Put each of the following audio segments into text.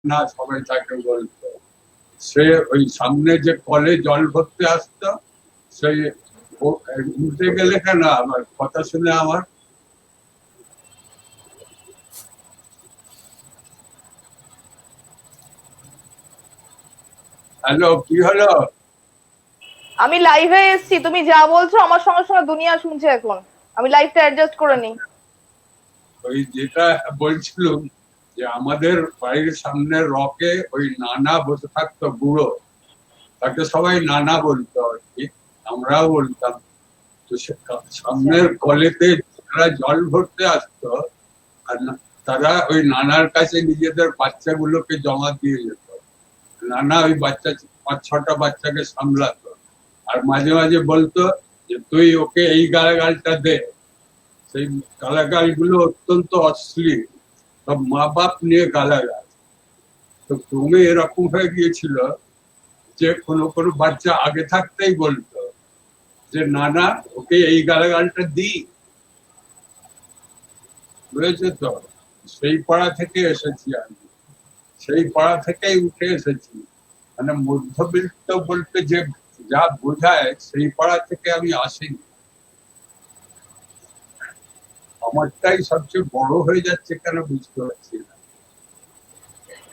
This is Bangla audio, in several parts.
না সবাই তাকে বলতো। সে ওই সামনে যে কলে জল ভরতে আসতো, সেই উঠে গেলে কেন আমার কথা শুনে আমার হ্যালো কি হলো? আমি লাইভে এসেছি, তুমি যা বলছো আমার সঙ্গে সঙ্গে দুনিয়া শুনছে এখন। আমি লাইভটা অ্যাডজাস্ট করে নিই। ওই যেটা বলছিলাম যে আমাদের বাড়ির সামনে রকে ওই নানা বসে থাকতো বুড়ো, তাকে সবাই নানা বলতো আর কি, আমরাও বলতাম। তো সামনের কলেতে যারা জল ভরতে আসতো, আর তারা ওই নানার কাছে নিজেদের বাচ্চাগুলোকে জমা দিয়ে যেত। নানা ওই বাচ্চা 5-6টা বাচ্চাকে সামলাতো, আর মাঝে মাঝে বলতো যে তুই ওকে এই গালাগালটা দে। সেই গালাগাল গুলো অত্যন্ত অশ্লীল, সব মা বাপ নিয়ে গালাগাল। তো ক্রমে এরকম হয়ে গিয়েছিল যে কোনো কোনো বাচ্চা আগে থাকতেই বলতো যে নানা ওকে এই গালাগালটা দি। বুঝেছো তো? সেই পাড়া থেকে এসেছি আমি, সেই পাড়া থেকেই উঠে এসেছি। মানে মধ্যবিত্ত বলতে যে যা বোঝায় সেই পাড়া থেকে আমি আসিনি। আমারটাই সবচেয়ে বড় হয়ে যাচ্ছে কেন বুঝতে পারছি না।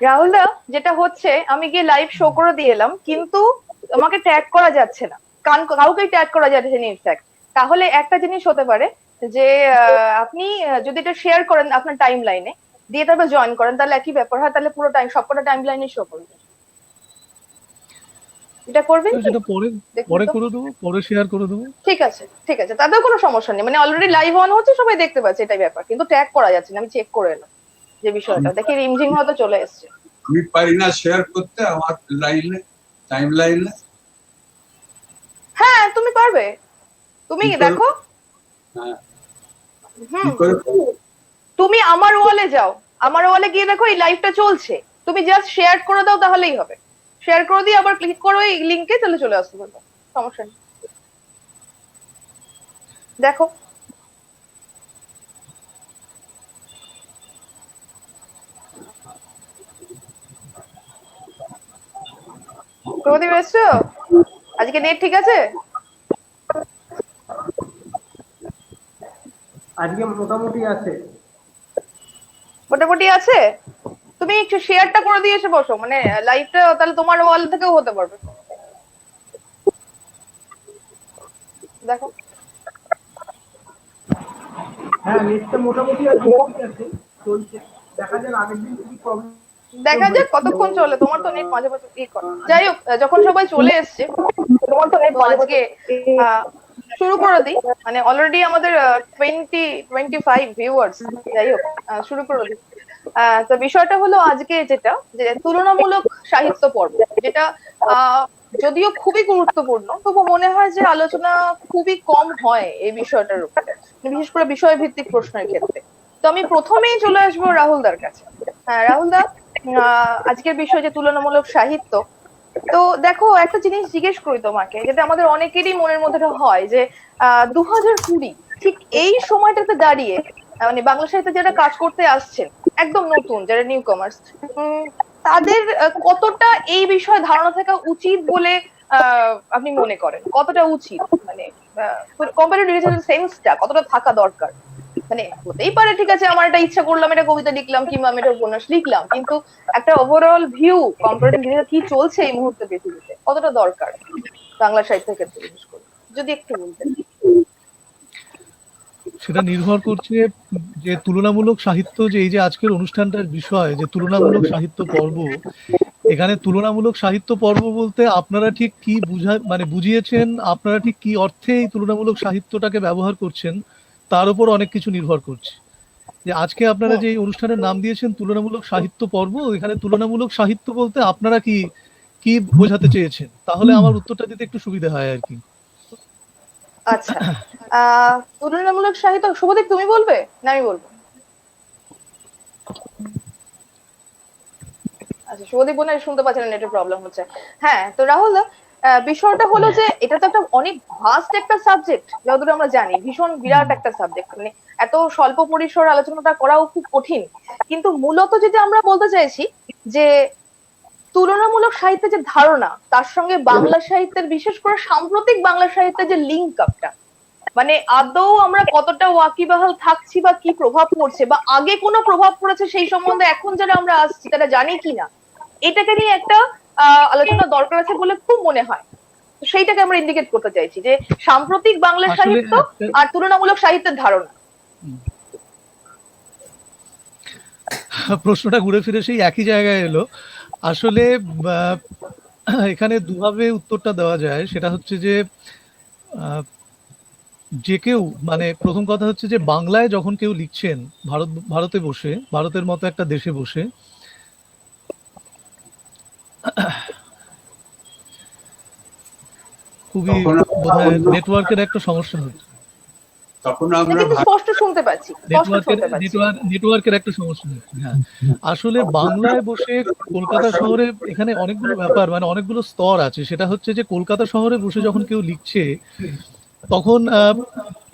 রাহুল দা, যেটা হচ্ছে আমি গিয়ে লাইভ শো করে দিয়ে এলাম, কিন্তু আমাকে ট্যাগ করা যাচ্ছে না। কাউকে ট্যাগ করা যাচ্ছে না ইনফ্যাক্ট। তাহলে একটা জিনিস হতে পারে যে আপনি যদি এটা শেয়ার করেন আপনার টাইম লাইনে, দিয়ে তারপর জয়েন করেন, তাহলে একই ব্যাপার হয়, তাহলে পুরো টাইম সবকটা টাইম লাইনে শো করবে। এটা করবেন কি? সেটা পরে দেখুন পরে তো। করে দেবো, পরে শেয়ার করে দেবো। ঠিক আছে, ঠিক আছে, তাতেও কোনো সমস্যা নেই। মানে অলরেডি লাইভ অন হচ্ছে, সবাই দেখতে পাচ্ছে, এটাই ব্যাপার। কিন্তু ট্যাগ করা যাচ্ছে না, আমি চেক করে এলাম যে আমি বিষয়টা দেখি রিমঝিম হয়তো চলে এসছে। আমি পারি না শেয়ার করতে আমার লাইনে, টাইম লাইনে। হ্যাঁ, তুমি পারবে। তুমি কি করে? দেখো। হ্যাঁ, কি হুম। করে? তুমি আমার ওয়ালে যাও, আমার ওয়ালে গিয়ে দেখো এই লাইভটা চলছে। তুমি জাস্ট শেয়ার করে দাও, তাহলেই হবে। শেয়ার করে দিয়ে আবার ক্লিক করো এই লিংকে, তাহলে চলে আসতে পারবে। সমস্যা নেই। দেখো। প্রদীপ এসছো? আজকে নেট ঠিক আছে? আজকে মোটামুটি আছে। মোটামুটি আছে। তুমি একটু শেয়ারটা করে দিয়ে এসে বসো, মানে লাইভটা তাহলে তোমার ওয়াল থেকেও হতে পারবে। দেখো। হ্যাঁ, নেটটা মোটামুটি আজকে ঠিক আছে, চলছে। দেখা যাক আগের দিন কি প্রবলেম দেখা যাক হয়েছিল। কতক্ষণ চলে, তোমার তো নেট মাঝে মাঝে ই করে। যাই হোক, যখন সবাই চলে এসছে, তো আজকে আহ শুরু করে দিই। মানে অলরেডি আমাদের 25 ভিউয়ার্স। যাই হোক, শুরু করে দিই। তো বিষয়টা হলো আজকে যেটা, যে তুলনামূলক সাহিত্য পর্ব, যেটা আহ যদিও খুবই গুরুত্বপূর্ণ, তবু মনে হয় যে আলোচনা খুবই কম হয় এই বিষয়টার উপরে, বিশেষ করে বিষয় ভিত্তিক প্রশ্নের ক্ষেত্রে। তো আমি প্রথমেই চলে আসবো রাহুল দার কাছে। হ্যাঁ রাহুল দা, আজকের বিষয় যে তুলনামূলক সাহিত্য। তো দেখো, একটা জিনিস জিজ্ঞেস করি তোমাকে, যেটা আমাদের অনেকেরই মনের মধ্যে হয় যে 2020 ঠিক এই সময়টাতে দাঁড়িয়ে, মানে বাংলা সাহিত্যে যারা কাজ করতে আসছেন, একদম নতুন যারা নিউ কমার্স, তাদের কতটা এই বিষয়ে ধারণা থাকা উচিত বলে আপনি মনে করেন? কতটা উচিত, মানে কম্পারেটিভ রিলেশন সেন্সটা কতটা থাকা দরকার? মানে হতেই পারে ঠিক আছে, আমার একটা ইচ্ছা করলাম, এটা কবিতা লিখলাম কিংবা আমি একটা উপন্যাস লিখলাম, কিন্তু একটা ওভারঅল ভিউ, কম্পারেটিভ কি চলছে এই মুহূর্তে পৃথিবীতে, কতটা দরকার বাংলা সাহিত্যের ক্ষেত্রে বিশেষ করে, যদি একটু বলতেন। সেটা নির্ভর করছে যে তুলনামূলক সাহিত্য, যে এই যে আজকের অনুষ্ঠানটার বিষয় যে তুলনামূলক সাহিত্য পর্ব, এখানে তুলনামূলক সাহিত্য পর্ব বলতে আপনারা ঠিক কি মানে বুঝিয়েছেন, আপনারা ঠিক কি অর্থে এই তুলনামূলক সাহিত্যটাকে ব্যবহার করছেন, তার উপর অনেক কিছু নির্ভর করছে। যে আজকে আপনারা হুম। যে এই অনুষ্ঠানের নাম দিয়েছেন তুলনামূলক সাহিত্য পর্ব, এখানে তুলনামূলক সাহিত্য বলতে আপনারা কি কি বোঝাতে চেয়েছেন, তাহলে আমার উত্তরটা দিতে একটু সুবিধা হয় আর কি। আচ্ছা, তুলনামূলক সাহিত্য, শুভদীপ তুমি বলবে না আমি বলবো? আচ্ছা, শুভদীপ বোনের শুনতে পাচ্ছেন, নেটের প্রবলেম হচ্ছে। হ্যাঁ, তো রাহুল দা, বিষয়টা হলো যে এটা তো একটা অনেক ভাস্ট একটা সাবজেক্ট, যতদূর আমরা জানি ভীষণ বিরাট একটা সাবজেক্ট, মানে এত স্বল্প পরিসর আলোচনাটা করাও খুব কঠিন। কিন্তু মূলত যেটা আমরা বলতে চাইছি যে তুলনামূলক সাহিত্যের যে ধারণা, তার সঙ্গে বাংলা সাহিত্যের, বিশেষ করে সাম্প্রতিক বাংলা সাহিত্যের যে লিঙ্ক আপটা, মানে আদৌ আমরা কতটা ওয়াকিবহাল থাকছি বা কি প্রভাব পড়ছে বা আগে কোনো প্রভাব পড়েছে সেই সম্বন্ধে এখন যারা আমরা আসছি তারা জানি কিনা, এটাকে নিয়ে একটা আলোচনা দরকার আছে বলে খুব মনে হয়। তো সেইটাকে আমরা ইন্ডিকেট করতে চাইছি যে সাম্প্রতিক বাংলা আসলে সাহিত্য আর তুলনামূলক সাহিত্যের ধারণা। প্রশ্নটা ঘুরে ফিরে সেই একই জায়গায় এলো। আসলে এখানে দুভাবে উত্তরটা দেওয়া যায়। সেটা হচ্ছে যে যে কেউ, মানে প্রথম কথা হচ্ছে যে বাংলায় যখন কেউ লিখছেন, ভারতে বসে, ভারতের মতো একটা দেশে বসে, খুবই বোধহয় নেটওয়ার্কের একটা সমস্যা হচ্ছে। তখন আমরা কিন্তু স্পষ্ট শুনতে পাচ্ছি, স্পষ্ট শুনতে পাচ্ছি। নেটওয়ার্কের একটা সমস্যা হচ্ছে। হ্যাঁ, আসলে বাংলায় বসে কলকাতা শহরে, এখানে অনেকগুলো ব্যাপার, মানে অনেকগুলো স্তর আছে। সেটা হচ্ছে যে কলকাতা শহরে বসে যখন কেউ লিখছে, তখন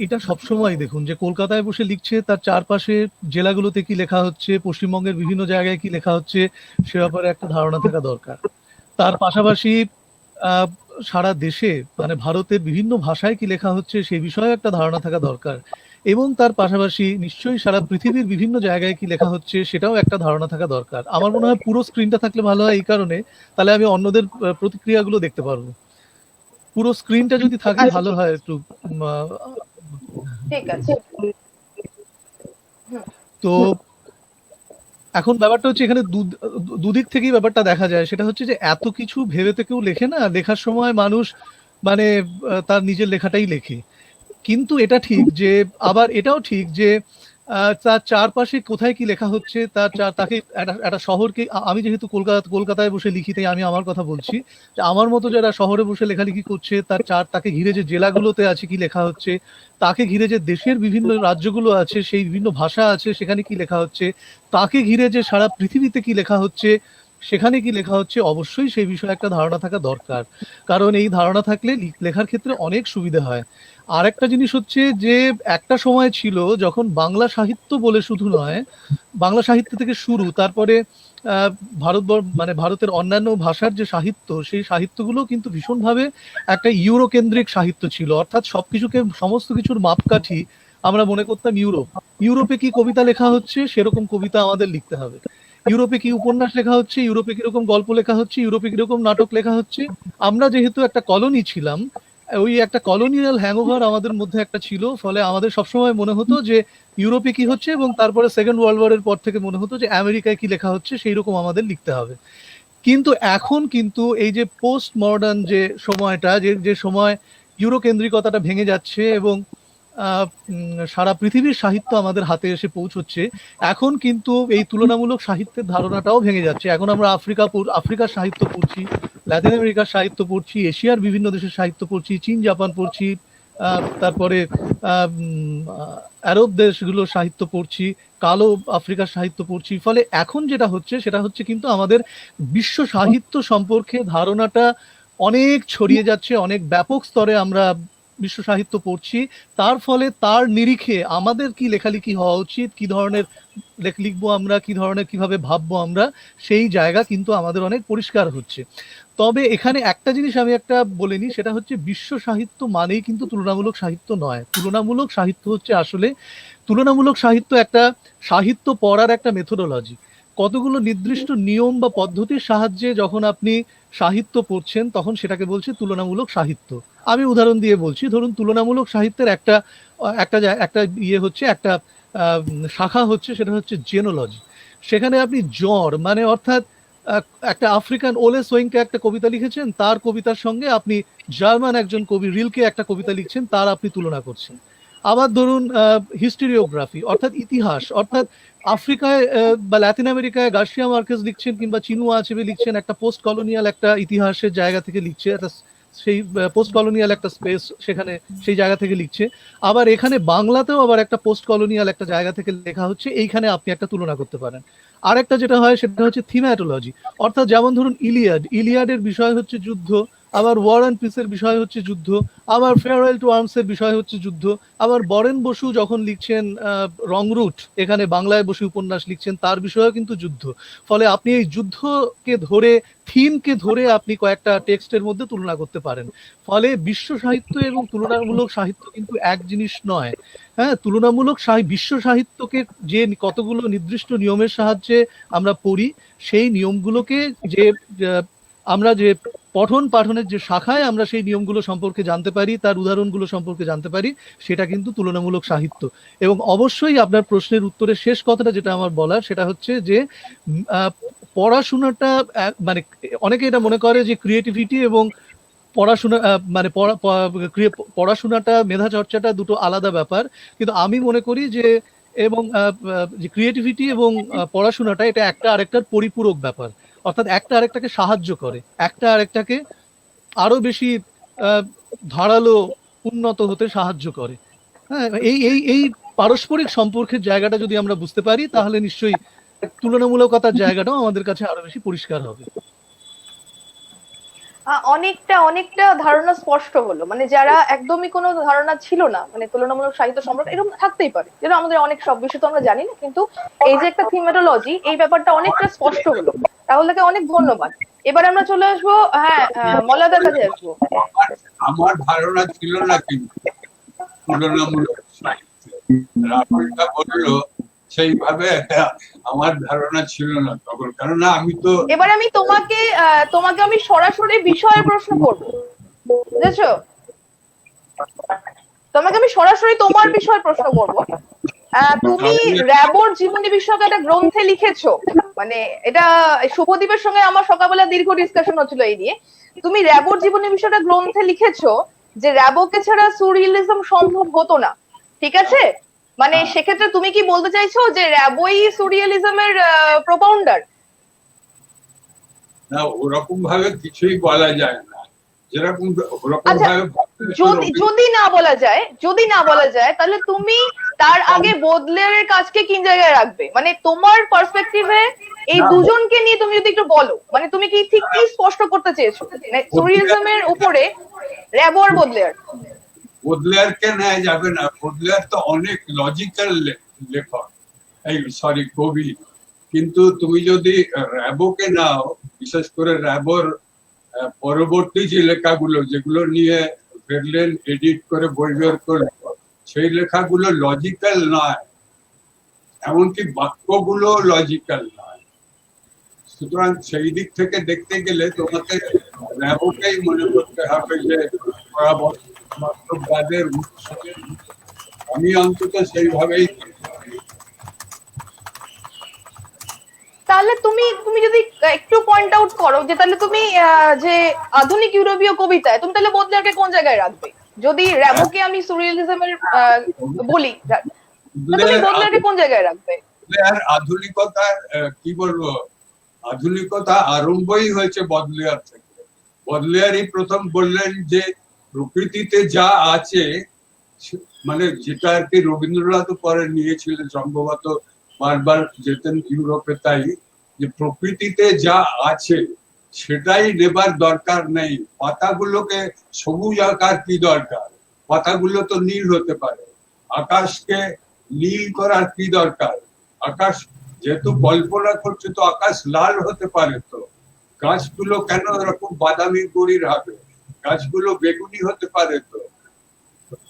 এটা সবসময় দেখুন যে কলকাতায় বসে লিখছে, তার চারপাশে জেলাগুলোতে কি লেখা হচ্ছে, পশ্চিমবঙ্গের বিভিন্ন জায়গায় কি লেখা হচ্ছে, সে ব্যাপারে একটা ধারণা থাকা দরকার। তার পাশাপাশি আহ, সারা দেশে, মানে ভারতের বিভিন্ন ভাষায় কি লেখা হচ্ছে সেই বিষয়ে একটা ধারণা থাকা দরকার। এবং তার পাশাপাশি নিশ্চয়ই সারা পৃথিবীর বিভিন্ন জায়গায় কি লেখা হচ্ছে সেটাও একটা ধারণা থাকা দরকার। আমার মনে হয় পুরো স্ক্রিনটা থাকলে ভালো হয় এই কারণে, তাহলে আমি অন্যদের প্রতিক্রিয়াগুলো দেখতে পারবো। পুরো স্ক্রিনটা যদি থাকে ভালো হয় একটু। ঠিক আছে। তো এখন ব্যাপারটা হচ্ছে এখানে দুদিক থেকেই ব্যাপারটা দেখা যায়। সেটা হচ্ছে যে এত কিছু ভেবে তো কেউ লেখে না, লেখার সময় মানুষ মানে তার নিজের লেখাটাই লেখে। কিন্তু এটা ঠিক যে, আবার এটাও ঠিক যে তার চারপাশে কোথায় কি লেখা হচ্ছে, তাকে একটা শহরকে, আমি যেহেতু কলকাতায় বসে লিখি তাই আমি আমার কথা বলছি, যে আমার মতো যারা শহরে বসে লেখালেখি করছে, তাকে ঘিরে যে জেলাগুলোতে আছে কি লেখা হচ্ছে, তাকে ঘিরে যে দেশের বিভিন্ন রাজ্যগুলো আছে, সেই বিভিন্ন ভাষা আছে সেখানে কি লেখা হচ্ছে, তাকে ঘিরে যে সারা পৃথিবীতে কি লেখা হচ্ছে সেখানে কি লেখা হচ্ছে, অবশ্যই সেই বিষয়ে একটা ধারণা থাকা দরকার। কারণ এই ধারণা থাকলে লেখার ক্ষেত্রে অনেক সুবিধা হয়। আর একটা জিনিস হচ্ছে যে একটা সময় ছিল যখন বাংলা সাহিত্য বলে শুধু নয়, বাংলা সাহিত্য থেকে শুরু, তারপরে মানে ভারতের অন্যান্য ভাষার যে সাহিত্য, সেই সাহিত্যগুলো কিন্তু ভীষণভাবে একটা ইউরোকেন্দ্রিক সাহিত্য ছিল। অর্থাৎ সবকিছুকে, সমস্ত কিছুর মাপকাঠি আমরা মনে করতাম ইউরোপ। ইউরোপে কি কবিতা লেখা হচ্ছে সেরকম কবিতা আমাদের লিখতে হবে। ইউরোপে কি উপন্যাস লেখা হচ্ছে, ইউরোপে কিরকম গল্প লেখা হচ্ছে, ইউরোপে কিরকম নাটক লেখা হচ্ছে। আমরা যেহেতু একটা কলোনি ছিলাম, ওই একটা কলোনিয়াল হ্যাংওভার আমাদের মধ্যে একটা ছিল, ফলে আমাদের সবসময় মনে হতো যে ইউরোপে কি হচ্ছে, এবং তারপরে সেকেন্ড ওয়ার্ল্ড ওয়ারের পর থেকে মনে হতো যে আমেরিকায় কি লেখা হচ্ছে সেই রকম আমাদের লিখতে হবে। কিন্তু এখন কিন্তু এই যে পোস্ট মডার্ন যে সময়টা, যে সময় ইউরোকেন্দ্রিকতাটা ভেঙে যাচ্ছে এবং সারা পৃথিবীর সাহিত্য আমাদের হাতে এসে পৌঁছচ্ছে, এখন কিন্তু এই তুলনামূলক সাহিত্যের ধারণাটাও ভেঙে যাচ্ছে। এখন আমরা আফ্রিকার সাহিত্য পড়ছি, লাতিন আমেরিকার সাহিত্য পড়ছি, এশিয়ার বিভিন্ন দেশের সাহিত্য পড়ছি, চীন জাপান পড়ছি, তারপরে আরব দেশগুলোর সাহিত্য পড়ছি, কালো আফ্রিকার সাহিত্য পড়ছি। ফলে এখন যেটা হচ্ছে সেটা হচ্ছে কিন্তু আমাদের বিশ্ব সাহিত্য সম্পর্কে ধারণাটা অনেক ছড়িয়ে যাচ্ছে, অনেক ব্যাপক স্তরে আমরা বিশ্ব সাহিত্য পড়ছি। তার ফলে তার নিরিখে আমাদের কি লেখালেখি হওয়া উচিত, কি ধরনের লিখবো আমরা, কি ধরনের কিভাবে ভাববো আমরা, সেই জায়গা কিন্তু আমাদের অনেক পরিষ্কার হচ্ছে। তবে এখানে একটা জিনিস আমি একটা বলে নিই, সেটা হচ্ছে বিশ্ব সাহিত্য মানেই কিন্তু তুলনামূলক সাহিত্য নয়। তুলনামূলক সাহিত্য হচ্ছে আসলে, তুলনামূলক সাহিত্য একটা সাহিত্য পড়ার একটা মেথোডোলজি। কতগুলো নির্দিষ্ট নিয়ম বা পদ্ধতির সাহায্যে যখন আপনি সাহিত্য পড়ছেন তখন সেটাকে বলছে তুলনামূলক সাহিত্য। আমি উদাহরণ দিয়ে বলছি, ধরুন তুলনামূলক সাহিত্যের একটা একটা ইয়ে হচ্ছে, একটা শাখা হচ্ছে, সেটা হচ্ছে জেনোলজি। সেখানে আপনি মানে অর্থাৎ একটা আফ্রিকান ওলে সোয়িংকে একটা কবিতা লিখেছেন, তার কবিতার সঙ্গে আপনি জার্মান একজন কবি রিলকে একটা কবিতা লিখছেন, তার আপনি তুলনা করছেন। আবার ধরুন হিস্টোরিওগ্রাফি, অর্থাৎ ইতিহাস, অর্থাৎ আফ্রিকায় বা লাতিন আমেরিকায় গার্সিয়া মার্কেস লিখছেন কিংবা চিনুয়া আচেবে লিখছেন, একটা পোস্ট কলোনিয়াল একটা ইতিহাসের জায়গা থেকে লিখছে, একটা সেই পোস্ট কলোনিয়াল একটা স্পেস, সেখানে সেই জায়গা থেকে লিখছে। আবার এখানে বাংলাতেও আবার একটা পোস্ট কলোনিয়াল একটা জায়গা থেকে লেখা হচ্ছে, এইখানে আপনি একটা তুলনা করতে পারেন। আরেকটা যেটা হয় সেটা হচ্ছে থিম্যাটোলজি, অর্থাৎ যেমন ধরুন ইলিয়াডের বিষয় হচ্ছে যুদ্ধ, আমার ওয়ার অ্যান্ড পিসের বিষয় হচ্ছে যুদ্ধ, আমার ফেয়ারওয়েল টু আর্মসের বিষয় হচ্ছে যুদ্ধ, আমার বরেন বসু যখন লিখছেন রং রুট, এখানে বাংলায় বসে উপন্যাস লিখছেন, তার বিষয়েও কিন্তু যুদ্ধ। ফলে আপনি এই যুদ্ধকে ধরে, থিমকে ধরে আপনি কয়েকটা টেক্সটের মধ্যে তুলনা করতে পারেন। ফলে বিশ্ব সাহিত্য এবং তুলনামূলক সাহিত্য কিন্তু এক জিনিস নয়। হ্যাঁ, তুলনামূলক বিশ্ব সাহিত্যকে যে কতগুলো নির্দিষ্ট নিয়মের সাহায্যে আমরা পড়ি, সেই নিয়মগুলোকে যে আমরা যে পঠন পাঠনের যে শাখায় আমরা সেই নিয়মগুলো সম্পর্কে জানতে পারি, তার উদাহরণগুলো সম্পর্কে জানতে পারি, সেটা কিন্তু তুলনামূলক সাহিত্য। এবং অবশ্যই আপনার প্রশ্নের উত্তরের শেষ কথাটা যেটা আমার বলার, সেটা হচ্ছে যে পড়াশোনাটা মানে অনেকে এটা মনে করে যে ক্রিয়েটিভিটি এবং পড়াশোনা মানে পড়াশোনাটা, মেধা চর্চাটা দুটো আলাদা ব্যাপার। কিন্তু আমি মনে করি যে এবং যে ক্রিয়েটিভিটি এবং পড়াশোনাটা এটা একটা আরেকটার পরিপূরক ব্যাপার, অর্থাৎ একটা আরেকটাকে সাহায্য করে, একটা আরেকটাকে আরো বেশি ধারালো, উন্নত হতে সাহায্য করে। হ্যাঁ, এই এই এই পারস্পরিক সম্পর্কের জায়গাটা যদি আমরা বুঝতে পারি, তাহলে নিশ্চয়ই তুলনামূলকতার জায়গাটাও আমাদের কাছে আরো বেশি পরিষ্কার হবে। অনেকটা অনেকটা ধারণা স্পষ্ট হলো। মানে যারা একদমই কোনো ধারণা ছিল না মানে তুলনামূলক সাহিত্য সম্পর্কে, এরকম থাকতেই পারে, যেটা আমাদের অনেক সব বিষয় তো আমরা জানি না, কিন্তু এই যে একটা থিমেটোলজি, এই ব্যাপারটা অনেকটা স্পষ্ট হলো। রাহুল দাকে অনেক ধন্যবাদ। এবার আমরা চলে আসবো, হ্যাঁ, মলাদার কাছে আসবো। আমার ধারণা ছিল না কিন্তু তুলনামূলক সাহিত্য, রাহুলটা বললো সেইভাবে আমার ধারণা ছিল না তখন, কেননা আমি তো। এবার আমি তোমাকে আমি সরাসরি বিষয়ের প্রশ্ন করবো, বুঝেছো? তোমাকে আমি সরাসরি তোমার বিষয়ে প্রশ্ন করবো। তুমি র্যাবোর জীবনী বিষয়ক একটা গ্রন্থে লিখেছো, মানে এটা শুভদীপের সঙ্গে আমার সকালবেলা দীর্ঘ ডিসকাশন হচ্ছিল এই নিয়ে। তুমি র্যাবোর জীবনী বিষয়টা গ্রন্থে লিখেছো যে র্যাবোকে ছাড়া সুরিয়ালিজম সম্ভব হতো না, ঠিক আছে? মানে সেক্ষেত্রে তুমি কি বলতে চাইছো যে র্যাবোই সুরিয়ালিজমের প্রপাউন্ডার? না, ওরকম ভাবে কিছুই বলা যায় না, যেরকম ওরকম আচ্ছা, ভাবে যদি না বলা যায় তাহলে তুমি তার আগে বোদলেয়ারের কাজকে কি জায়গায় রাখবে? মানে তোমার পার্সপেক্টিভে এই দুজনকে নিয়ে তুমি যদি একটু বলো, মানে তুমি কি ঠিক কি স্পষ্ট করতে চেয়েছো সুরিয়ালিজমের উপরে র্যাবো আর বোদলেয়ার? বোদলেয়ারকে নেওয়া যাবে না, বোদলেয়ার তো অনেক লজিক্যাল লেখক, এই সরি কবি। কিন্তু তুমি যদি র্যাবোকে নাও, বিশেষ করে র্যাবোর পরবর্তী যে লেখাগুলো, যেগুলো নিয়ে বেরলেন এডিট করে বই বের করলো, সেই লেখাগুলো লজিক্যাল নয়, এমনকি বাক্যগুলো লজিক্যাল নয়। সুতরাং সেই দিক থেকে দেখতে গেলে তোমাকে র্যাবোকেই মনে করতে হবে যে বাস্তববাদের উৎস। আমি অন্তত সেইভাবেই। তাহলে তুমি যদি একটু পয়েন্ট আউট করো যে তাহলে তুমি যে আধুনিক ইউরোপীয় কবিতায় তুমি তাহলে বোদলেয়ারকে কোন জায়গায় রাখবে? যদি র্যাবোকে আমি সুরিয়ালিজমের বলি, তুমি বোদলেয়ারকে কোন জায়গায় রাখবে? আধুনিকতার কি বলবো, আধুনিকতা আরম্ভই হয়েছে বদলেয়ার থেকে। বদলেয়ারই প্রথম বললেন যে প্রকৃতিতে যা আছে, মানে যেটা আর কি রবীন্দ্রনাথ পরে নিয়েছিলেন সম্ভবত, বারবার যেতেন ইউরোপে, তাই যে প্রকৃতিতে যা আছে সেটাই নেবার দরকার নেই। পাতাগুলোকে সবুজ আকার কি দরকার, পাতাগুলো তো নীল হতে পারে। আকাশকে নীল করার কি দরকার, আকাশ যেহেতু কল্পনা করছে তো আকাশ লাল হতে পারে। তো গাছগুলো কেন এরকম বাদামি গড়ির হবে, গাছগুলো বেগুনি হতে পারে। তো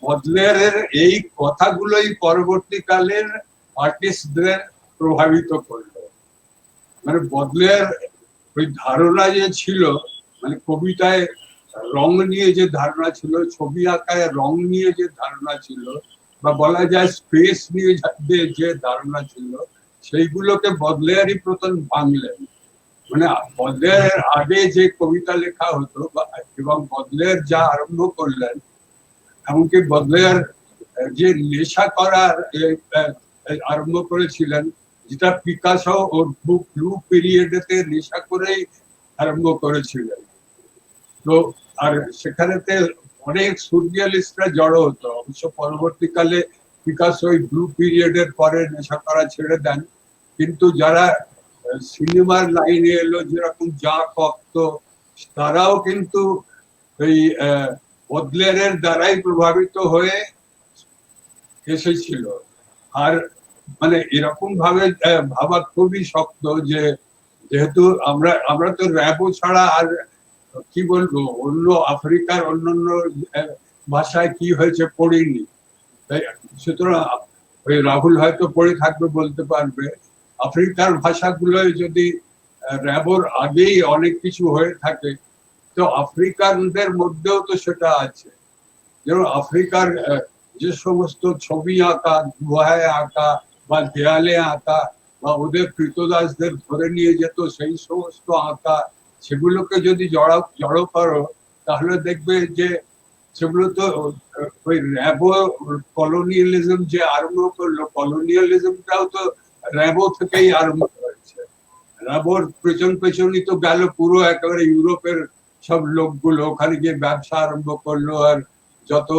বদলেয়ারের এই কথাগুলোই পরবর্তীকালের আর্টিস্টদের প্রভাবিত করলো। মানে বদলেয়ার ওই ধারণা যে ছিল, মানে কবিতায় রং নিয়ে যে ধারণা ছিল, ছবি আঁকায় রং নিয়ে যে ধারণা ছিল, বা বলা যায় স্পেস নিয়ে যে ধারণা ছিল, সেইগুলোকে বদলেয়ারই প্রথম ভাঙলেন। মানে বদলেয়ারের আগে যে কবিতা লেখা হতো এবং বদলেয়ার যা আরম্ভ করলেন, এমনকি বদলেয়ার যে নেশা করার আরম্ভ করেছিলেন, যেটা পিকাসো ওর ব্লু পিরিয়ডেতে নেশা করেই আরম্ভ করেছিলেন। তো আর সেখানেতে অনেক সুরিয়ালিস্টরা জড়ো হতো। অবশ্য পরবর্তীকালে পিকাসো ওই ব্লু পিরিয়ডের পরে নেশা করা ছেড়ে দেন, কিন্তু যারা সিনেমার লাইনে এলো, যেরকম যা কক্ত, তারাও কিন্তু ওই বদলেরের দ্বারাই প্রভাবিত হয়ে এসেছিল। আর মানে এরকম ভাবে ভাবা খুবই শক্ত যে যেহেতু আমরা তো র্যাবো ছাড়া আর কি বলবো অন্য আফ্রিকার অন্যান্য ভাষায় কি হয়েছে পড়িনি, তাই সুতরাং ওই রাহুল হয়তো পড়ে থাকবে, বলতে পারবে। আফ্রিকার ভাষাগুলোয় যদি র্যাবোর আগেই অনেক কিছু হয়ে থাকে, তো আফ্রিকানদের মধ্যেও তো সেটা আছে। যেমন আফ্রিকার যে সমস্ত ছবি আঁকা, গুহায় আঁকা বা দেয়ালে আঁকা বা ওদের কৃতদাসদের ধরে নিয়ে যেত সেই সমস্ত আঁকা, সেগুলোকে যদি জড়ো করো তাহলে দেখবে যে সেগুলো তো ওই র্যাবো কলোনিয়ালিজম যে আরম্ভ করলো, কলোনিয়ালিজমটাও তো র্যাবো থেকেই আরম্ভ হয়েছে। র্যাবোর পেছনই তো গেল পুরো একেবারে ইউরোপের সব লোকগুলো, ওখানে গিয়ে ব্যবসা আরম্ভ করলো আর যত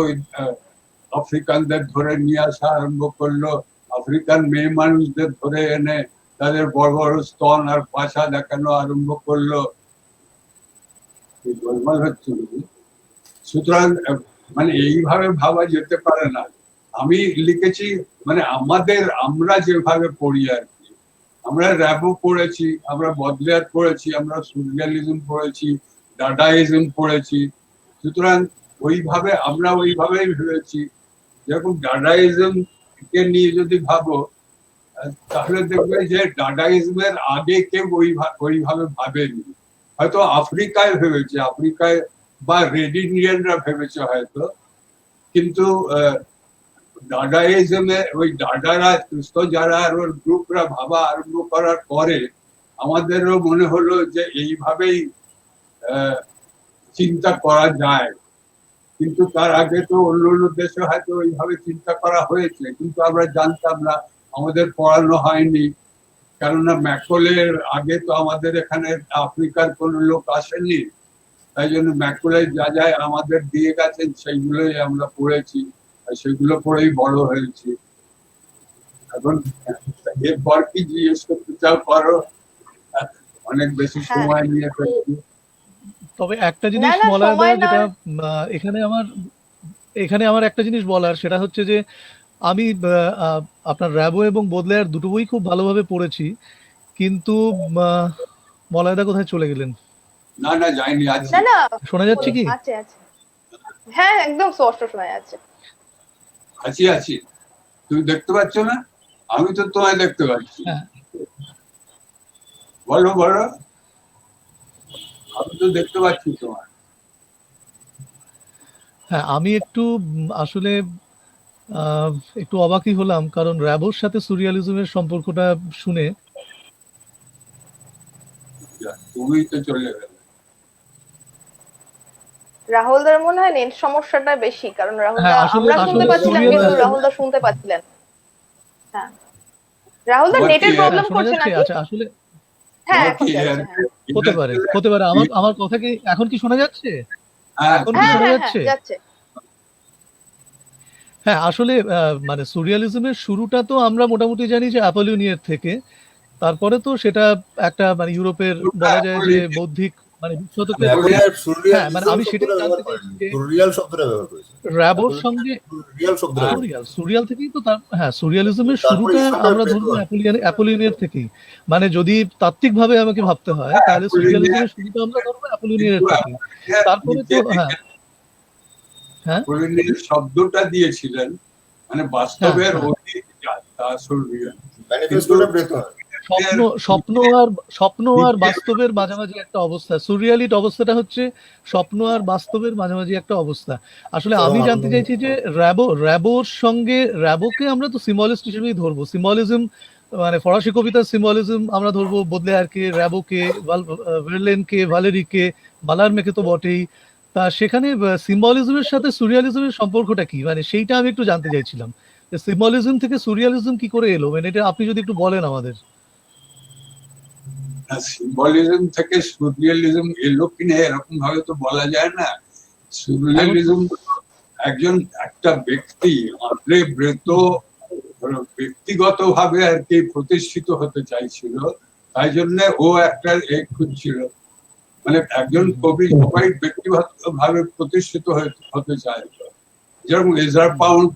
আফ্রিকানদের ধরে নিয়ে আসা আরম্ভ করলো, আফ্রিকান মেয়ে মানুষদের ধরে এনে তাদের বড় বড় স্তন আর পাশা দেখানো আরম্ভ করলো। গোলমাল হচ্ছে। সুতরাং মানে এইভাবে ভাবা যেতে পারে না। আমি লিখেছি মানে আমরা যেভাবে পড়ি আর কি, আমরা র্যাবো পড়েছি, আমরা বদলেয়ার পড়েছি, আমরা সুরিয়ালিজম পড়েছি, ডাডাইজম পড়েছি। সুতরাং আমরা ওইভাবেই ভেবেছি। যেরকম ডাডাইজম কে নিয়ে যদি ভাবো তাহলে দেখবে যে ডাডাইজমের আগে কেউ ওইভাবে ভাবেনি। হয়তো আফ্রিকায় ভেবেছে, আফ্রিকায় বা রেড ইন্ডিয়ানরা ভেবেছে হয়তো, কিন্তু ডাডাইজমে ওই ডাডারা যারা আর ওর গ্রুপরা ভাবা আরম্ভ করার পরে আমাদেরও মনে হলো যে এইভাবেই চিন্তা করা যায়। কিন্তু তার আগে তো অন্য দেশে হয়তো ওইভাবে চিন্তা করা হয়েছে, কিন্তু আমরা জানতাম না, আমাদের পড়ানো হয়নি। কেননা ম্যাকলের আগে তো আমাদের এখানে আফ্রিকার কোনো লোক আসেনি, তাই জন্য ম্যাকলে যা যায় আমাদের দিয়ে গেছেন সেইগুলোই আমরা পড়েছি, আর সেগুলো পড়েই বড় হয়েছি। এখন এরপর কি জিজ্ঞেস করতে চাও করো, অনেক বেশি সময় নিয়ে ফেলছি। তবে একটা জিনিস বলার যেটা এখানে আমার একটা জিনিস বলার, সেটা হচ্ছে যে আমি আপনার র্যাবো এবং বদলেয়ার দুটো বই খুব ভালোভাবে পড়েছি, কিন্তু মলয়দা কোথায় চলে গেলেন? না যাইনি। শোনা যাচ্ছে কি? হ্যাঁ একদম স্পষ্ট শোনা যাচ্ছে। আছি। তুমি দেখতে পাচ্ছ না? আমি তো তোমায় দেখতে পাচ্ছি। বলো আমি তো দেখতে পাচ্ছি তোমার। হ্যাঁ, আমি একটু আসলে একটু অবাকই হলাম, কারণ র্যাবোর সাথে সুরিয়ালিজমের সম্পর্কটা শুনে। তুমি তো চলে গেলে। রাহুলদার মনে হয় নেট সমস্যাটা বেশি, কারণ রাহুলদা আমরা শুনতে পাচ্ছিলাম কিন্তু রাহুলদা শুনতে পাচ্ছিলেন। হ্যাঁ, রাহুলদা নেটের প্রবলেম করছে নাকি? আচ্ছা, আসলে হ্যাঁ এখন হতে পারে। আমার কথা কি এখন কি শোনা যাচ্ছে? এখন কি শোনা যাচ্ছে? হ্যাঁ, আসলে মানে সুরিয়ালিজমের শুরুটা তো আমরা মোটামুটি জানি যে অ্যাপোলিনিয়ার থেকে, তারপরে তো সেটা একটা মানে ইউরোপের বলা যায় যে বৌদ্ধিক মানে মানে আমি সেটাই জানতে চাইছি যে র্যাবোর সঙ্গে সুরিয়াল থেকেই তো সুরিয়ালিজমের শুরুটা আমরা ধরবো অ্যাপোলিনিয়ার থেকেই। মানে যদি তাত্ত্বিকভাবে আমাকে ভাবতে হয় তাহলে সুরিয়ালিজমের শুরুটা আমরা ধরবো অ্যাপোলিনিয়ার থেকে। তারপরে তো অ্যাপোলিনিয়ার শব্দটা দিয়েছিলেন, মানে বাস্তবের অতীত তা সুরিয়াল। স্বপ্ন আর বাস্তবের মাঝামাঝি একটা অবস্থা। সুরিয়ালিট অবস্থাটা হচ্ছে স্বপ্ন আর বাস্তবের মাঝামাঝি একটা অবস্থা। আসলে আমি জানতে চাইছি যে র্যাবোর সঙ্গে, র্যাবোকে আমরা তো সিম্বলিস্ট হিসেবেই ধরবো। সিম্বলিজম মানে ফরাসি কবিতার সিম্বলিজম আমরা ধরবো, বদলেয়ারকে, র্যাবোকে, ভার্লেনকে, ভালেরিকে, মালারমেকে তো বটেই। তা সেখানে সিম্বলিজমের সাথে সুরিয়ালিজমের সম্পর্কটা কি, মানে সেইটা আমি একটু জানতে চাইছিলাম। সিম্বলিজম থেকে সুরিয়ালিজম কি করে এলো, মানে এটা আপনি যদি একটু বলেন আমাদের। সিম্বলিজম থেকে সুরিয়ালিজম এলো কিনা এরকম ভাবে তো বলা যায় না। সুরিয়ালিজম একটা ব্যক্তি আন্দ্রে ব্রেতো ব্যক্তিগত ভাবে আর কি প্রতিষ্ঠিত হতে চাইছিল, তাই জন্য ও একটা খুঁজছিল। মানে একজন কবি সবাই ব্যক্তিগত ভাবে প্রতিষ্ঠিত হতে চায়। যেরকম এজরা পাউন্ড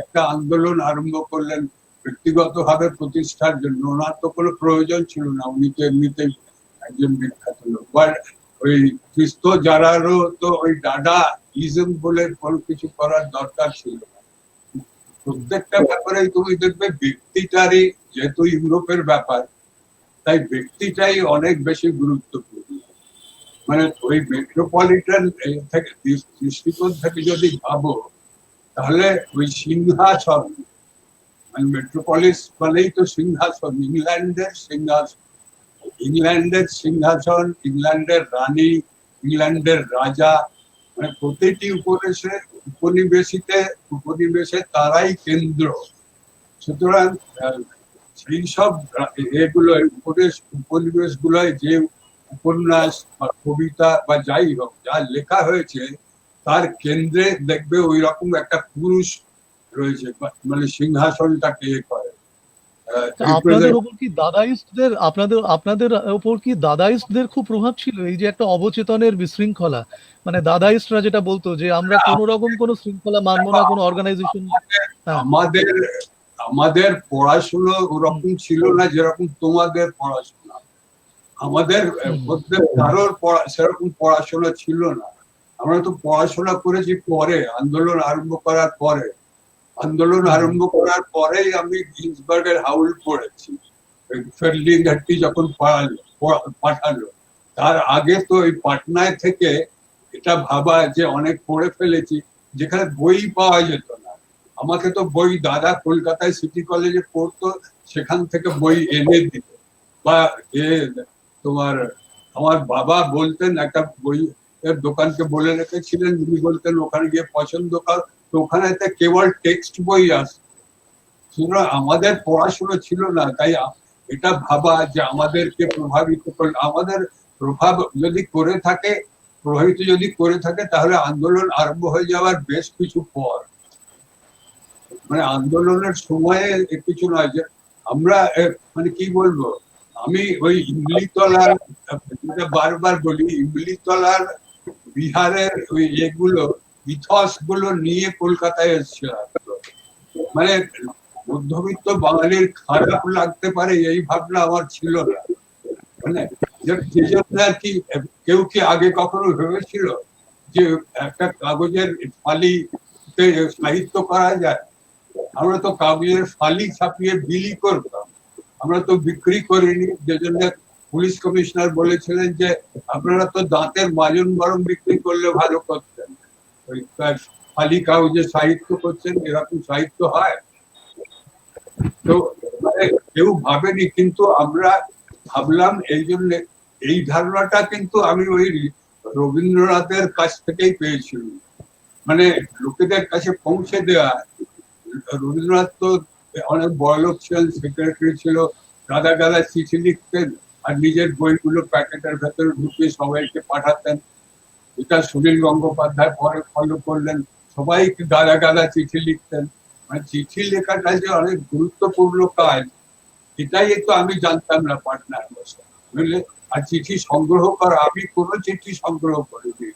একটা আন্দোলন আরম্ভ করলেন ব্যক্তিগত ভাবে প্রতিষ্ঠার জন্য, ওনার তো কোনো প্রয়োজন ছিল না, উনি তো এমনিতেই একজন বিখ্যাত লোক। ওই খ্রিস্ট যারারও তো ওই ডাডা ইজম বলে কোনো কিছু করার দরকার ছিল না। প্রত্যেকটা ব্যাপারেই তুমি দেখবে ব্যক্তিটারই, যেহেতু ইউরোপের ব্যাপার, তাই ব্যক্তিটাই অনেক বেশি গুরুত্বপূর্ণ। মানে ওই মেট্রোপলিটন থেকে দৃষ্টিকোণ থেকে যদি ভাবো, তাহলে ওই সিংহাসন, মানে মেট্রোপলিস মানেই তো সিংহাসন, ইংল্যান্ডের সিংহাসন, ইংল্যান্ডের সিংহাসন, ইংল্যান্ডের রানী, ইংল্যান্ডের রাজা, মানে প্রতিটি উপনিবেশে তারাই কেন্দ্র। সুতরাং সেই সব এগুলো উপনিবেশ গুলোয় যে উপন্যাস বা কবিতা বা যাই হোক যা লেখা হয়েছে, তার কেন্দ্রে দেখবে ওই রকম একটা পুরুষ রয়েছে, মানে সিংহাসনটাকে করে। আপনাদের উপর কি আপনাদের উপর কি দাদাইস্টদের খুব প্রভাব ছিল? এই যে একটা অবচেতনের বিশৃঙ্খলা, মানে দাদাইস্টরা যেটা বলতো যে আমরা কোন রকম কোন শৃঙ্খলা মানবো না, কোন অর্গানাইজেশন। আমাদের আমাদের পড়াশুনো ওরকম ছিল না যেরকম তোমাদের পড়াশোনা। আমাদের মধ্যে কারোর সেরকম পড়াশোনা ছিল না। আমরা তো পড়াশোনা করেছি পরে, আন্দোলন আরম্ভ করার পরেই আমি গিন্সবার্গের হাউল পড়েছি, ফেরলিংহাটটি যখন পাঠালো। তার আগে তো ওই পাটনায় থেকে এটা ভাবা যে অনেক পড়ে ফেলেছি, যেখানে বই পাওয়া যেত না। আমাকে তো বই দাদা কলকাতায় সিটি কলেজে পড়তো, সেখান থেকে বই এনে দিত। বা তোমার আমার বাবা বলতেন, একটা বই এর দোকানকে বলে রেখেছিলেন, উনি বলতেন ওখানে গিয়ে পছন্দ কর, তো ওখানে কেবল টেক্সট বই আসতো। সুতরাং আমাদের পড়াশোনা ছিল না, তাই এটা ভাবা যে আমাদেরকে প্রভাবিত করল, আমাদের প্রভাবিত যদি করে থাকে তাহলে আন্দোলন আরম্ভ হয়ে যাওয়ার বেশ কিছু পর, মানে আন্দোলনের সময়ে কিছু নয়। যে আমরা মানে কি বলবো, আমি ওই ইমলিতলার, যেটা বারবার বলি, ইমলিতলার বিহারের ওই এগুলো ইথস গুলো নিয়ে কলকাতায় এসেছিলাম। মানে মধ্যবিত্ত বাঙালির খারাপ লাগতে পারে এই ভাবনা আমার ছিল না। মানে যে জন্য আর কি, কেউ কি আগে কখনো ভেবেছিল যে একটা কাগজের ফালিতে সাহিত্য করা যায়? আমরা তো কাগজের ফালি ছাপিয়ে বিলি করতাম, আমরা তো বিক্রি করিনি। যে জন্য পুলিশ কমিশনার বলেছিলেন যে আপনারা তো দাঁতের মাজন বরং বিক্রি করলে ভালো করতেন, ওই ফালি কাগজে সাহিত্য করছেন, এরকম সাহিত্য হয়? তো কেউ ভাবেনি, কিন্তু আমরা ভাবলাম। এই জন্য এই ধারণাটা কিন্তু আমি ওই রবীন্দ্রনাথের কাছ থেকেই পেয়েছিলাম, মানে লোকেদের কাছে পৌঁছে দেওয়া। রবীন্দ্রনাথ তো অনেক বড়লোক ছিলেন, সেক্রেটারি ছিল, গাদা গাদা চিঠি লিখতেন, আর নিজের বইগুলো প্যাকেটের ভেতরে ঢুকিয়ে সবাইকে পাঠাতেন। এটা সুনীল গঙ্গোপাধ্যায় পরে ফলো করলেন, সবাইকে গাদা গাদা চিঠি লিখতেন। মানে চিঠি লেখাটা যে অনেক গুরুত্বপূর্ণ কাজ, এটাই তো আমি জানতাম না পাটনায় বসে, বুঝলে। আর চিঠি সংগ্রহ করা, আমি কোনো চিঠি সংগ্রহ করিনি।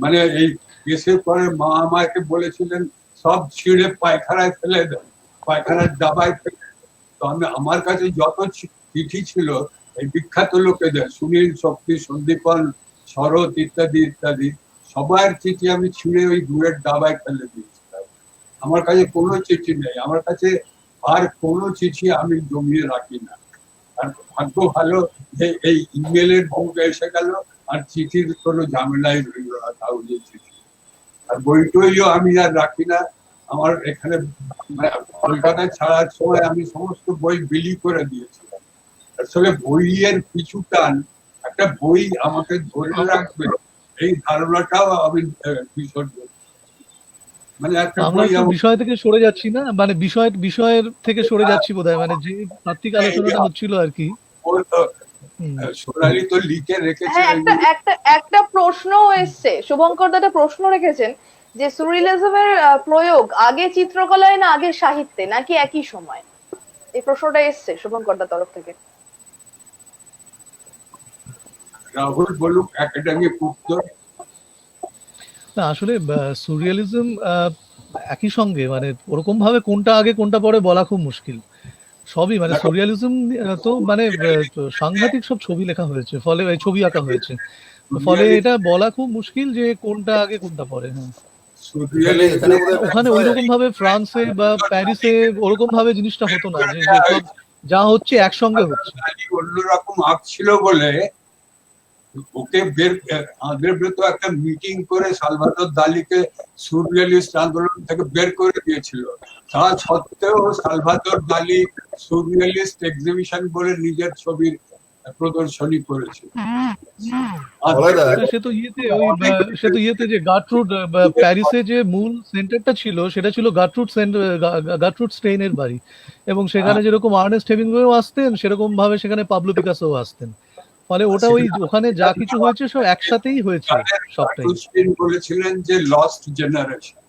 মানে এই কেসের পরে মা আমাকে বলেছিলেন সব ছিঁড়ে পায়খানায় ফেলে দেন, পায়খানার ডাবায় ফেলে। তো আমার কাছে যত চিঠি ছিল এই বিখ্যাত লোকেদের, সুনীল, শক্তি, সন্দীপন, শরৎ ইত্যাদি ইত্যাদি, সবার চিঠি আমি ছিঁড়ে ওই গুড়ের ডাবায় ফেলে দিয়েছিলাম। আমার কাছে কোনো চিঠি নেই, আমার কাছে আর কোনো চিঠি আমি জমিয়ে রাখি না। আর ভাগ্য ভালো যে এই ইমেলের যুগ এসে গেল, আর চিঠির কোনো ঝামেলাই রইল না, কাগজের চিঠি। আর বই টইও আমি আর রাখি না। আমার এখানে কলকাতায় ছাড়ার সময় আমি সমস্ত বই বিলি করে দিয়েছিলাম। আসলে বইয়ের পিছু টান, একটা বই আমাকে ধরে রাখবে, এই ধারণাটাও আমি বিসর্জন। মানে একটা আমরা একটু বিষয় থেকে সরে যাচ্ছি না, মানে বিষয়ের থেকে সরে যাচ্ছি বোধহয়, মানে যে তাত্ত্বিক আলোচনাটা হচ্ছিল আর কি। সোনালী তো লিখে রেখেছে। হ্যাঁ, একটা প্রশ্ন এসছে, শুভঙ্কর দা একটা প্রশ্ন রেখেছেন যে সুরিলিজমের প্রয়োগ আগে চিত্রকলায় না আগে সাহিত্যে, নাকি একই সময়? এই প্রশ্নটা এসছে শুভঙ্কর দার তরফ থেকে। রাহুল বলুক একাডেমিক উত্তর। না আসলে সুরিয়ালিজম একই সঙ্গে মানে ওরকম ভাবে কোনটা আগে কোনটা পরে বলা খুব মুশকিল। সবই মানে সুরিয়ালিজম তো মানে সাংঘাতিক সব ছবি লেখা হয়েছে, ফলে ছবি আঁকা হয়েছে, ফলে এটা বলা খুব মুশকিল যে কোনটা আগে কোনটা পরে। হ্যাঁ, এখানে বোধহয় একটা ওখানে বিষয় ওইরকম ভাবে ফ্রান্সে বা প্যারিসে ওরকম ভাবে জিনিসটা হতো না যে যে সব যা হচ্ছে একসঙ্গে হচ্ছে। অন্যরকম আঁকছিল বলে ওকে আমাদের তো একটা মিটিং করে সালভাদর দালিকে সুররিয়ালিস্ট আন্দোলন থেকে বের করে দিয়েছিল। তা সত্ত্বেও সালভাদর দালি সুররিয়ালিস্ট এক্সিবিশন বলে নিজের ছবির প্রদর্শনী করেছিল। সে তো ইয়েতে যে গার্ট্রুড প্যারিসে যে মূল সেন্টারটা ছিল সেটা ছিল গার্ট্রুড স্টেইনের বাড়ি, এবং সেখানে যেরকম আর্নেস্ট হেমিংওয়েও আসতেন সেরকম ভাবে সেখানে পাবলো পিকাসোও আসতেন, ফলে ওটা ওই ওখানে যা কিছু হয়েছে সব একসাথেই হয়েছে সবটাই। বলেছিলেন যে লস্ট জেনারেশন,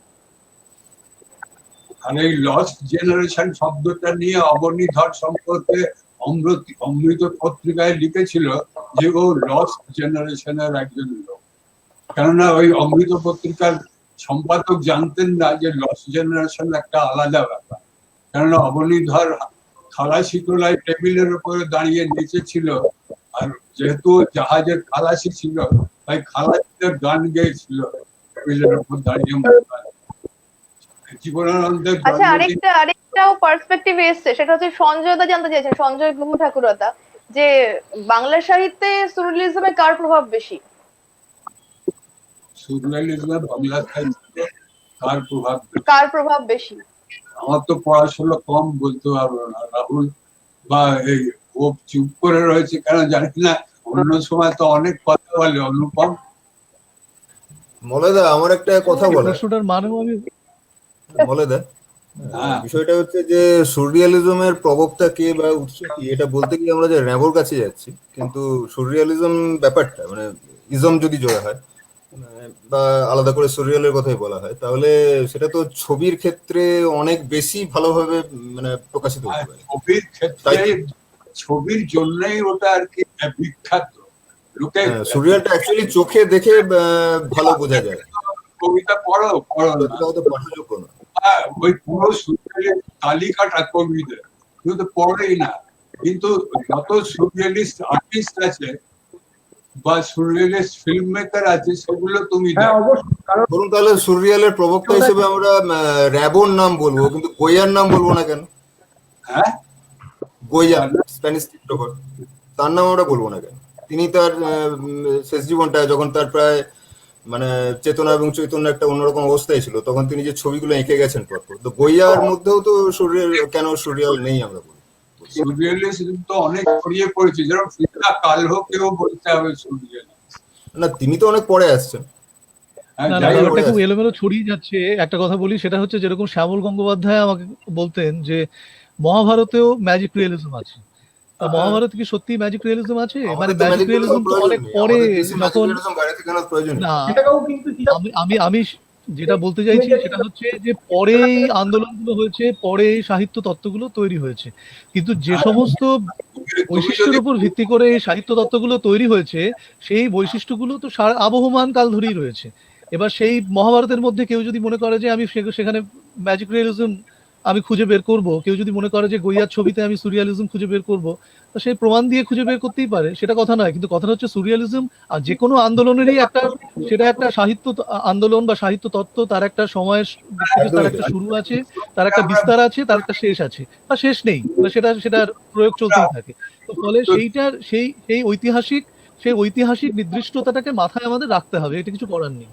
আর এই লস্ট জেনারেশন শব্দটা নিয়ে অবনীধর সম্পর্কে অমৃত পত্রিকায় লিখেছিল যে ও লস্ট জেনারেশনের একজন লোক। কেননা ওই অমৃত পত্রিকার সম্পাদক জানতেন না যে লস্ট জেনারেশন একটা আলাদা ব্যাপার। কেননা অবনীধর খালাসি তোলায় টেবিলের উপরে দাঁড়িয়ে নেচেছিল, আর যেহেতু জাহাজের খালাসি ছিল তাই খালাসিদের গান গেয়েছিল টেবিলের উপর দাঁড়িয়ে। জীবনানন্দের আচ্ছা, আরেকটাও পার্সপেক্টিভ এসছে, সেটা হচ্ছে সঞ্জয় দা জানতে চাইছেন, সঞ্জয় গুহ ঠাকুরদা, যে বাংলা সাহিত্যে সুরিয়ালিজমে কার প্রভাব বেশি? সুরিয়ালিজমে বাংলা সাহিত্যে কার প্রভাব বেশি? আমার তো পড়াশোনা কম, বলতে পারবো না। রাহুল বা এই ও চুপ করে রয়েছে কেন জানি না, অন্য সময় তো অনেক কথা বলে। অনুপম মলয়দা, আমার একটা কথা বলে প্রশ্নটার মানেও আমি মলয়দা, হ্যাঁ। বিষয়টা হচ্ছে যে সুররিয়ালিজমের প্রবক্তা কে বা উৎস কি, এটা বলতে গিয়ে আমরা যে র্যাবোর কাছে যাচ্ছি, কিন্তু সুররিয়ালিজম ব্যাপারটা মানে ইজম যদি জোড়া হয় বা আলাদা করে সুররিয়ালের কথাই বলা হয়, তাহলে সেটা তো ছবির ক্ষেত্রে অনেক বেশি ভালোভাবে মানে প্রকাশিত হতে পারে। ছবির ক্ষেত্রে ছবির জন্যই ওটা আর কি বিখ্যাত। লোকে সুররিয়ালটা অ্যাকচুয়ালি চোখে দেখে ভালো বোঝা যায়, কবিতা পড়ো পাঠযোগ্য না। ওই পুরো সুরিয়ালিস্ট তালিকাটা কবিদের কিন্তু পড়েই না। কিন্তু যত সুরিয়ালিস্ট আর্টিস্ট আছে বা সুরিয়ালিস্ট ফিল্ম মেকার আছে সেগুলো তুমি ধরুন, তাহলে সুররিয়ালের প্রবক্তা হিসেবে আমরা র্যাবোর নাম বলবো, কিন্তু গোয়ার নাম বলবো না কেন? হ্যাঁ, গোয়া স্প্যানিশ চিত্রকর, তার নাম আমরা বলবো না কেন? তিনি তার শেষ জীবনটা যখন তার প্রায় মানে চেতনা এবং চৈতন্য একটা অন্যরকম অবস্থায় ছিল, তখন তিনি যে ছবিগুলো এঁকে গেছেন পরপর, তো গোয়ার মধ্যেও তো কেন সুরিয়াল নেই আমরা বলি? সুরিয়ালিস্ট তো অনেক ছড়িয়ে পড়েছে, যেরকম ফিদা কালহো কেউ বলতে হবে সুরিয়ালিস্ট। না, তিনি তো অনেক পরে আসছেন। না না, ব্যাপারটা খুব এলোমেলো ছড়িয়ে যাচ্ছে। একটা কথা বলি, সেটা হচ্ছে যেরকম শ্যামল গঙ্গোপাধ্যায় আমাকে বলতেন যে মহাভারতেও ম্যাজিক রিয়েলিজম আছে। মহাভারত কি সত্যি ম্যাজিক রিয়েলিজম আছে? মানে ম্যাজিক রিয়েলিজম তো অনেক পরে, যখন না আমি যেটা বলতে চাইছি সেটা হচ্ছে যে পরে আন্দোলনগুলো হয়েছে, পরে সাহিত্য তত্ত্বগুলো তৈরি হয়েছে, কিন্তু যে সমস্ত বৈশিষ্ট্যের উপর ভিত্তি করে এই সাহিত্য তত্ত্বগুলো তৈরি হয়েছে সেই বৈশিষ্ট্যগুলো তো আবহমান কাল ধরেই রয়েছে। এবার সেই মহাভারতের মধ্যে কেউ যদি মনে করে যে আমি সেখানে ম্যাজিক রিয়েলিজম আমি খুঁজে বের করব, কেউ যদি মনে করে যে গোয়ার ছবিতে আমি সুরিয়ালিজম খুঁজে বের করব, তো সেই প্রমাণ দিয়ে খুঁজে বের করতেই পারে, সেটা কথা নয়। কিন্তু কথাটা হচ্ছে সুরিয়ালিজম আর যে কোনো আন্দোলনেরই একটা, সেটা একটা সাহিত্য আন্দোলন বা সাহিত্য তত্ত্ব, তার একটা সময়ের তার একটা শুরু আছে, তার একটা বিস্তার আছে, তার একটা শেষ আছে বা শেষ নেই, সেটার প্রয়োগ চলতেই থাকে। তো ফলে সেইটার সেই ঐতিহাসিক নির্দিষ্টতাটাকে মাথায় আমাদের রাখতে হবে, এটা কিছু করার নেই।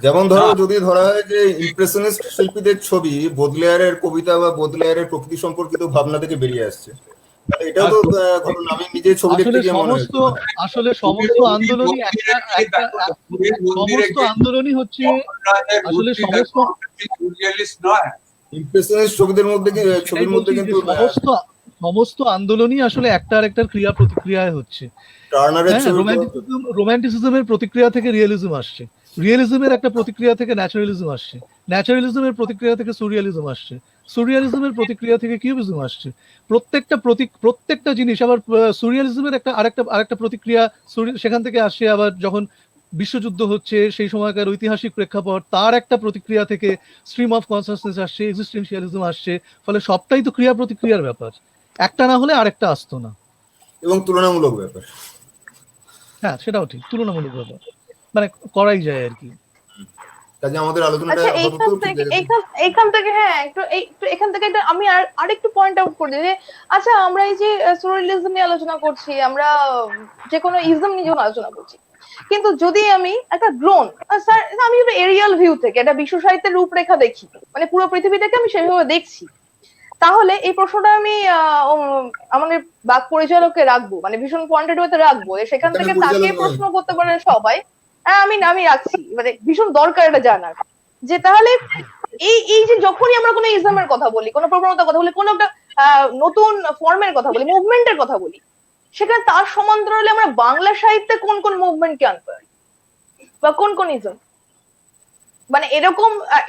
যেমন ধরো, যদি ধরা হয় যে ইমপ্রেশনিস্ট শিল্পীদের ছবি বোদলেয়ারের কবিতা বা বোদলেয়ারের প্রকৃতি সম্পর্কিত ভাবনা থেকে বেরিয়ে আসছে, এটাও তো ঘটনা। আমি নিজে ছবি দেখতে গিয়ে মনে হয়েছে আসলে সমস্ত আন্দোলনই সমস্ত আন্দোলনই হচ্ছে আসলে ইমপ্রেশনিস্ট ছবির মধ্যে কিন্তু সমস্ত আন্দোলনই আসলে একটা আরেকটার ক্রিয়া প্রতিক্রিয়ায় হচ্ছে। রোম্যান্টিসিজমের প্রতিক্রিয়া থেকে রিয়েলিজম আসছে, রিয়েলিজমের একটা প্রতিক্রিয়া থেকে ন্যাচারালিজম আসছে, ন্যাচারালিজমের প্রতিক্রিয়া থেকে সুরিয়ালিজম আসছে, সুরিয়ালিজমের প্রতিক্রিয়া থেকে কিউবিজম আসছে। প্রত্যেকটা জিনিস আবার সুরিয়ালিজমের আরেকটা প্রতিক্রিয়া সেখান থেকে আসছে। আবার যখন বিশ্বযুদ্ধ হচ্ছে সেই সময়কার ঐতিহাসিক প্রেক্ষাপট, তার একটা প্রতিক্রিয়া থেকে স্ট্রিম অফ কনসাসনেস আসছে, এক্সিস্টেন্সিয়ালিজম আসছে। ফলে সবটাই তো ক্রিয়া প্রতিক্রিয়ার ব্যাপার, একটা না হলে আরেকটা আসতো না। এবং তুলনামূলক ব্যাপার। হ্যাঁ, সেটাও ঠিক, তুলনামূলক ব্যাপার, মানে করাই যায় আর কি। কাজে আমাদের আলোচনাটা আচ্ছা, আপাতত ঠিক আছে। এইখান থেকে হ্যাঁ একটু এখান থেকে আমি আরেকটু পয়েন্ট আউট করি যে আচ্ছা, আমরা এই যে সুরিয়ালিজম নিয়ে আলোচনা করছি, আমরা যে কোনো ইজম নিয়ে যখন আলোচনা করছি, কিন্তু যদি আমি একটা ড্রোন, স্যার আমি যদি এরিয়াল ভিউ থেকে একটা বিশ্ব সাহিত্যের রূপরেখা দেখি, মানে পুরো পৃথিবীটাকে আমি সেভাবে দেখছি, তাহলে এই প্রশ্নটা আমি আমাদের বাক পরিচালককে রাখবো, মানে ভীষণ পয়েন্টেড ওয়েতে রাখবো, সেখান থেকে তাকে প্রশ্ন করতে পারেন সবাই। হ্যাঁ, আমি রাখছি, মানে ভীষণ দরকার এটা জানার, যে তাহলে এই যে যখনই আমরা কোনো ইসলামের কথা বলি, কোনো প্রবণতার কথা বলি, কোনো একটা নতুন ফর্মের কথা বলি, মুভমেন্টের কথা বলি, সেখানে তার সমান্তরালে আমরা বাংলা সাহিত্যে কোন কোন মুভমেন্টকে আনতে পারি, বা কোন ইসম, মানে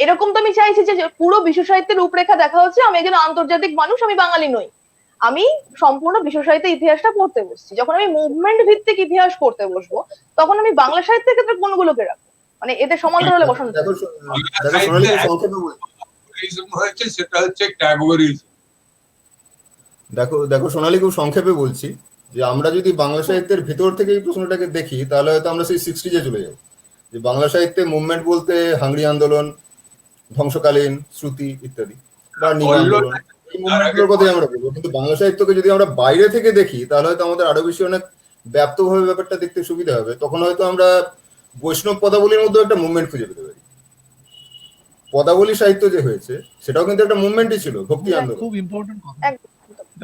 এরকম তো আমি চাইছি যে পুরো বিশ্ব সাহিত্যের রূপরেখা দেখা হচ্ছে, আমি একজন আন্তর্জাতিক মানুষ, আমি বাঙালি নই, আমি সম্পূর্ণ বিশ্ব সাহিত্যের ইতিহাসটা পড়তে বসছি, যখন আমি মুভমেন্ট ভিত্তিক ইতিহাস পড়তে বসবো, তখন আমি বাংলা সাহিত্যের ক্ষেত্রে কোনগুলোকে রাখবো, মানে এতে সমান্তরালে বসানো দেখো সোনালী, সংক্ষেপে হয়েছে সেটা হচ্ছে ট্যাগোরিজম। দেখো সোনালী, খুব সংক্ষেপে বলছি যে আমরা যদি বাংলা সাহিত্যের ভেতর থেকে এই প্রশ্নটাকে দেখি, তাহলে হয়তো আমরা সেই 60s চলে যাবো। যে বাংলা সাহিত্যে মুভমেন্ট বলতে হাংরি আন্দোলন, ধ্বংসকালীন শ্রুতি ইত্যাদি, বা নীল আন্দোলন, এই মুভমেন্টগুলোর কথাই আমরা বলবো। কিন্তু বাংলা সাহিত্যকে যদি আমরা বাইরে থেকে দেখি, তাহলে হয়তো আমাদের আরো বেশি অনেক ব্যাপ্তভাবে ব্যাপারটা দেখতে সুবিধা হবে। তখন হয়তো আমরা বৈষ্ণব পদাবলীর মধ্যে একটা মুভমেন্ট খুঁজে পেতে পারি। পদাবলী সাহিত্য যে হয়েছে সেটাও কিন্তু একটা মুভমেন্টই ছিল, ভক্তি আন্দোলন। খুব ইম্পর্টেন্ট কথা,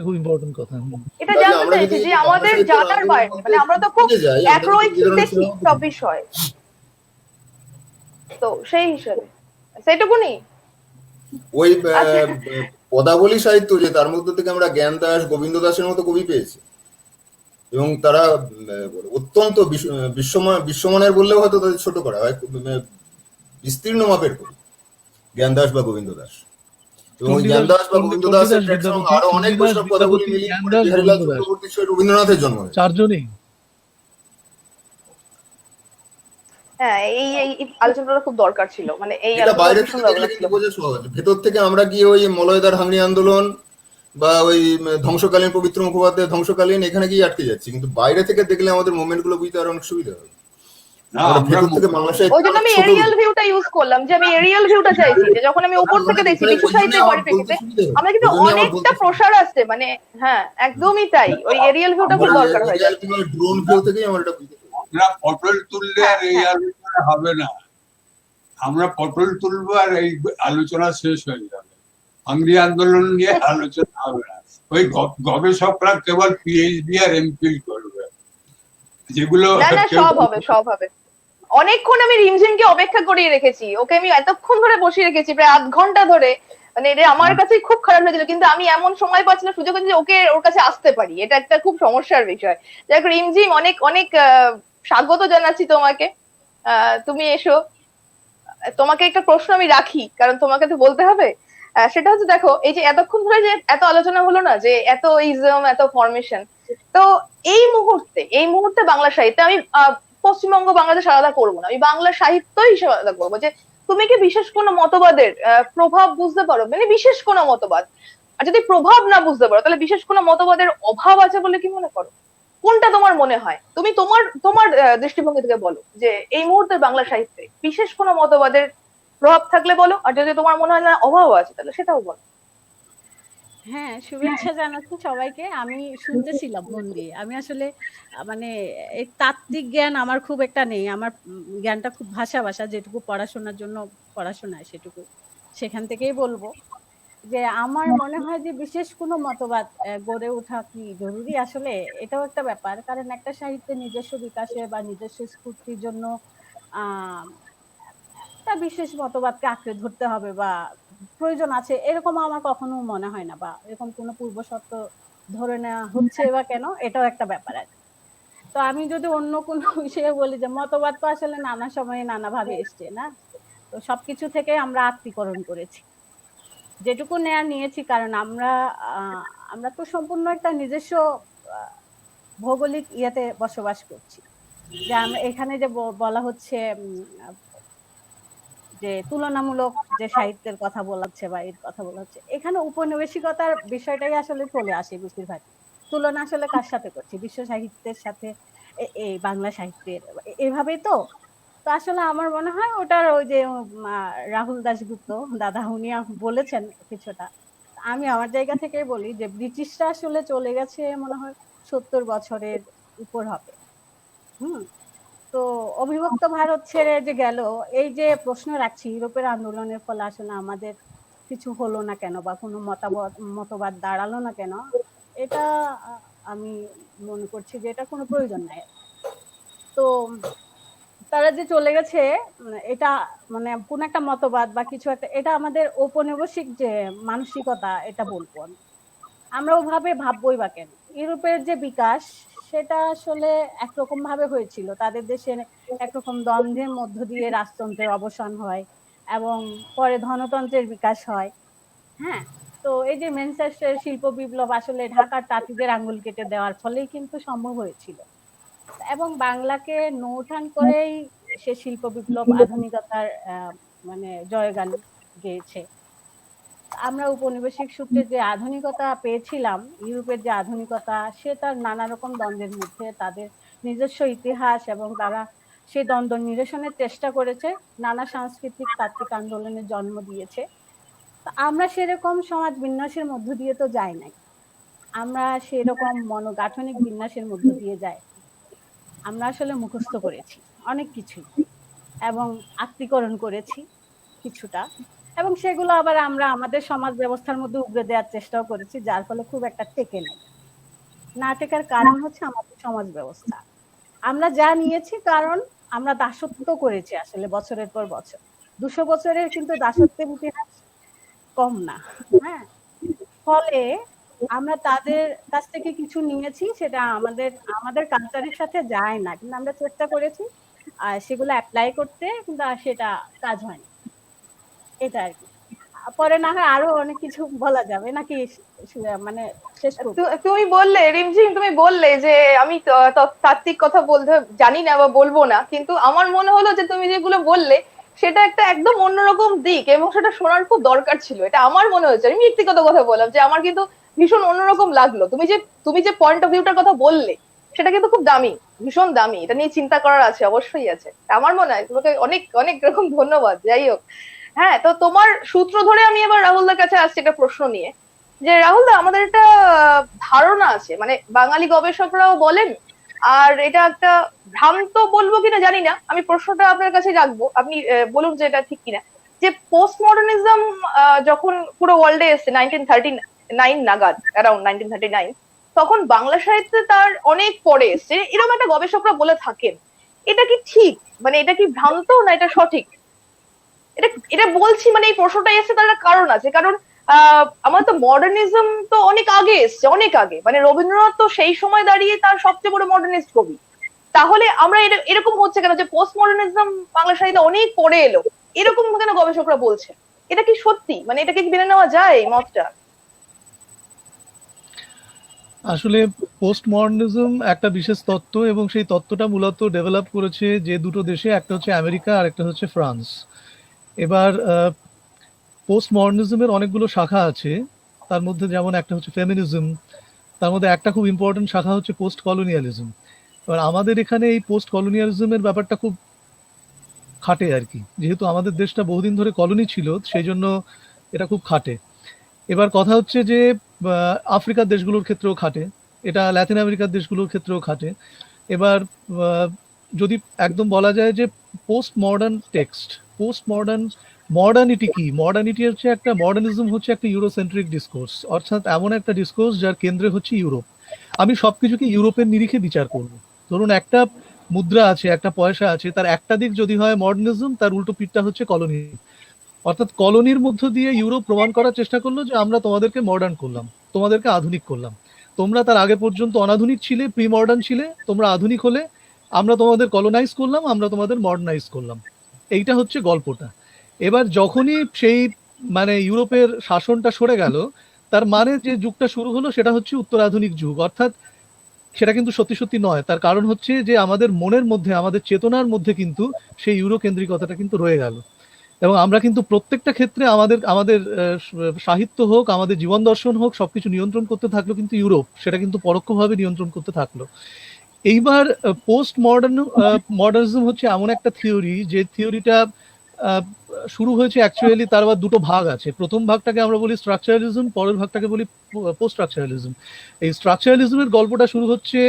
খুব ইম্পর্টেন্ট কথা। এটা জানতে চাইছি যে আমাদের জানার বাইরে, মানে আমরা তো খুব একরৈখিক দেখি সব বিষয়, তো সেই হিসেবে সেইটুকুনি ওই পদাবলী সাহিত্য যে, তার মধ্যে থেকে আমরা জ্ঞান দাস, গোবিন্দ দাসের মতো কবি পেয়েছি, এবং তারা অত্যন্ত বিশ্বমানের বললেও হয়তো তাদের ছোট করা হয়, বিস্তীর্ণ মাপের কবি জ্ঞান দাস বা গোবিন্দ দাস। এবং জ্ঞান দাস বা গোবিন্দ দাসের আরো অনেক বৈষ্ণব পদাবলী মিলিয়ে বিহারীলাল চক্রবর্তী রবীন্দ্রনাথের জন্ম হয়েছে। চারজনই। হ্যাঁ, এই আলোচনাটা খুব দরকার ছিল, মানে এই এটা বাইরে থেকে দেখলে কিন্তু বোঝা সহজ, ভেতর থেকে আমরা গিয়ে ওই মলয়দার হাংরি আন্দোলন বা ওই ধ্বংসকালীন পবিত্র মুখোপাধ্যায় ধ্বংসকালীন এখানে গিয়ে আটকে যাচ্ছি, কিন্তু বাইরে থেকে দেখলে আমাদের মুভমেন্ট গুলো বুঝতে আরো অনেক সুবিধা হবে। ওই জন্য আমি এরিয়াল ভিউটা ইউজ করলাম, যে আমি এরিয়াল ভিউটা চাইছি, যে যখন আমি উপর থেকে দেখছি বিশ্ব সাহিত্যের পরিপ্রেক্ষিতে আমরা কিন্তু অনেকটা প্রসার আসছে, মানে হ্যাঁ একদমই তাই, ওই এরিয়াল ভিউটা খুব দরকার হয়ে যাচ্ছে। ড্রোন ভিউ থেকেই আমরা এটা বুঝতে পারি। আমরা পটল তুললে আর এই আলোচনা হবে না, আমরা পটল তুলবো আর এই আলোচনা শেষ হয়ে যাবে, হাংরি আন্দোলন নিয়ে আলোচনা হবে না। ওই গবেষকরা কেবল পিএইচডি আর এমফিল করবে, যেগুলো না সব হবে। অনেকক্ষণ আমি রিমঝিমকে অপেক্ষা করিয়ে রেখেছি, ওকে আমি এতক্ষণ ধরে বসিয়ে রেখেছি, প্রায় আধ ঘন্টা ধরে, মানে এটা আমার কাছে খুব খারাপ লাগছিল, কিন্তু আমি এমন সময় পাচ্ছি না, সুযোগ যে ওকে ওর কাছে আসতে পারি, এটা একটা খুব সমস্যার বিষয়। যাই হোক রিমঝিম, অনেক অনেক স্বাগত জানাচ্ছি তোমাকে, তুমি এসো। তোমাকে একটা প্রশ্ন আমি রাখি, কারণ তোমাকে তো বলতে হবে, সেটা হচ্ছে দেখো, এই যে এতক্ষণ ধরে যে এত আলোচনা হলো না, যে এত ইজম, এত ফরমেশন, তো এই মুহূর্তে বাংলা সাহিত্যে আমি পশ্চিমবঙ্গ বাংলাদেশ আলাদা করবো না, আমি বাংলা সাহিত্য হিসেবে আলাদা করবো, যে তুমি কি বিশেষ কোনো মতবাদের প্রভাব বুঝতে পারো, মানে বিশেষ কোনো মতবাদ, আর যদি প্রভাব না বুঝতে পারো, তাহলে বিশেষ কোনো মতবাদের অভাব আছে বলে কি মনে করো? কোনটা তোমার মনে হয়? তুমি তোমার দৃষ্টিভঙ্গি থেকে বলো, যে এই মুহূর্তে বাংলা সাহিত্যে বিশেষ কোনো মতবাদের প্রভাব থাকলে বলো, আর যদি তোমার মনে হয় না অভাব আছে, তাহলে সেটাও বলো। হ্যাঁ, শুভেচ্ছা জানাচ্ছি সবাইকে। আমি শুনতেছিলাম মন দিয়ে। আমি আসলে মানে এই তাত্ত্বিক জ্ঞান আমার খুব একটা নেই, আমার জ্ঞানটা খুব ভাষা যেটুকু পড়াশোনার জন্য পড়াশোনায় সেটুকু, সেখান থেকেই বলবো যে আমার মনে হয় যে বিশেষ কোনো মতবাদ গড়ে ওঠা কি জরুরি, আসলে এটাও একটা ব্যাপার। কারণ একটা সাহিত্যে নিজস্ব বিকাশে বা নিজস্ব স্ফূর্তির জন্য তার বিশেষ মতবাদকে আঁকড়ে ধরতে হবে বা প্রয়োজন আছে, এরকম আমার কখনো মনে হয় না, বা এরকম কোনো পূর্বশর্ত ধরে নেওয়া হচ্ছে বা কেন, এটাও একটা ব্যাপার আছে। তো আমি যদি অন্য কোনো বিষয়ে বলি, যে মতবাদ তো আসলে নানা সময়ে নানাভাবে এসছে না, তো সবকিছু থেকে আমরা আত্মীকরণ করেছি। যেটুকু নেয়ার নিয়েছি, কারণ আমরা তো সম্পূর্ণ একটা নিজস্ব আহ, ভৌগোলিক ইয়েতে বসবাস করছি। যে আমরা এখানে যে বলা হচ্ছে যে তুলনামূলক যে সাহিত্যের কথা বলা হচ্ছে বা এর কথা বলা হচ্ছে, এখানে উপনিবেশিকতার বিষয়টাই আসলে চলে আসে বেশিরভাগ। তুলনা আসলে কার সাথে করছি? বিশ্ব সাহিত্যের সাথে এই বাংলা সাহিত্যের এভাবেই তো। তো আসলে আমার মনে হয় ওটার ওই যে রাহুল দাশগুপ্ত দাদা উনি বলেছেন কিছুটা। আমি আমার জায়গা থেকে বলি যে ব্রিটিশরা আসলে চলে গেছে মনে হয় 70 বছরের উপর হবে। হুম। তো অবিভক্ত ভারত ছেড়ে যে গেল, এই যে প্রশ্ন রাখছি ইউরোপের আন্দোলনের ফলে আসলে আমাদের কিছু হলো না কেন বা কোনো মতবাদ দাঁড়ালো না কেন, এটা আমি মনে করছি যে এটা কোনো প্রয়োজন নাই। তো তারা যে চলে গেছে এটা মানে কোন একটা মতবাদ বা কিছু একটা, এটা আমাদের ঔপনিবেশিক যে মানসিকতা এটা বলবো আমি। আমরা ওভাবে ভাববই বা কেন? ইউরোপের যে বিকাশ সেটা আসলে একরকম ভাবে হয়েছিল, তাদের দেশে একরকম দ্বন্দ্বের মধ্য দিয়ে রাজতন্ত্রের অবসান হয় এবং পরে ধনতন্ত্রের বিকাশ হয়। হ্যাঁ, তো এই যে ম্যানচেস্টার শিল্প বিপ্লব আসলে ঢাকার তাঁতিদের আঙ্গুল কেটে দেওয়ার ফলেই কিন্তু সম্ভব হয়েছিল, এবং বাংলাকে নৌঠান করেই সে শিল্প বিপ্লব আধুনিকতার মানে জয়গান গেয়েছে। আমরা উপনিবেশিক সূত্রে যে আধুনিকতা পেয়েছিলাম, ইউরোপের যে আধুনিকতা, সে তার নানা রকম দ্বন্দ্বের মধ্যে তাদের নিজস্ব ইতিহাস এবং তারা সেই দ্বন্দ্ব নিরসনের চেষ্টা করেছে, নানা সাংস্কৃতিক তাত্ত্বিক আন্দোলনের জন্ম দিয়েছে। আমরা সেরকম সমাজ বিন্যাসের মধ্য দিয়ে তো যাই নাই, আমরা সেরকম মনোগাঠনিক বিন্যাসের মধ্য দিয়ে যাই। আমরা আসলে মুখস্থ করেছি অনেক কিছুই এবং আত্মীকরণ করেছি কিছুটা, এবং সেগুলো আবার আমরা আমাদের সমাজ ব্যবস্থার মধ্যে উগড়ে দেওয়ার চেষ্টাও করেছি, যার ফলে খুব একটা টেকে নাই। না টেকার কারণ হচ্ছে আমাদের সমাজ ব্যবস্থা। আমরা যা নিয়েছি কারণ আমরা দাসত্ব করেছি আসলে বছরের পর বছর। 200 বছরের কিন্তু দাসত্বের ইতিহাস কম না। হ্যাঁ, ফলে আমরা তাদের কাছ থেকে কিছু নিয়েছি, সেটা আমাদের আমাদের কালচারের সাথে যায় না, কিন্তু আমরা চেষ্টা করেছি সেগুলো অ্যাপ্লাই করতে, কিন্তু সেটা কাজ হয়নি। এটা আর কি। পরে না হয় আরো অনেক কিছু বলা যাবে নাকি, মানে শেষ করব? তুমি বললে রিমঝিম, তুমি বললে যে আমি তাত্ত্বিক কথা বলতে জানি না বা বলবো না, কিন্তু আমার মনে হলো যে তুমি যেগুলো বললে সেটা একটা একদম অন্যরকম দিক এবং সেটা শোনার খুব দরকার ছিল। এটা আমার মনে হয়েছে, আমি ব্যক্তিগত কথা বললাম যে আমার কিন্তু ভীষণ অন্যরকম লাগলো। তুমি যে পয়েন্ট অফ ভিউটার কথা বললে সেটা কিন্তু খুব দামি, ভীষণ দামি। এটা নিয়ে চিন্তা করার আছে, অবশ্যই আছে। আমার মনে হয় তোমাকে অনেক অনেক রকম ধন্যবাদ। যাই হোক, হ্যাঁ, তো তোমার সূত্র ধরে আমি এবার রাহুলদার কাছে আসছি একটা প্রশ্ন নিয়ে। যে রাহুলদা, আমাদের একটা ধারণা আছে, মানে বাঙালি গবেষকরাও বলেন, আর এটা একটা ভ্রান্ত বলবো কিনা জানি না, আমি প্রশ্নটা আপনার কাছে রাখবো, আপনি বলুন যে এটা ঠিক কিনা। যে পোস্ট মডার্নিজম যখন পুরো ওয়ার্ল্ডে এসছে 1939 নাগাদ, অ্যারাউন্ড 1939, তখন বাংলা সাহিত্যে তার অনেক পরে এসছে, এরকম একটা গবেষকরা বলে থাকেন। এটা কি ঠিক, মানে এটা কি ভ্রান্ত না এটা সঠিক? এটা এটা বলছি, মানে এই প্রশ্নটা এসছে তার একটা কারণ আছে। কারণ আমার তো মডার্নিজম তো অনেক আগে এসছে, অনেক আগে, মানে রবীন্দ্রনাথ তো সেই সময় দাঁড়িয়ে তার সবচেয়ে বড় মডার্নিস্ট কবি। তাহলে আমরা এরকম হচ্ছে কেন যে পোস্ট মডার্নিজম বাংলা সাহিত্যে অনেক পরে এলো, এরকম কেন গবেষকরা বলছেন? এটা কি সত্যি, মানে এটাকে কি মেনে নেওয়া যায় এই মতটা? আসলে পোস্ট মডার্নিজম একটা বিশেষ তত্ত্ব, এবং সেই তত্ত্বটা মূলত ডেভেলপ করেছে যে দুটো দেশে, একটা হচ্ছে আমেরিকা আর একটা হচ্ছে ফ্রান্স। এবার পোস্ট মডার্নিজমের অনেকগুলো শাখা আছে, তার মধ্যে যেমন একটা হচ্ছে ফেমিনিজম, তার মধ্যে একটা খুব ইম্পর্টেন্ট শাখা হচ্ছে পোস্ট কলোনিয়ালিজম। এবার আমাদের এখানে এই পোস্ট কলোনিয়ালিজমের ব্যাপারটা খুব খাটে আর কি, যেহেতু আমাদের দেশটা বহুদিন ধরে কলোনি ছিল, সেই জন্য এটা খুব খাটে। এবার কথা হচ্ছে যে আফ্রিকার দেশগুলোর ক্ষেত্রেও খাটে, এটা ল্যাতিন আমেরিকার দেশগুলোর ক্ষেত্রেও খাটে। এবার যদি একদম বলা যায় যে post modern text, post modern, modernity কি? মডার্নিটি হচ্ছে একটা, মডার্নিজম হচ্ছে একটা ইউরোসেন্ট্রিক ডিসকোর্স, অর্থাৎ এমন একটা ডিসকোর্স যার কেন্দ্রে হচ্ছে ইউরোপ। আমি সবকিছুকে ইউরোপের নিরিখে বিচার করব। ধরুন একটা মুদ্রা আছে, একটা পয়সা আছে, তার একটা দিক যদি হয় মডার্নিজম, তার উল্টো পিঠটা হচ্ছে কলোনি। অর্থাৎ কলোনির মধ্য দিয়ে ইউরোপ প্রমাণ করার চেষ্টা করলো যে আমরা তোমাদেরকে মডার্ন করলাম, তোমাদেরকে আধুনিক করলাম। তোমরা তার আগে পর্যন্ত অনাধুনিক ছিলে, প্রি মডার্ন ছিলে, তোমরা আধুনিক হলে, আমরা তোমাদের কলোনাইজ করলাম, আমরা তোমাদের মডার্নাইজ করলাম। এইটা হচ্ছে গল্পটা। এবার যখনই সেই মানে ইউরোপের শাসনটা সরে গেল, তার মানে যে যুগটা শুরু হলো সেটা হচ্ছে উত্তরাধুনিক যুগ। অর্থাৎ সেটা কিন্তু সত্যি সত্যি নয়। তার কারণ হচ্ছে যে আমাদের মনের মধ্যে, আমাদের চেতনার মধ্যে কিন্তু সেই ইউরোকেন্দ্রিকতাটা কিন্তু রয়ে গেল। এবং আমরা কিন্তু প্রত্যেকটা ক্ষেত্রে আমাদের আমাদের সাহিত্য হোক, আমাদের জীবন দর্শন হোক, সবকিছু নিয়ন্ত্রণ করতে থাকলো কিন্তু ইউরোপ, সেটা কিন্তু পরোক্ষভাবে নিয়ন্ত্রণ করতে থাকলো। এইবার পোস্ট মডার্নিজম হচ্ছে এমন একটা থিওরি, যে থিওরিটা শুরু হয়েছে অ্যাকচুয়ালি, তার আবার দুটো ভাগ আছে। প্রথম ভাগটাকে আমরা বলি স্ট্রাকচারালিজম, পরের ভাগটাকে বলি পোস্ট স্ট্রাকচারালিজম। এই স্ট্রাকচারালিজমের গল্পটা শুরু হচ্ছে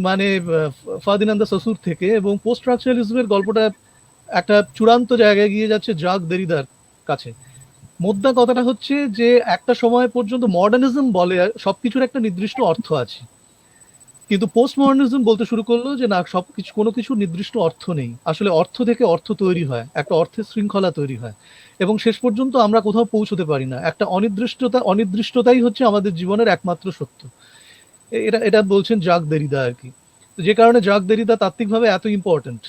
মানে ফার্দিনান্দ সসুর থেকে, এবং পোস্ট স্ট্রাকচারালিজমের গল্পটা একটা চূড়ান্ত জায়গায় গিয়ে যাচ্ছে জাক দেরিদার কাছে। মোদ্দা কথাটা হচ্ছে যে একটা সময় পর্যন্ত মডার্নিজম বলে সবকিছুর একটা নির্দিষ্ট অর্থ আছে, কিন্তু পোস্ট মডার্নিজম বলতে শুরু করলো যে না, সবকিছু, কোনো কিছু নির্দিষ্ট অর্থ নেই, আসলে অর্থ থেকে অর্থ তৈরি হয়, একটা অর্থের শৃঙ্খলা তৈরি হয়, এবং শেষ পর্যন্ত আমরা কোথাও পৌঁছতে পারি না। একটা অনির্দিষ্টতাই হচ্ছে আমাদের জীবনের একমাত্র সত্য। এটা এটা বলছেন জাক দেরিদা আর কি। তো যে কারণে জাক দেরিদা তাত্ত্বিকভাবে এত ইম্পর্টেন্ট।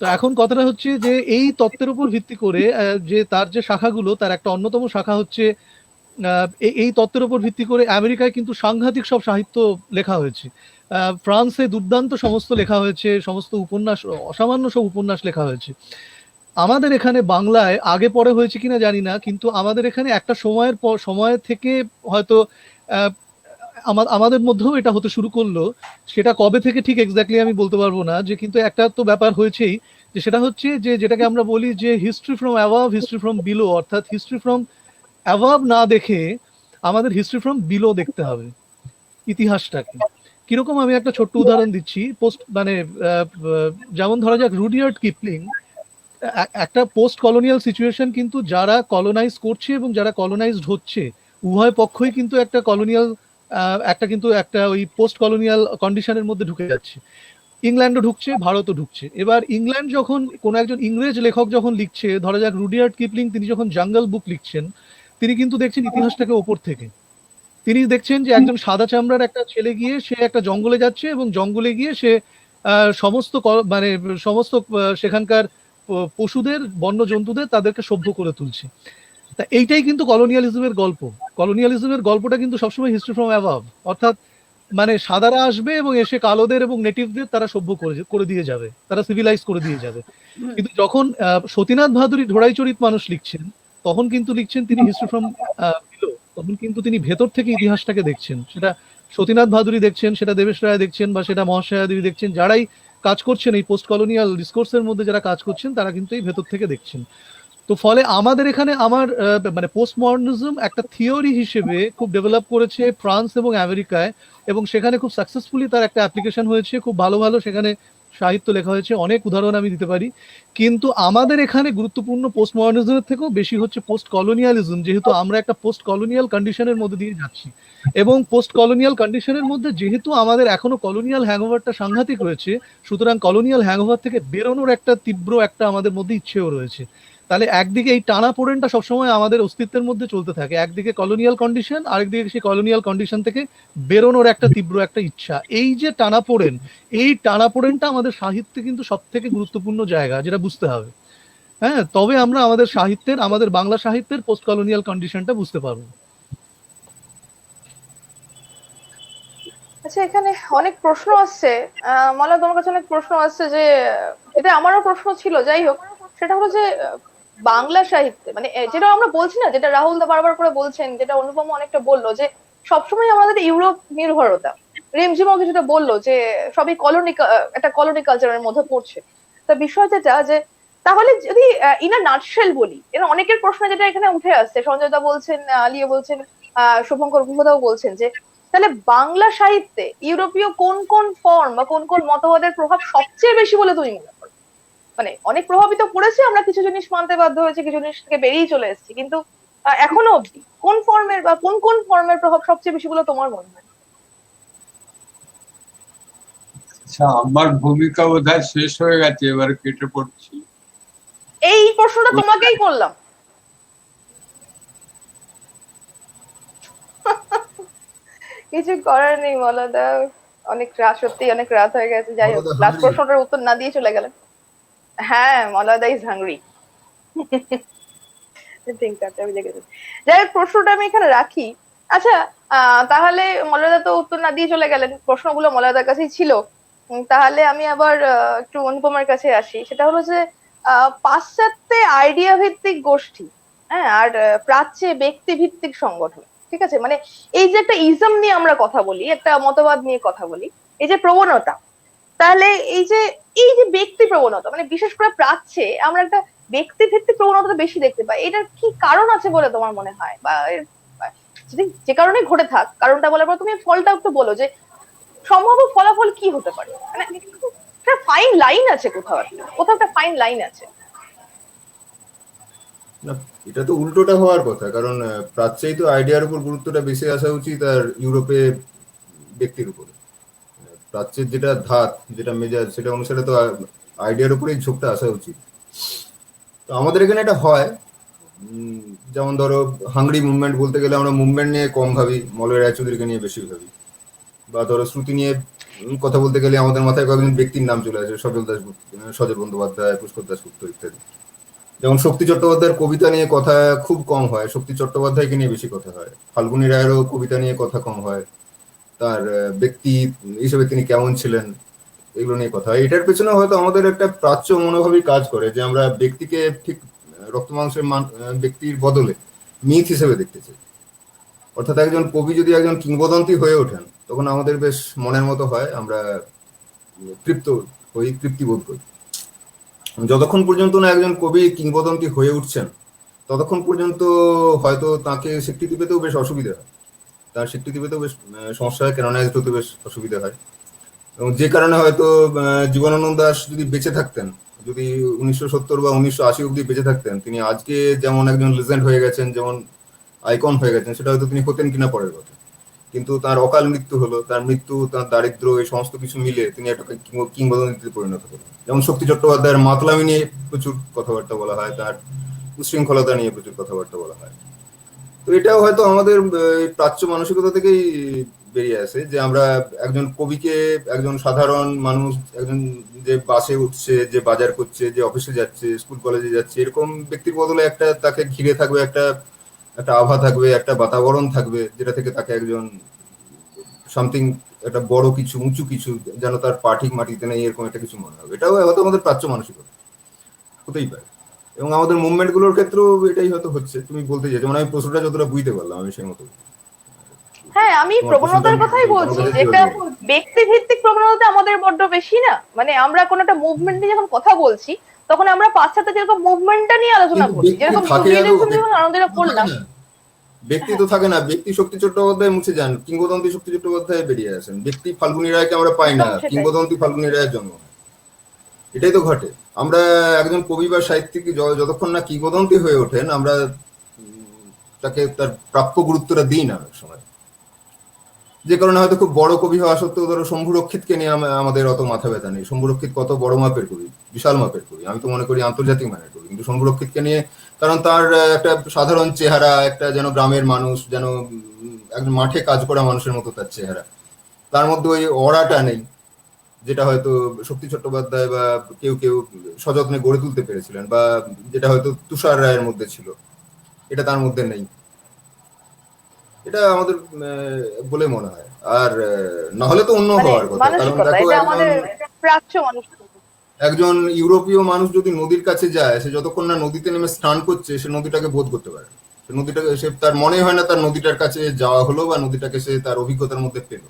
তো এখন কথাটা হচ্ছে যে এই তত্ত্বের উপর ভিত্তি করে যে তার যে শাখাগুলো, তার একটা অন্যতম শাখা হচ্ছে এই তত্ত্বের উপর ভিত্তি করে আমেরিকায় কিন্তু সাংঘাতিক সব সাহিত্য লেখা হয়েছে, ফ্রান্সে দুর্দান্ত সমস্ত লেখা হয়েছে, সমস্ত উপন্যাস, অসামান্য সব উপন্যাস লেখা হয়েছে। আমাদের এখানে বাংলায় আগে পরে হয়েছে কিনা জানি না, কিন্তু আমাদের এখানে একটা সময় থেকে হয়তো আমাদের মধ্যেও এটা হতে শুরু করলো। সেটা কবে থেকে ঠিক এক্স্যাক্টলি আমি বলতে পারবো না, যে কিন্তু একটা তো ব্যাপার হয়েছেই, যে সেটা হচ্ছে যে যেটাকে আমরা বলি যে history from অ্যাভাব, history from below, অর্থাৎ হিস্ট্রি ফ্রম অ্যাভাব না দেখে আমাদের হিস্ট্রি ফ্রম বিলো দেখতে হবে ইতিহাসটাকে। কিরকম, আমি একটা ছোট্ট উদাহরণ দিচ্ছি। যেমন ধরা যাক রুডিয়ার্ড কিপলিং, একটা পোস্ট কলোনিয়াল সিচুয়েশন, কিন্তু যারা কলোনাইজ করছে এবং যারা কলোনাইজড হচ্ছে উভয় পক্ষই কিন্তু একটা কলোনিয়াল, একটা ওই পোস্ট কলোনিয়াল কন্ডিশনের মধ্যে ঢুকে যাচ্ছে। ইংল্যান্ডও ঢুকছে, ভারতও ঢুকছে। এবার ইংল্যান্ড যখন কোনো একজন ইংরেজ লেখক যখন লিখছে, ধরা যাক রুডিয়ার্ড কিপলিং, তিনি যখন জঙ্গল বুক লিখছেন, তিনি কিন্তু দেখছেন ইতিহাসটাকে ওপর থেকে। তিনি দেখছেন যে একজন সাদা চামড়ার একটা ছেলে গিয়ে সে একটা জঙ্গলে যাচ্ছে, এবং জঙ্গলে গিয়ে সে সমস্ত সেখানকার পশুদের, বন্য জন্তুদের, তাদেরকে সভ্য করে তুলছে। তা এইটাই কিন্তু কলোনিয়ালিজমের গল্প। কলোনিয়ালিজমের গল্পটা কিন্তু সবসময় হিস্ট্রি ফ্রম অ্যাভাব, অর্থাৎ মানে সাদারা আসবে এবং এসে কালোদের এবং নেটিভদের তারা সভ্য করে দিয়ে যাবে, তারা সিভিলাইজ করে দিয়ে যাবে। কিন্তু যখন সতীনাথ ভাদুরী ঢোড়াইচরিত মানুষ লিখছেন, তখন কিন্তু লিখছেন তিনি হিস্ট্রি ফ্রম বিলো। তখন কিন্তু তিনি ভেতর থেকে ইতিহাসটাকে দেখছেন। সেটা সতীনাথ ভাদুরী দেখছেন, সেটা দেবেশ রায় দেখছেন, বা সেটা মহাশয়াদেবী দেখছেন, যারাই কাজ করছেন এই পোস্ট কলোনিয়াল ডিসকোর্সের মধ্যে যারা কাজ করছেন, তারা কিন্তু এই ভেতর থেকে দেখছেন। তো ফলে আমাদের এখানে মানে পোস্ট মডার্নিজম একটা থিওরি হিসেবে খুব ডেভেলপ করেছে ফ্রান্স এবং আমেরিকায়, এবং সেখানে খুব সাকসেসফুলি তার একটা অ্যাপ্লিকেশন হয়েছে, খুব ভালো ভালো সেখানে সাহিত্য লেখা হয়েছে, অনেক উদাহরণ আমি দিতে পারি। কিন্তু আমাদের এখানে গুরুত্বপূর্ণ পোস্ট মডার্নিজমের থেকেও বেশি হচ্ছে পোস্ট কলোনিয়ালিজম, যেহেতু আমরা একটা পোস্ট কলোনিয়াল কন্ডিশনের মধ্যে দিয়ে যাচ্ছি, এবং পোস্ট কলোনিয়াল কন্ডিশনের মধ্যে যেহেতু আমাদের এখনো কলোনিয়াল হ্যাংওভারটা সাংঘাতিক রয়েছে, সুতরাং কলোনিয়াল হ্যাংওভার থেকে বেরোনোর একটা তীব্র একটা আমাদের মধ্যে ইচ্ছেও রয়েছে। তাহলে একদিকে এই টানাপোড়েনটা সবসময় আমাদের অস্তিত্বের মধ্যে চলতে থাকে, একদিকে কলোনিয়াল কন্ডিশন, আরেকদিকে সেই কলোনিয়াল কন্ডিশন থেকে বেরোনোর একটা তীব্র একটা ইচ্ছা। এই যে টানাপোড়েন, এই টানাপোড়েনটা আমাদের সাহিত্যে কিন্তু সব থেকে গুরুত্বপূর্ণ জায়গা, যেটা বুঝতে হবে। হ্যাঁ, তবে আমরা আমাদের বাংলা সাহিত্যের পোস্ট কলোনিয়াল কন্ডিশনটা বুঝতে পারবো। আচ্ছা, এখানে অনেক প্রশ্ন আসছে। মালা, তোমার কাছে অনেক প্রশ্ন আসছে, যে এটা আমারও প্রশ্ন ছিল, যাই হোক। সেটা হলো যে বাংলা সাহিত্যে, মানে যেটা আমরা বলছি না, যেটা রাহুল দা বারবার করে বলছেন, যেটা অনুপম অনেকটা বললো, যে সবসময় আমাদের ইউরোপ নির্ভরতা। রেমজিমও কিছুটা বললো যে সবই একটা কলোনি কালচারের মধ্যে পড়ছে। তা বিষয় যেটা, যে তাহলে যদি ইন আ নাটশেল বলি, এর অনেকের প্রশ্ন যেটা এখানে উঠে আসছে, সঞ্জয় দা বলছেন, আলিয়া বলছেন, শুভঙ্কর গুহদাও বলছেন, যে তাহলে বাংলা সাহিত্যে ইউরোপীয় কোন কোন ফর্ম বা কোন কোন মতবাদের প্রভাব সবচেয়ে বেশি বলে তুমি মনে করো? মানে অনেক প্রভাবিত করেছে, আমরা কিছু জিনিস মানতে বাধ্য হয়েছি, কিছু জিনিস থেকে বেরিয়ে চলে এসেছি, কিন্তু এখনো অব্দি কোন ফর্মের বা কোন কোন ফর্মের প্রভাব সবচেয়ে বেশি বলে তোমার মনে হয়? আচ্ছা, আমার ভূমিকা বোধহয় শেষ হয়ে গেছে, এবার কেটে পড়ছি। এই প্রশ্নটা তোমাকেই করলাম। কিছু করার নেই মলাদা, অনেক রাত, সত্যি অনেক রাত হয়ে গেছে। যাই হোক, মলাদা লাস্ট hungry? প্রশ্নটার উত্তর না দিয়ে চলে গেলেন। হ্যাঁ, মলাদা ইজ হাংরি। থিঙ্কার আমি দেখেছি। যাই হোক, প্রশ্নটা আমি এখানে রাখি। আচ্ছা, তাহলে মলয়দা তো উত্তর না দিয়ে চলে গেলেন, প্রশ্নগুলো মলয়দার কাছেই ছিল। তাহলে আমি আবার একটু অনুপমার কাছে আসি। সেটা হলো যে পাশ্চাত্যে আইডিয়া ভিত্তিক গোষ্ঠী, হ্যাঁ, আর প্রাচ্যে ব্যক্তি ভিত্তিক সংগঠন, ঠিক আছে, মানে এই যে একটা ইজম নিয়ে আমরা কথা বলি, একটা মতবাদ নিয়ে কথা বলি, এই যে প্রবণতা, তাহলে এই যে ব্যক্তি প্রবণতা, মানে বিশেষ করে প্রাচ্যে আমরা একটা ব্যক্তি ভিত্তিক প্রবণতা বেশি দেখতে পাই। এটার কি কারণ আছে বলে তোমার মনে হয়? বা যদি যে কারণে ঘটে থাক, কারণটা বলার পর তুমি ফলটা একটু বলো যে সম্ভাব্য ফলাফল কি হতে পারে। মানে একটা ফাইন লাইন আছে, কোথাও একটা ফাইন লাইন আছে। না, এটা তো উল্টোটা হওয়ার কথা, কারণ প্রাচ্যেই তো আইডিয়ার উপর গুরুত্বটা বেশি আসা উচিত আর ইউরোপে ব্যক্তির উপরে। প্রাচ্যের যেটা ধাত, যেটা মেজাজ, সেটা অনুসারে তো আইডিয়ার উপরেই ঝোঁকটা আসা উচিত। তো আমাদের এখানে এটা হয়, যেমন ধরো হাংরি মুভমেন্ট বলতে গেলে আমরা মুভমেন্ট নিয়ে কম ভাবি, মলয় রায়চৌধুরীকে নিয়ে বেশি ভাবি। বা ধরো শ্রুতি নিয়ে কথা বলতে গেলে আমাদের মাথায় কয়েকজন ব্যক্তির নাম চলে আসে, সজল বন্দ্যোপাধ্যায়, পুষ্কর দাশগুপ্ত ইত্যাদি। যেমন শক্তি চট্টোপাধ্যায়ের কবিতা নিয়ে কথা খুব কম হয়, শক্তি চট্টোপাধ্যায়কে নিয়ে বেশি কথা হয়। ফাল্গুনী রায়েরও কবিতা নিয়ে কথা কম হয়, তার ব্যক্তি হিসেবে তিনি কেমন ছিলেন এগুলো নিয়ে কথা হয়। এটার পেছনে হয়তো আমাদের একটা প্রাচ্য মনোভাবই কাজ করে, যে আমরা ব্যক্তিকে ঠিক রক্ত মাংসের ব্যক্তির বদলে মিথ হিসেবে দেখতে চাই। অর্থাৎ একজন কবি যদি একজন কিংবদন্তি হয়ে ওঠেন, তখন আমাদের বেশ মনের মতো হয়, আমরা তৃপ্ত হই, তৃপ্তি বোধ করি। যতক্ষণ পর্যন্ত না একজন কবি কিংবদন্তি হয়ে উঠছেন, ততক্ষণ পর্যন্ত হয়তো তাকে স্বীকৃতি পেতেও বেশ অসুবিধা হয়, তার স্বীকৃতি পেতেও বেশ সমস্যা হয়, ক্যানোনাইজড হতে বেশ অসুবিধা হয়। এবং যে কারণে হয়তো জীবনানন্দ দাশ যদি বেঁচে থাকতেন, যদি 1970 বা 1980 অব্দি বেঁচে থাকতেন, তিনি আজকে যেমন একজন লেজেন্ড হয়ে গেছেন, যেমন আইকন হয়ে গেছেন, সেটা হয়তো তিনি হতেন কিনা পরের কথা। কিন্তু তার অকাল মৃত্যু হলো, তার মৃত্যু, তার দারিদ্র, এই সমস্ত কিছু মিলে তিনি একটা কিংবদন্তিতে পরিণত হলেন। যেমন শক্তি চট্টোপাধ্যায়ের মাতলামি নিয়ে প্রচুর কথাবার্তা বলা হয়, তার উচ্ছৃঙ্খলতা নিয়ে প্রচুর কথাবার্তা বলা হয়। তো এটাও হয়তো আমাদের প্রাচ্য মানসিকতা থেকেই বেরিয়ে আসে, যে আমরা একজন কবিকে, একজন সাধারণ মানুষ, একজন যে বাসে উঠছে, যে বাজার করছে, যে অফিসে যাচ্ছে, স্কুল কলেজে যাচ্ছে, এরকম ব্যক্তির বদলে একটা তাকে ঘিরে থাকবে একটা একটা আভা থাকবে, একটা বাতাবরণ থাকবে, যেটা থেকে তাকে একজন সামথিং, একটা বড় কিছু, উঁচু কিছু, যেন তার পা ঠিক মাটিতে নেই, এরকম একটা কিছু মনে হবে। এটাও হয়তো আমাদের প্রাচ্য মানসিকতা হতেই পারে। এবং আমাদের মুভমেন্ট গুলোর ক্ষেত্রেও এটাই হয়তো হচ্ছে। তুমি বলতে চাই, যেমন আমি প্রশ্নটা যতটা বুঝতে পারলাম, আমি সেই মতো। হ্যাঁ, আমি প্রবণতার কথাই বলছি, যেটা ব্যক্তি ভিত্তিক প্রবণতা আমাদের বড্ড বেশি না। মানে আমরা কোনো একটা মুভমেন্ট নিয়ে যখন কথা বলছি, তখন আমরা পাশ্চাত্যে যেরকম মুভমেন্টটা নিয়ে আলোচনা করি, যেরকম আনন্দটা করলাম, ব্যক্তি তো থাকে না, ব্যক্তি শক্তি চট্টোপাধ্যায় মুছে যান, কিংবদন্তি শক্তি চট্টোপাধ্যায় বেরিয়ে আসেন। ব্যক্তি ফাল্গুনী রায়কে আমরা পাই না, কিংবদন্তি ফাল্গুনী রায়ের জন্ম। এটাই তো ঘটে। আমরা একজন কবি বা সাহিত্যিক যতক্ষণ না কিংবদন্তি হয়ে ওঠেন, আমরা তাকে তার প্রাপ্য গুরুত্বটা দিই না অনেক সময়। যে কারণে হয়তো খুব বড় কবি হওয়া সত্ত্বেও ধরো শম্ভু রক্ষিতকে নিয়ে আমাদের অত মাথা ব্যথা নেই। শম্ভু রক্ষিত কত বড় মাপের কবি, বিশাল মাপের কবি, আমি তো মনে করি আন্তর্জাতিক মানের কবি। কিন্তু শম্ভু রক্ষিতকে নিয়ে, কারণ তার একটা সাধারণ চেহারা, একটা যেন গ্রামের মানুষ, যেন একজন মাঠে কাজ করা মানুষের মতো তার চেহারা, তার মধ্যে ওই অরাটা নেই, যেটা হয়তো শক্তি চট্টোপাধ্যায় বা কেউ কেউ সযত্নে গড়ে তুলতে পেরেছিলেন, বা যেটা হয়তো তুষার রায়ের মধ্যে ছিল, এটা তার মধ্যে নেই। এটা আমাদের বলে মনে হয়। আর না হলে তো অন্য হওয়ার কথা। কারণ দেখো, একজন ইউরোপীয় মানুষ যদি নদীর কাছে যায়, সে যতক্ষণ না নদীতে নেমে স্নান করছে, সে নদীটাকে বোধ করতে পারে। সে নদীটাকে, সে তার মনে হয় না তার নদীটার কাছে যাওয়া হলো, বা নদীটাকে সে তার অভিজ্ঞতার মধ্যে পেল।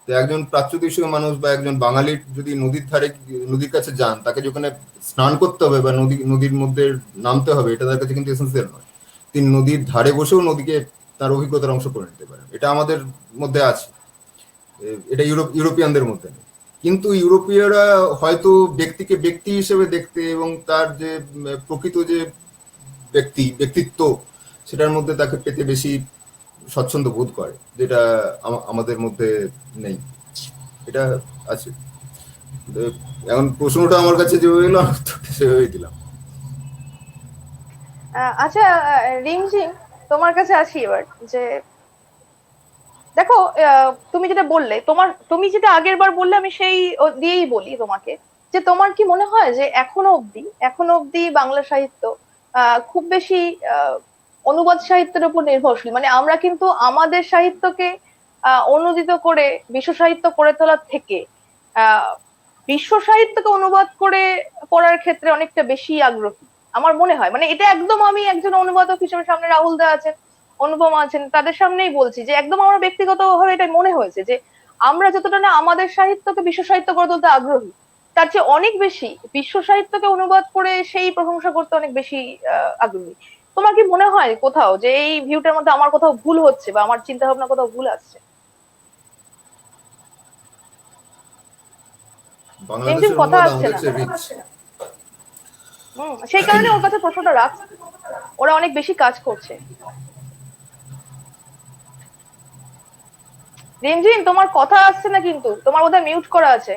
তো একজন প্রাচ্যদেশীয় মানুষ বা একজন বাঙালির যদি নদীর ধারে, নদীর কাছে যান, তাকে যেখানে স্নান করতে হবে বা নদীর মধ্যে নামতে হবে, এটা তার কাছে কিন্তু এসেন্সিয়াল নয়। তিনি নদীর ধারে বসেও নদীকে তার অভিজ্ঞতার অংশ করে নিতে পারেন। এটা আমাদের মধ্যে আছে, এটা ইউরোপিয়ানদের মধ্যে নেই। কিন্তু ইউরোপীয়রা হয়তো ব্যক্তিকে ব্যক্তি হিসেবে দেখতে এবং তার যে প্রকৃত যে ব্যক্তিত্ব, সেটার মধ্যে তাকে পেতে বেশি স্বচ্ছন্দ বোধ করে, যেটা আমাদের মধ্যে নেই। এটা আছে। এখন প্রশ্নটা আমার কাছে যেভাবে এলো, সেভাবেই দিলাম। আচ্ছা, রিমঝিম, তোমার কাছে আসি এবার। যে দেখো, তুমি যেটা বললে, তুমি যেটা আগের বার বললে, আমি সেই দিয়েই বলি তোমাকে, যে তোমার কি মনে হয় যে এখনো অব্দি বাংলা সাহিত্য খুব বেশি অনুবাদ সাহিত্যের উপর নির্ভরশীল। মানে আমরা কিন্তু আমাদের সাহিত্যকে অনুদিত করে বিশ্ব সাহিত্য করে তোলার থেকে আহ বিশ্ব সাহিত্যকে অনুবাদ করে পড়ার ক্ষেত্রে অনেকটা বেশি আগ্রহী আমার মনে হয়। মানে এটা একদম আমি একজন অনুবাদক হিসেবে, সামনে রাহুল দা আছেন, অনুপমা আছেন, তাদের সামনেই বলছি যে একদম আমার ব্যক্তিগতভাবে এটা মনে হয়েছে যে আমরা যতটা না আমাদের সাহিত্যকে বিশ্ব সাহিত্য করে তুলতে আগ্রহী, তার চেয়ে অনেক বেশি বিশ্ব সাহিত্যকে অনুবাদ করে সেই প্রশংসা করতে অনেক বেশি আগ্রহী। তোমার কি মনে হয় কোথাও যে এই ভিউটার মধ্যে আমার কোথাও ভুল হচ্ছে বা আমার চিন্তা ভাবনা কোথাও ভুল আসছে? বাংলাদেশের কথা অনুবাদ আসছে আমাদের না। চেয়ে রিচ। সেই কারণে ওর কাছে প্রশ্নটা রাখছে, ওরা অনেক বেশি কাজ করছে। রিমঝিম, তোমার কথা আসছে না, কিন্তু তোমার বোধহয় মিউট করা আছে।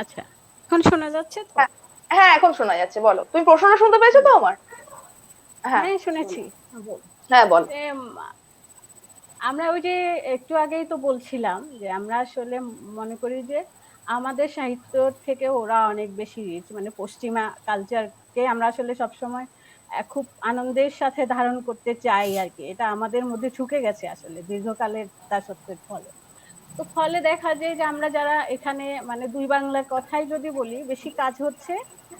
আচ্ছা, এখন শোনা যাচ্ছে তো? হ্যাঁ হ্যাঁ, এখন শোনা যাচ্ছে, বলো। তুমি প্রশ্নটা শুনতে পেয়েছো তো আমার? হ্যাঁ হ্যাঁ, শুনেছি। হ্যাঁ, বলো। আমরা ওই যে একটু আগেই তো বলছিলাম যে আমরা আসলে মনে করি যে আমাদের সাহিত্য থেকে ওরা অনেক বেশি রিচ, মানে পশ্চিমা কালচারকে আমরা আসলে সবসময় খুব আনন্দের সাথে ধারণ করতে চাই আর কি। এটা আমাদের মধ্যে ঢুকে গেছে আসলে দীর্ঘকালের দাসত্বের ফলে। তো ফলে দেখা যায় যে আমরা যারা এখানে মানে দুই বাংলার কথাই যদি বলি, বেশি কাজ হচ্ছে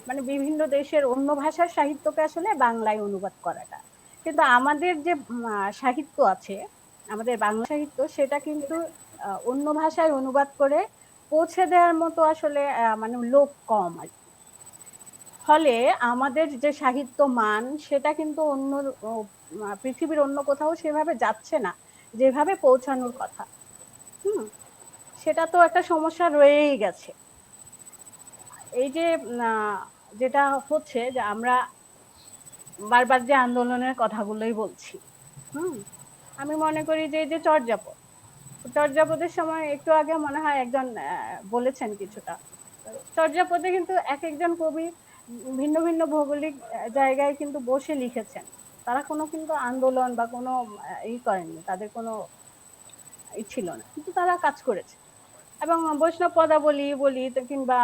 মানে বিভিন্ন দেশের অন্য ভাষার সাহিত্যকে আসলে বাংলায় অনুবাদ করাটা। কিন্তু আমাদের যে সাহিত্য আছে, আমাদের বাংলা সাহিত্য, সেটা কিন্তু অন্য ভাষায় অনুবাদ করে পৌঁছে দেওয়ার মতো আসলে মানে লোক কম আর কি। ফলে আমাদের যে সাহিত্য মান, সেটা কিন্তু অন্য পৃথিবীর অন্য কোথাও সেভাবে যাচ্ছে না যেভাবে পৌঁছানোর কথা। সেটা তো একটা সমস্যা রয়েই গেছে। এই যে যেটা হচ্ছে যে আমরা বারবার যে আন্দোলনের কথাগুলোই বলছি, আমি মনে করি যে এই যে চর্যাপদের সময় একটু আগে মনে হয় একজন বলেছেন কিছুটা। চর্যাপদে কিন্তু এক একজন কবি ভিন্ন ভিন্ন ভৌগোলিক জায়গায় কিন্তু বসে লিখেছেন। তারা কোনো কিন্তু আন্দোলন বা কোনো ই করেননি, তাদের কোনো ই ছিল না, কিন্তু তারা কাজ করেছে। এবং বৈষ্ণব পদাবলী বলি কিংবা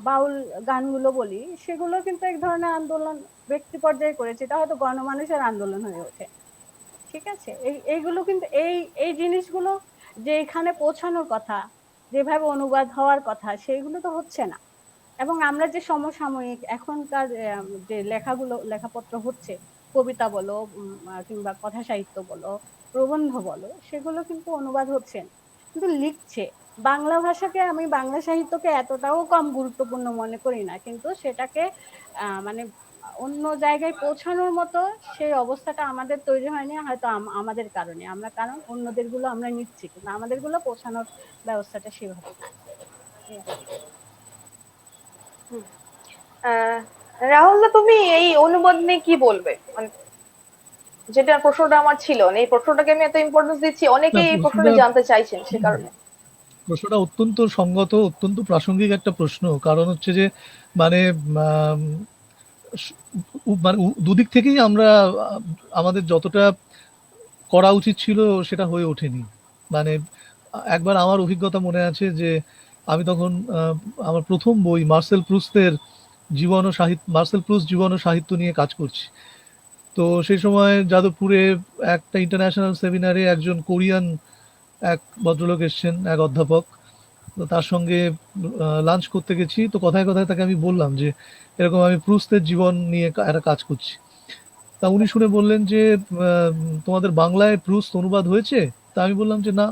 বাউল গানগুলো বলি, সেগুলো কিন্তু এক ধরনের আন্দোলন ব্যক্তি পর্যায়ে করেছে, এটা হয়তো গণমানুষের আন্দোলন হয়ে ওঠে। ঠিক আছে, এইগুলো কিন্তু এই জিনিসগুলো যে এখানে পৌঁছানোর কথা, যেভাবে অনুবাদ হওয়ার কথা, সেইগুলো তো হচ্ছে না। এবং আমরা যে সমসাময়িক এখনকার যে লেখাপত্র হচ্ছে, কবিতা বলো কিংবা কথা সাহিত্য বলো, প্রবন্ধ বলো, সেগুলো কিন্তু অনুবাদ হচ্ছে না, কিন্তু লিখছে। বাংলা ভাষাকে, আমি বাংলা সাহিত্যকে এতটাও কম গুরুত্বপূর্ণ মনে করি না, কিন্তু সেটাকে মানে অন্য জায়গায় পৌঁছানোর মতো সেই অবস্থাটা আমাদের তৈরি হয়নি, হয়তো আমাদের কারণে। কারণ অন্যদের গুলো আমরা নিচ্ছি, কিন্তু আমাদের গুলো পৌঁছানোর ব্যবস্থাটা সেভাবে। রাহুল দা, তুমি এই অনুবাদ নিয়ে কি বলবে? মানে যেটা প্রশ্নটা আমার ছিল, এই প্রশ্নটাকে আমি এত ইম্পর্টেন্স দিচ্ছি, অনেকেই এই প্রশ্নটা জানতে চাইছেন, সে কারণে। প্রশ্নটা অত্যন্ত সঙ্গত, অত্যন্ত প্রাসঙ্গিক একটা প্রশ্ন। কারণ হচ্ছে যে মানে মানে দুদিক থেকেই আমরা আমাদের যতটা করা উচিত ছিল সেটা হয়ে ওঠেনি। মানে একবার আমার অভিজ্ঞতা মনে আছে যে আমি তখন আমার প্রথম বই মার্সেল প্রুস্তের মার্সেল প্রুস্ট জীবন ও সাহিত্য নিয়ে কাজ করছি। তো সেই সময় যাদবপুরে একটা ইন্টারন্যাশনাল সেমিনারে একজন কোরিয়ান এক ভদ্রলোক এসছেন, এক অধ্যাপক। তো তার সঙ্গে লাঞ্চ করতে গেছি। তো কথায় কথায় তাকে আমি বললাম যে এরকম আমি প্রুস্তের জীবন নিয়ে একটা কাজ করছি। তা উনি শুনে বললেন যে তোমাদের বাংলায় প্রুস্ত অনুবাদ হয়েছে? তা আমি বললাম যে না,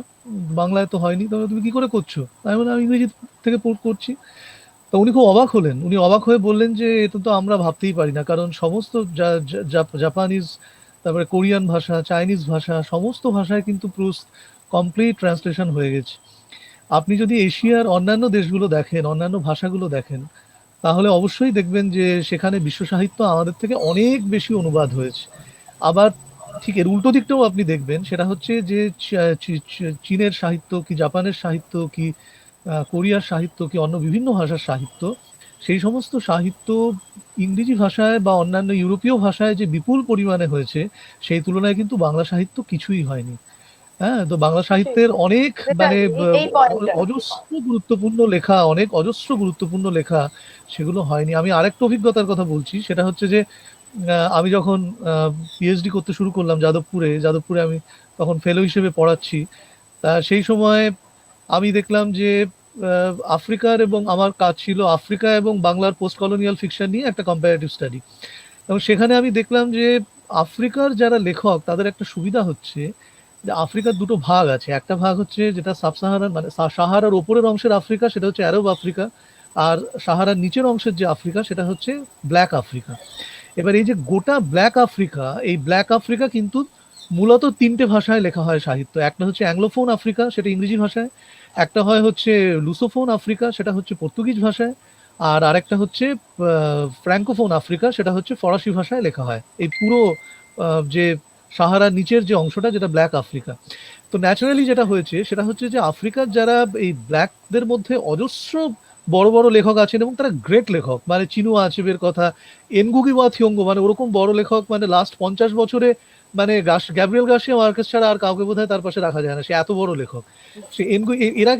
বাংলায় তো হয়নি। তবে তুমি কি করে করছো? আমি বললাম আমি ইংরেজি থেকে করছি। তো উনি খুব অবাক হলেন। উনি অবাক হয়ে বললেন যে এটা তো আমরা ভাবতেই পারি না, কারণ সমস্ত জাপানিজ, তারপরে কোরিয়ান ভাষা, চাইনিজ ভাষা, সমস্ত ভাষায় কিন্তু প্রুস্ত কমপ্লিট ট্রান্সলেশন হয়ে গেছে। আপনি যদি এশিয়ার অন্যান্য দেশগুলো দেখেন, অন্যান্য ভাষাগুলো দেখেন, তাহলে অবশ্যই দেখবেন যে সেখানে বিশ্ব সাহিত্য আমাদের থেকে অনেক বেশি অনুবাদ হয়েছে। আবার ঠিক এর উল্টো দিকটাও আপনি দেখবেন, সেটা হচ্ছে যে চীনের সাহিত্য কি, জাপানের সাহিত্য কি, কোরিয়ার সাহিত্য কি, অন্য বিভিন্ন ভাষার সাহিত্য, সেই সমস্ত সাহিত্য ইংরেজি ভাষায় বা অন্যান্য ইউরোপীয় ভাষায় যে বিপুল পরিমাণে হয়েছে, সেই তুলনায় কিন্তু বাংলা সাহিত্য কিছুই হয়নি। হ্যাঁ, তো বাংলা সাহিত্যের অনেক যেটা মানে এই পয়েন্টটা অজস্র গুরুত্বপূর্ণ লেখা, অনেক অজস্র গুরুত্বপূর্ণ লেখা সেগুলো হয়নি। আমি আরেকটা অভিজ্ঞতার কথা বলছি, সেটা হচ্ছে যে আমি যখন পিএইচডি করতে শুরু করলাম যাদবপুরে আমি তখন ফেলো হিসেবে পড়াচ্ছি। তা সেই সময় আমি দেখলাম যে আফ্রিকার, এবং আমার কাজ ছিল আফ্রিকা এবং বাংলার পোস্ট কলোনিয়াল ফিকশন নিয়ে একটা কম্পারেটিভ স্টাডি। এবং সেখানে আমি দেখলাম যে আফ্রিকার যারা লেখক তাদের একটা সুবিধা হচ্ছে যে আফ্রিকার দুটো ভাগ আছে। একটা ভাগ হচ্ছে যেটা সাব সাহারার মানে সাহারার ওপরের অংশের আফ্রিকা, সেটা হচ্ছে আরব আফ্রিকা। আর সাহারার নিচের অংশের যে আফ্রিকা সেটা হচ্ছে ব্ল্যাক আফ্রিকা। এবার এই যে গোটা ব্ল্যাক আফ্রিকা, এই ব্ল্যাক আফ্রিকা কিন্তু মূলত তিনটে ভাষায় লেখা হয় সাহিত্য। একটা হচ্ছে অ্যাংলোফোন আফ্রিকা, সেটা ইংরেজি ভাষায়। একটা হচ্ছে লুসোফোন আফ্রিকা, সেটা হচ্ছে পর্তুগিজ ভাষায়। আর আরেকটা হচ্ছে ফ্র্যাঙ্কোফোন আফ্রিকা, সেটা হচ্ছে ফরাসি ভাষায় লেখা হয়। এই পুরো যে সাহারার নিচের যে অংশটা, যেটা ব্ল্যাক আফ্রিকা। তো ন্যাচারালি যেটা হয়েছে সেটা হচ্ছে যে আফ্রিকার যারা এই ব্ল্যাকদের মধ্যে অজস্র বড় বড় লেখক আছেন, এবং তারা গ্রেট লেখক, মানে চিনুয়া আচেবের কথা, এনগুগি ওয়া থিওঙ্গো, মানে ওরকম বড় লেখক, মানে লাস্ট 50 বছরে মানে গ্যাব্রিয়েল গার্সিয়া মার্কেস ছাড়া আর কাউকে বোধহয় তার পাশে রাখা যায় না, সে এত বড় লেখক। সে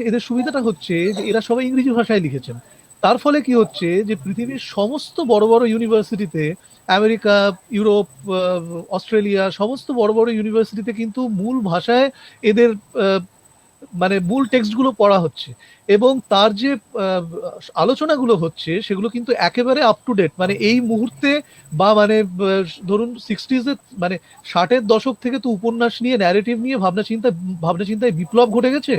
এদের সুবিধাটা হচ্ছে যে এরা সবাই ইংরেজি ভাষায় লিখেছেন। তার ফলে কি হচ্ছে যে পৃথিবীর সমস্ত বড় বড় ইউনিভার্সিটিতে, আমেরিকা, ইউরোপ, অস্ট্রেলিয়া, সমস্ত বড় বড় ইউনিভার্সিটিতে কিন্তু মূল ভাষায় এদের মানে মূল টেক্সটগুলো পড়া হচ্ছে, এবং তার যে আলোচনাগুলো হচ্ছে সেগুলো কিন্তু একেবারে আপ টু ডেট। মানে এই মুহূর্তে বা মানে ধরুন 60s মানে 60-এর দশক থেকে তো উপন্যাস নিয়ে, ন্যারেটিভ নিয়ে ভাবনা চিন্তায় বিপ্লব ঘটে গেছে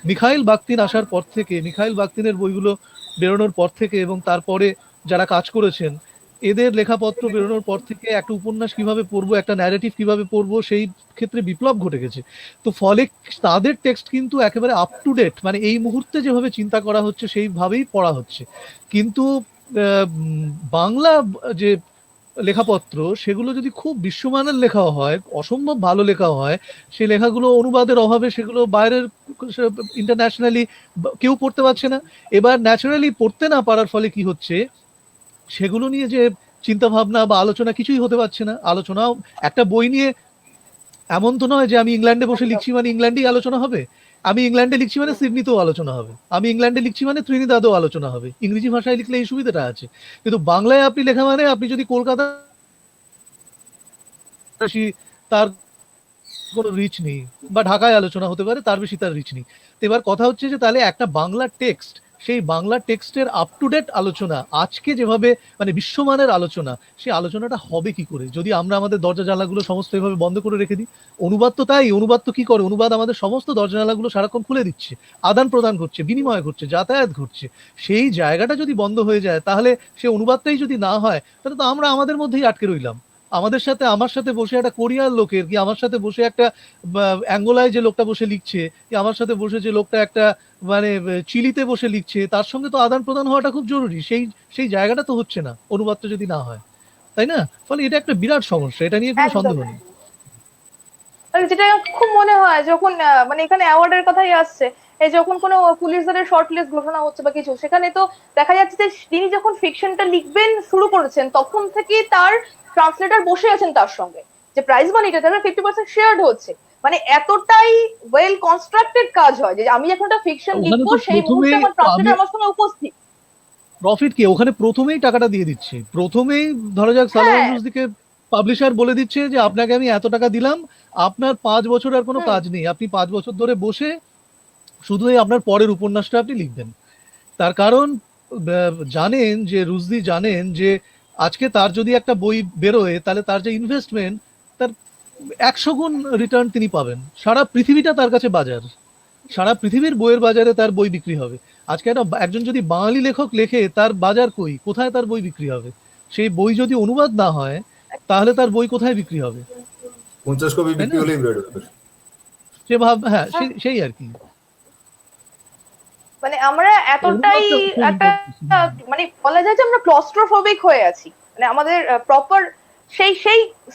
মিখাইল বাখতিন আসার পর থেকে, মিখাইল বাখতিনের বইগুলো বেরোনোর পর থেকে, এবং তারপরে যারা কাজ করেছেন এদের লেখাপত্র বেরোনোর পর থেকে একটা উপন্যাস কিভাবে পড়বো, একটা ন্যারেটিভ কিভাবে পড়বো, সেই ক্ষেত্রে বিপ্লব ঘটে গেছে। তো ফলে তাদের টেক্সট কিন্তু একেবারে আপ টু ডেট, মানে এই মুহূর্তে যেভাবে চিন্তা করা হচ্ছে সেইভাবেই পড়া হচ্ছে। কিন্তু বাংলা যে লেখাপত্র সেগুলো যদি খুব বিশ্বমানের লেখা হয়, অসম্ভব ভালো লেখা হয়, সেই লেখাগুলো অনুবাদের অভাবে সেগুলো বাইরের ইন্টারন্যাশনালি কেউ পড়তে পারছে না। এবার ন্যাচারালি পড়তে না পারার ফলে কি হচ্ছে, সেগুলো নিয়ে যে চিন্তা ভাবনা বা আলোচনা কিছুই হতে পারছে না। আলোচনাও একটা বই নিয়ে এমন তো নয় যে আমি ইংল্যান্ডে বসে লিখছি মানে ইংল্যান্ডেই আলোচনা হবে, আমি ইংল্যান্ডে লিখছি মানে সিডনিতেও আলোচনা হবে, আমি ইংল্যান্ডে লিখছি মানে ত্রিনিদাদেও আলোচনা হবে। ইংরেজি ভাষায় লিখলে এই সুবিধাটা আছে, কিন্তু বাংলায় আপনি লেখা মানে আপনি যদি কলকাতা, তার কোনো রিচ নেই, বা ঢাকায় আলোচনা হতে পারে, তার বেশি তার রিচ নেই। তো এবার কথা হচ্ছে যে তাহলে একটা বাংলা টেক্সট, সেই বাংলা টেক্সটের আপ টু ডেট আলোচনা আজকে যেভাবে মানে বিশ্বমানের আলোচনা, সেই আলোচনাটা হবে কি করে যদি আমরা আমাদের দরজা জানলাগুলো সমস্ত এভাবে বন্ধ করে রেখে দিই? অনুবাদ তো তাই, অনুবাদ তো কি করে, অনুবাদ আমাদের সমস্ত দরজা জানলাগুলো সারাক্ষণ খুলে দিচ্ছে, আদান প্রদান করছে, বিনিময় ঘটছে, যাতায়াত ঘটছে। সেই জায়গাটা যদি বন্ধ হয়ে যায়, তাহলে সে অনুবাদটাই যদি না হয়, তাহলে তো আমরা আমাদের মধ্যেই আটকে রইলাম। আমার সাথে বসে একটা কোরিয়ার লোকের, কি আমার সাথে বসে একটা অ্যাঙ্গোলায় যে লোকটা বসে লিখছে, কি আমার সাথে বসে যে লোকটা একটা মানে চিলিতে বসে লিখছে, তার সঙ্গে তো আদান প্রদান হওয়াটা খুব জরুরি। সেই জায়গাটা তো হচ্ছে না অনুবাদটা যদি না হয়, তাই না? ফলে এটা একটা বিরাট সমস্যা, এটা নিয়ে কোনো সন্দেহ নেই। যেটা খুব মনে হয় যখন মানে এখানে অ্যাওয়ার্ডের কথাই আসছে, এই যখন কোনো পুলিশদের শর্ট লিস্ট ঘোষণা হচ্ছে বা কিছু, সেখানে তো দেখা যাচ্ছে যে তিনি যখন ফিকশনটা লিখবেন শুরু করেছেন তখন থেকে তার ট্রান্সলেটর বসে আছেন তার সঙ্গে, যে প্রাইজ মানিটা তারা 50% শেয়ার্ড হচ্ছে। মানে এতটাই ওয়েল কনস্ট্রাক্টেড কাজ হয় যে আমি যখন একটা ফিকশন লিখবো সেই মুহূর্তে আমার ট্রান্সলেটর আমার সঙ্গে উপস্থিত। প্রফিট কি ওখানে প্রথমেই টাকাটা দিয়ে দিচ্ছে, প্রথমেই ধরা যাক সালমান রুশদিকে পাবলিশার বলে দিচ্ছে যে আপনাকে আমি এত টাকা দিলাম, আপনার 5 বছর আর কোনো কাজ নেই, আপনি 5 বছর ধরে বসে শুধু আপনার পরের উপন্যাসটা আপনি লিখবেন। তার কারণ জানেন যে রুশদি জানেন যে আজকে তার যদি একটা বই বেরোয় তাহলে তার যে ইনভেস্টমেন্ট, তার 100 গুণ রিটার্ন তিনি পাবেন। সারা পৃথিবীটা তার কাছে বাজার, সারা পৃথিবীর বইয়ের বাজারে তার বই বিক্রি হবে। আজকে একজন যদি বাঙালি লেখক লেখে, তার বাজার কোথায় তার বই বিক্রি হবে? সেই বই যদি অনুবাদ না হয় তাহলে তার বই কোথায় বিক্রি হবে? 50 কপি বিক্রি হলেই বেড়ে যাবে। হ্যাঁ, সেই আর কি। মানে আমরা এতটাই একটা মানে বলা যায় যে আমরা ক্লস্ট্রোফোবিক হয়ে আছি, মানে আমাদের প্রপার সেই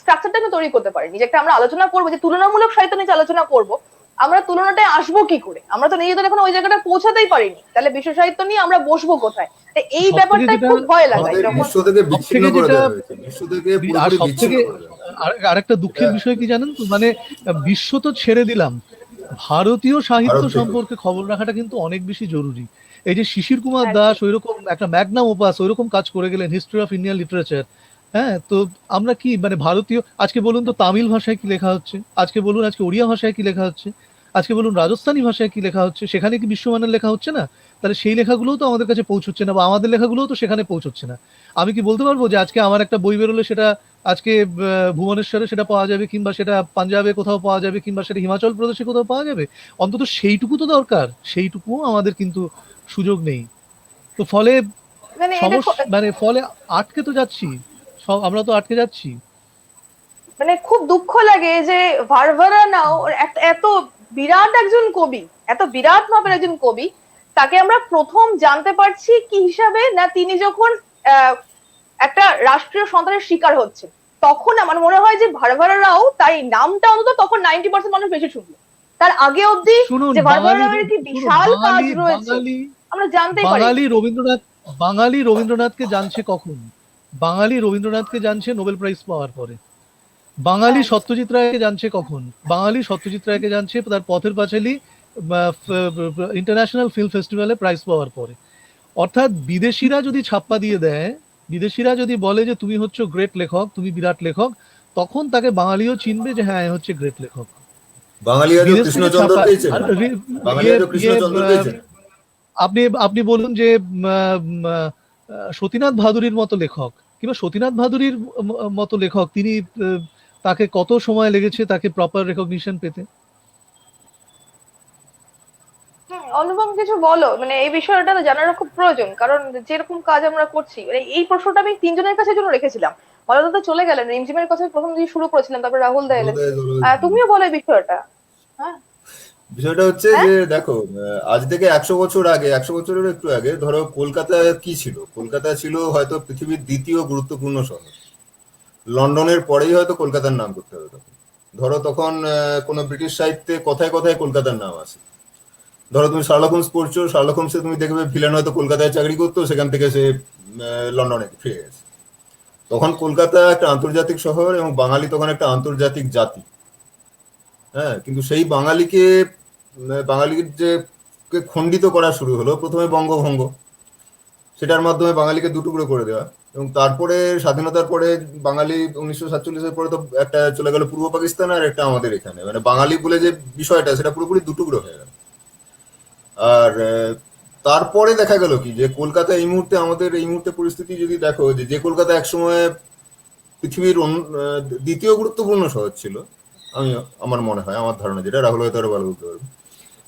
স্ট্রাকচারটাকে তৈরি করতে পারিনি যে একটা আমরা আলোচনা করবো, যে তুলনামূলক সাহিত্য নিয়ে আলোচনা করব, আমরা তুলনাটায় আসবো কি করে? আমরা তো নিজেদের এখন ওই জায়গাটা পৌঁছাতেই পারিনি, তাহলে বিশ্ব সাহিত্য নিয়ে আমরা বসবো কোথায়? এই ব্যাপারটা খুব ভয় লাগে যখন বিশ্ব থেকে বিচ্ছিন্ন করে দেওয়া হয়েছে, বিশ্ব থেকে পুরোপুরি বিচ্ছিন্ন করে দেওয়া। আরেকটা দুঃখের বিষয় কি জানেন তো, মানে বিশ্ব তো ছেড়ে দিলাম, ভারতীয় সাহিত্য ভারত থেকে। সম্পর্কে খবর রাখাটা কিন্তু অনেক বেশি জরুরি। এই যে শিশির কুমার একদম। দাস ওইরকম একটা ম্যাগনাম ওপাস ওইরকম কাজ করে গেলেন, হিস্ট্রি অফ ইন্ডিয়ান লিটারেচার। হ্যাঁ, তো আমরা কি মানে ভারতীয়, আজকে বলুন তো তামিল ভাষায় কি লেখা হচ্ছে, আজকে বলুন আজকে ওড়িয়া ভাষায় কি লেখা হচ্ছে, আজকে বলুন রাজস্থানী ভাষায় কি লেখা হচ্ছে, সেখানে কি বিশ্বমানের লেখা হচ্ছে না? তাহলে সেই লেখাগুলোও তো আমাদের কাছে পৌঁছচ্ছে না, বা আমাদের লেখাগুলোও তো সেখানে পৌঁছচ্ছে না। আমি কি বলতে পারবো যে আজকে আমার একটা বই বেরোলে সেটা আজকে ভুবনেশ্বরে সেটা পাওয়া যাবে, কিংবা সেটা পাঞ্জাবে কোথাও পাওয়া যাবে, কিংবা সেটা হিমাচল প্রদেশে কোথাও পাওয়া যাবে? অন্তত সেইটুকু তো দরকার, সেইটুকুও আমাদের কিন্তু সুযোগ নেই। তো ফলে মানে এটা মানে ফলে আটকে তো যাচ্ছি, সব আমরা তো আটকে যাচ্ছি। মানে খুব দুঃখ লাগে যে ভারভারা নাও এত বিরাট একজন কবি, এত বিরাট মাপের একজন কবি, তাকে আমরা প্রথম জানতে পারছি কি হিসাবে না, তিনি যখন একটা রাষ্ট্রীয় সন্ত্রাসের শিকার হচ্ছে, তখন আমার মনে হয় যে ভারভারা রাও, তাই নামটা অন্তত তখন 90% মানুষ বেশি শুনলো। তার আগে অব্দি শুনুন, যে ভারভারা রাওয়ের কি বিশাল কাজ রয়েছে আমরা জানতেই পারি। বাঙালি রবীন্দ্রনাথকে জানছে কখন? বাঙালি রবীন্দ্রনাথকে জানছে নোবেল প্রাইজ পাওয়ার পরে। বাঙালি হ্যাঁ। সত্যজিৎ রায়কে জানছে কখন? বাঙালি সত্যজিৎ রায়কে জানছে তার পথের পাঁচালী ইন্টারন্যাশনাল ফিল্ম ফেস্টিভ্যালে প্রাইজ পাওয়ার পরে। অর্থাৎ বিদেশিরা যদি ছাপ্পা দিয়ে দেয়, বিদেশিরা যদি বলে যে তুমি হচ্ছে গ্রেট লেখক, তুমি বিরাট লেখক, তখন তাকে বাঙালিও চিনবে যে হ্যাঁ, এ হচ্ছে গ্রেট লেখক। বাঙালি আজও বিদেশ থেকে কৃষ্ণচন্দ্র ছাপা পেয়েছেন, আর বাঙালি আজও কৃষ্ণচন্দ্র পেয়েছেন। আপনি বলুন যে সতীনাথ ভাদুরীর মতো লেখক, কিংবা সতীনাথ ভাদুরীর মতো লেখক, তিনি তাকে কত সময় লেগেছে তাকে প্রপার রেকগনিশন পেতে? অনুপম কিছু বলো, মানে এই বিষয়টা তো জানার খুব প্রয়োজন, কারণ যেরকম কাজ আমরা করছি, মানে এই প্রশ্নটা আমি তিনজনের কাছে জন্য রেখেছিলাম। মজাদা তো চলে গেলেন, রিমঝিমের কথা প্রথম দিয়ে শুরু করেছিলাম, তারপর রাহুল দা এলেন। তুমিও বলো এই বিষয়টা। হ্যাঁ, বিষয়টা হচ্ছে যে দেখো, আজ থেকে 100 বছর আগে, 100 বছরের একটু আগে, ধরো কলকাতা কি ছিল? কলকাতা ছিল হয়তো পৃথিবীর দ্বিতীয় গুরুত্বপূর্ণ শহর। লন্ডনের পরেই হয়তো কলকাতার নাম করতে হবে তখন। ধরো তখন কোনো ব্রিটিশ সাহিত্যে কথায় কথায় কলকাতার নাম আছে। ধরো তুমি শার্লক হোমস পড়ছো, শার্লক হোমসে তুমি দেখবে ভিলেন হয়তো কলকাতায় চাকরি করতো, সেখান থেকে সে লন্ডনে ফিরে গেছে। তখন কলকাতা একটা আন্তর্জাতিক শহর এবং বাঙালি তখন একটা আন্তর্জাতিক জাতি। হ্যাঁ, কিন্তু সেই বাঙালির যে খণ্ডিত করা শুরু হলো প্রথমে বঙ্গভঙ্গ, সেটার মাধ্যমে বাঙালিকে দুটুকরো করে দেওয়া, এবং তারপরে স্বাধীনতার পরে বাঙালি 1947-এর পরে তো একটা চলে গেল পূর্ব পাকিস্তান, আর একটা আমাদের এখানে, মানে বাঙালি বলে যে বিষয়টা সেটা পুরোপুরি দুটুকরো হয়ে গেল। আর তারপরে দেখা গেল কি, যে কলকাতা এই মুহূর্তে, আমাদের এই মুহূর্তে পরিস্থিতি যদি দেখো, যে কলকাতা একসময় পৃথিবীর দ্বিতীয় গুরুত্বপূর্ণ শহর ছিল, আমার মনে হয়, আমার ধারণা, যেটা রাহুল হয়তো আরো ভালো বলতে পারবে,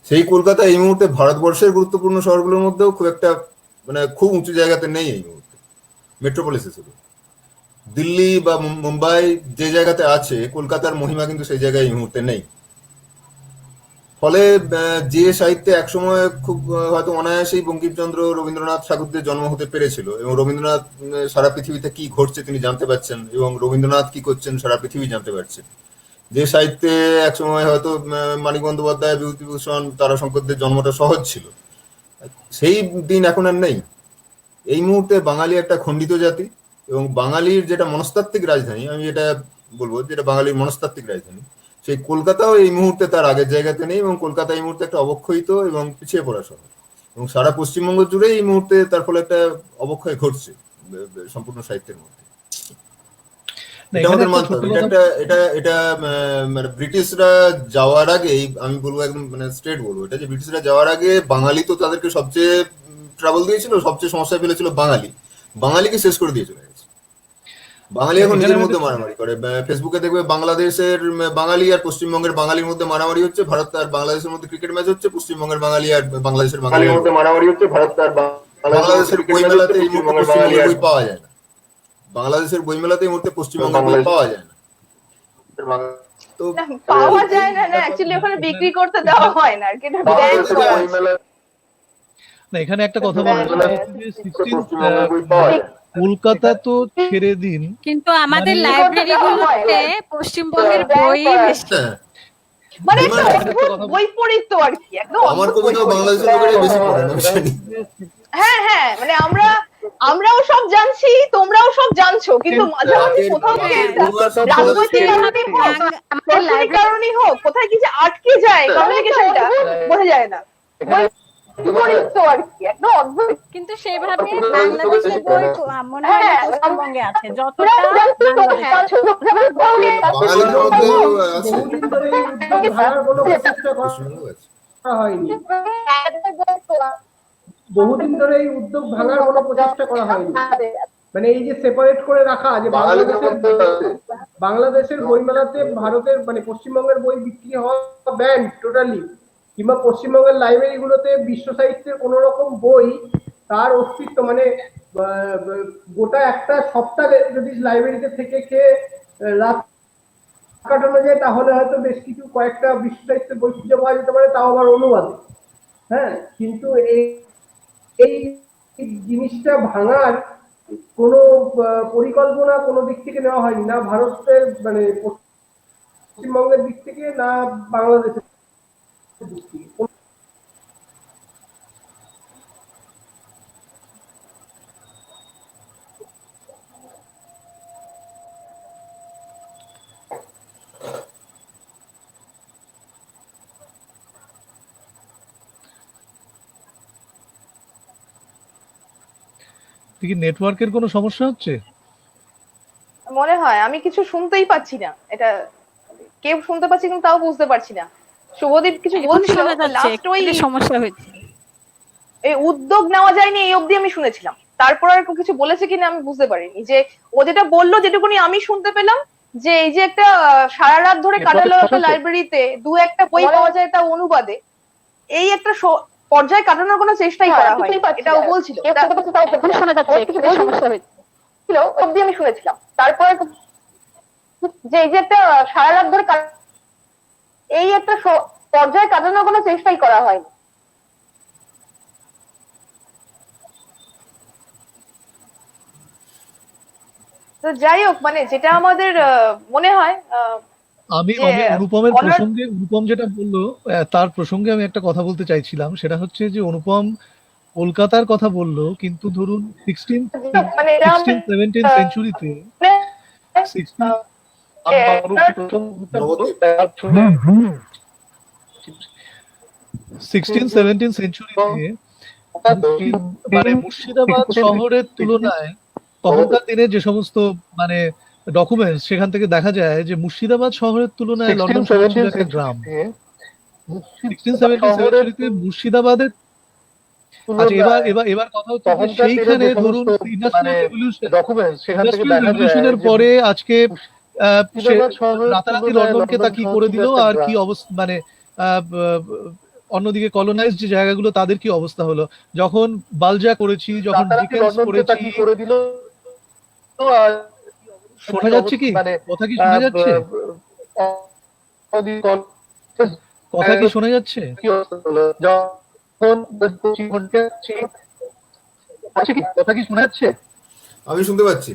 সেই কলকাতা এই মুহূর্তে ভারতবর্ষের গুরুত্বপূর্ণ শহরগুলোর মধ্যেও খুব একটা, মানে খুব উঁচু জায়গাতে নেই এই মুহূর্তে, মেট্রোপলিস হিসেবে। দিল্লি বা মুম্বাই যে জায়গাতে আছে, কলকাতার মহিমা কিন্তু সেই জায়গায় এই মুহূর্তে নেই। ফলে যে সাহিত্যে একসময় খুব হয়তো অনায়াসেই বঙ্কিমচন্দ্র, রবীন্দ্রনাথ ঠাকুরদের জন্ম হতে পেরেছিল, এবং রবীন্দ্রনাথ সারা পৃথিবীতে কি ঘটছে তিনি জানতে পারছেন, এবং রবীন্দ্রনাথ কি করছেন সারা পৃথিবী জানতে পারছে, যে সাহিত্যে একসময় হয়তো মানিক বন্দ্যোপাধ্যায়, বিভূতিভূষণ, তারাশঙ্করদের জন্মটা সহজ ছিল, সেই দিন এখন আর নেই। এই মুহূর্তে বাঙালি একটা খণ্ডিত জাতি, এবং বাঙালির যেটা মনস্তাত্ত্বিক রাজধানী, আমি এটা বলবো যেটা বাঙালির মনস্তাত্ত্বিক রাজধানী, সেই কলকাতাও এই মুহূর্তে তার আগের জায়গাতে নেই, এবং কলকাতা এই মুহূর্তে একটা অবক্ষয়িত এবং পিছিয়ে পড়া শহর, এবং সারা পশ্চিমবঙ্গ জুড়ে এই মুহূর্তে তার ফলে একটা অবক্ষয় ঘটছে সম্পূর্ণ সাহিত্যের মধ্যে। এটা আমাদের মানতে হবে। এটা মানে ব্রিটিশরা যাওয়ার আগে, আমি বলবো একদম মানে স্ট্রেট বলবো এটা, যে ব্রিটিশরা যাওয়ার আগে বাঙালি তো তাদেরকে সবচেয়ে ট্রাবল দিয়েছিল, সবচেয়ে সমস্যায় ফেলেছিল বাঙালিকে শেষ করে দিয়ে চলে গেছে। বাঙালি এখন নিজের মধ্যে মারামারি করে। ফেসবুকে দেখবে বাংলাদেশের বাঙালি আর পশ্চিমবঙ্গের বাঙালির মধ্যে মারামারি হচ্ছে, ভারত আর বাংলাদেশের মধ্যে ক্রিকেট ম্যাচ হচ্ছে, পশ্চিমবঙ্গের বাঙালি আর বাংলাদেশের বাঙালির মধ্যে মারামারি হচ্ছে, ভারত আর বাংলাদেশের বইমেলাতে এই মুহূর্তে পশ্চিমবঙ্গের বই পাওয়া যায় না। বাংলাদেশের বইমেলাতে এই মুহূর্তে পশ্চিমবঙ্গের বই পাওয়া যায় না। তো পাওয়া যায় না, অ্যাকচুয়ালি ওখানে বিক্রি করতে দেওয়া হয় না, আর কি, এটা ব্যান করা আছে। না, এখানে একটা কথা বলবো, কলকাতা তো ছেড়ে দিন, কিন্তু আমাদের লাইব্রেরি গুলোতে পশ্চিমবঙ্গের বই বেশি। মানে একটা অদ্ভুত বৈপরীত্য আর কি, একদম আমার কবিতা বাংলাদেশের লোকেরাই বেশি পড়ে না, হ্যাঁ হ্যাঁ, মানে আমরাও সব জানছি, তোমরাও সব জানছো, কিন্তু মাঝামাঝি কোথাও গিয়ে একটা রাজনৈতিক কারণেই হোক, প্রশাসনিক কারণেই হোক, কোথায় কি যে আটকে যায় কমিউনিকেশনটা বোঝা যায় না। বিপরীত আর কি, একটা অদ্ভুত। কিন্তু সেভাবে বাংলাদেশের বই মনে হয় না পশ্চিমবঙ্গে আছে যতটা বাংলাদেশে। বাঙালির মধ্যেও আছে, বহুদিন ধরে এই উদ্যোগ ভাঙার কোনো প্রচেষ্টা পশ্চিমবঙ্গেও আছে। করা হয়নি। বহুদিন ধরে এই উদ্যোগ ভাঙার কোনো প্রচেষ্টা করা হয়নি। মানে এই যে সেপারেট করে রাখা, যে বাংলাদেশের বইমেলাতে ভারতের মানে পশ্চিমবঙ্গের বই বিক্রি হওয়া ব্যান্ড টোটালি, কিংবা পশ্চিমবঙ্গের লাইব্রেরি গুলোতে বিশ্ব সাহিত্যের কোন রকম বই তার অস্তিত্ব মানে গোটা একটা সপ্তাহ যদি লাইব্রেরিতে থেকে খেয়ে রাত কাটানো যায়, তাহলে হয়তো বেশ কিছু কয়েকটা বিশ্ব সাহিত্যের বই খুঁজে পাওয়া যেতে পারে, তাও আবার অনুবাদে। হ্যাঁ, কিন্তু এই জিনিসটা ভাঙার কোনো পরিকল্পনা কোনো দিক থেকে নেওয়া হয়নি, না ভারতের মানে পশ্চিমবঙ্গের দিক থেকে, না বাংলাদেশের দিক থেকে। কি নেটওয়ার্কের কোনো সমস্যা হচ্ছে? মনে হয় আমি কিছু শুনতেই পাচ্ছি না, এটা কেউ শুনতে পাচ্ছি কিন্তু তাও বুঝতে পারছি না। শুভদীপ কিছু এখন বলছিল, শোনা যাচ্ছে, লাস্ট ওই একটু সমস্যা হয়েছে। এই উদ্যোগ নেওয়া যায়নি এই অবধি আমি শুনেছিলাম, তারপর আর কিছু বলেছে কিনা আমি বুঝতে পারিনি। যে ও যেটা বললো, যেটুকুনি আমি শুনতে পেলাম, যে এই যে একটা সারা রাত ধরে কাটালো একটা লাইব্রেরিতে, দু একটা বই পাওয়া যায় তা অনুবাদে, এই একটা পর্যায়ে কাটানোর কোনো চেষ্টাই করা হয়নি, এটা ও বলছিল। শোনা যাচ্ছে, একটু সমস্যা হয়েছে অবধি আমি শুনেছিলাম, তারপর যে এই যে একটা সারা রাত ধরে এই একটা পর্যায়ে কাটানোর কোনো চেষ্টাই করা হয়নি। তো যাই হোক, মানে যেটা আমাদের মনে হয় আমি যে অনুপমের প্রসঙ্গে, অনুপম যেটা বললো তার প্রসঙ্গে আমি একটা কথা বলতে চাইছিলাম। সেটা হচ্ছে যে অনুপম কলকাতার কথা বললো, কিন্তু ধরুন 16-17 সেঞ্চুরিতে 16-17 সেঞ্চুরিতে মানে মুর্শিদাবাদ শহরের তুলনায় তখনকার দিনে যে সমস্ত মানে ডকুমেন্টস, সেখান থেকে দেখা যায় যে মুর্শিদাবাদ শহরের তুলনায় লন্ডন শহর ছিল একটা গ্রাম। 16-17 সেঞ্চুরিতে মুর্শিদাবাদের, আচ্ছা এবার এবার এবার কথা হচ্ছে যে সেইখানে ধরুন ইন্ডাস্ট্রিয়াল রেভলিউশনের পরে আজকে রাতারাতি লন্ডনকে তা কি করে দিল, আর কি অবস্থা মানে অন্যদিকে কলোনাইজড যে জায়গাগুলো তাদের কি অবস্থা হলো, যখন বালজা করেছি, যখন ডিকেন্স করেছি। শোনা যাচ্ছে কি? কথা কি শোনা যাচ্ছে? কথা কি শোনা যাচ্ছে? কথা কি শোনা যাচ্ছে? আমি শুনতে পাচ্ছি।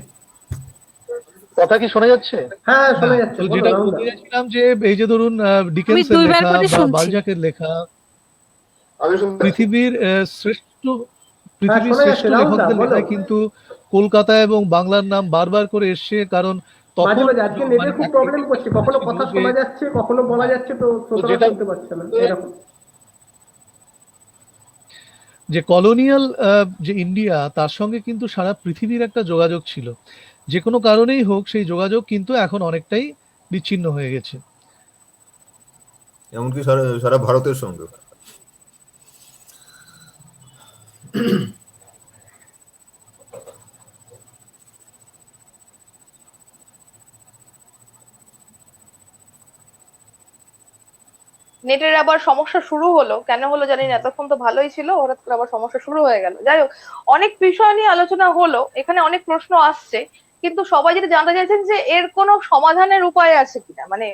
কথা কি শোনা যাচ্ছে? হ্যাঁ, শোনা যাচ্ছে। তো যেটা বলতে চাইছিলাম যে এই যে ধরুন ডিকেন্সের লেখা বা বালজাকের লেখা, পৃথিবীর শ্রেষ্ঠ লেখকদের লেখায় কিন্তু কলকাতা এবং বাংলার নাম বারবার করে এসছে, কারণ তখন আজকে নেটের খুব প্রবলেম করছে, কখনো কথা শোনা যাচ্ছে, কখনো বলা যাচ্ছে, তো শ্রোতারা শুনতে পাচ্ছে না, এরকম। যে কলোনিয়াল যে ইন্ডিয়া, তার সঙ্গে কিন্তু সারা পৃথিবীর একটা যোগাযোগ ছিল, যে কোনো কারণেই হোক সেই যোগাযোগ কিন্তু এখন অনেকটাই বিচ্ছিন্ন হয়ে গেছে, এমনকি সারা ভারতের সঙ্গে। নেটের আবার সমস্যা শুরু হলো, কেন হলো জানি না, এতক্ষণ তো ভালোই ছিল, হঠাৎ করে আবার সমস্যা শুরু হয়ে গেল। যাই হোক, অনেক বিষয় নিয়ে আলোচনা হলো, এখানে অনেক প্রশ্ন আসছে, কিন্তু সবাই যেটা জানতে চাইছেন যে এর কোনো সমাধানের উপায় আছে কিনা। মানে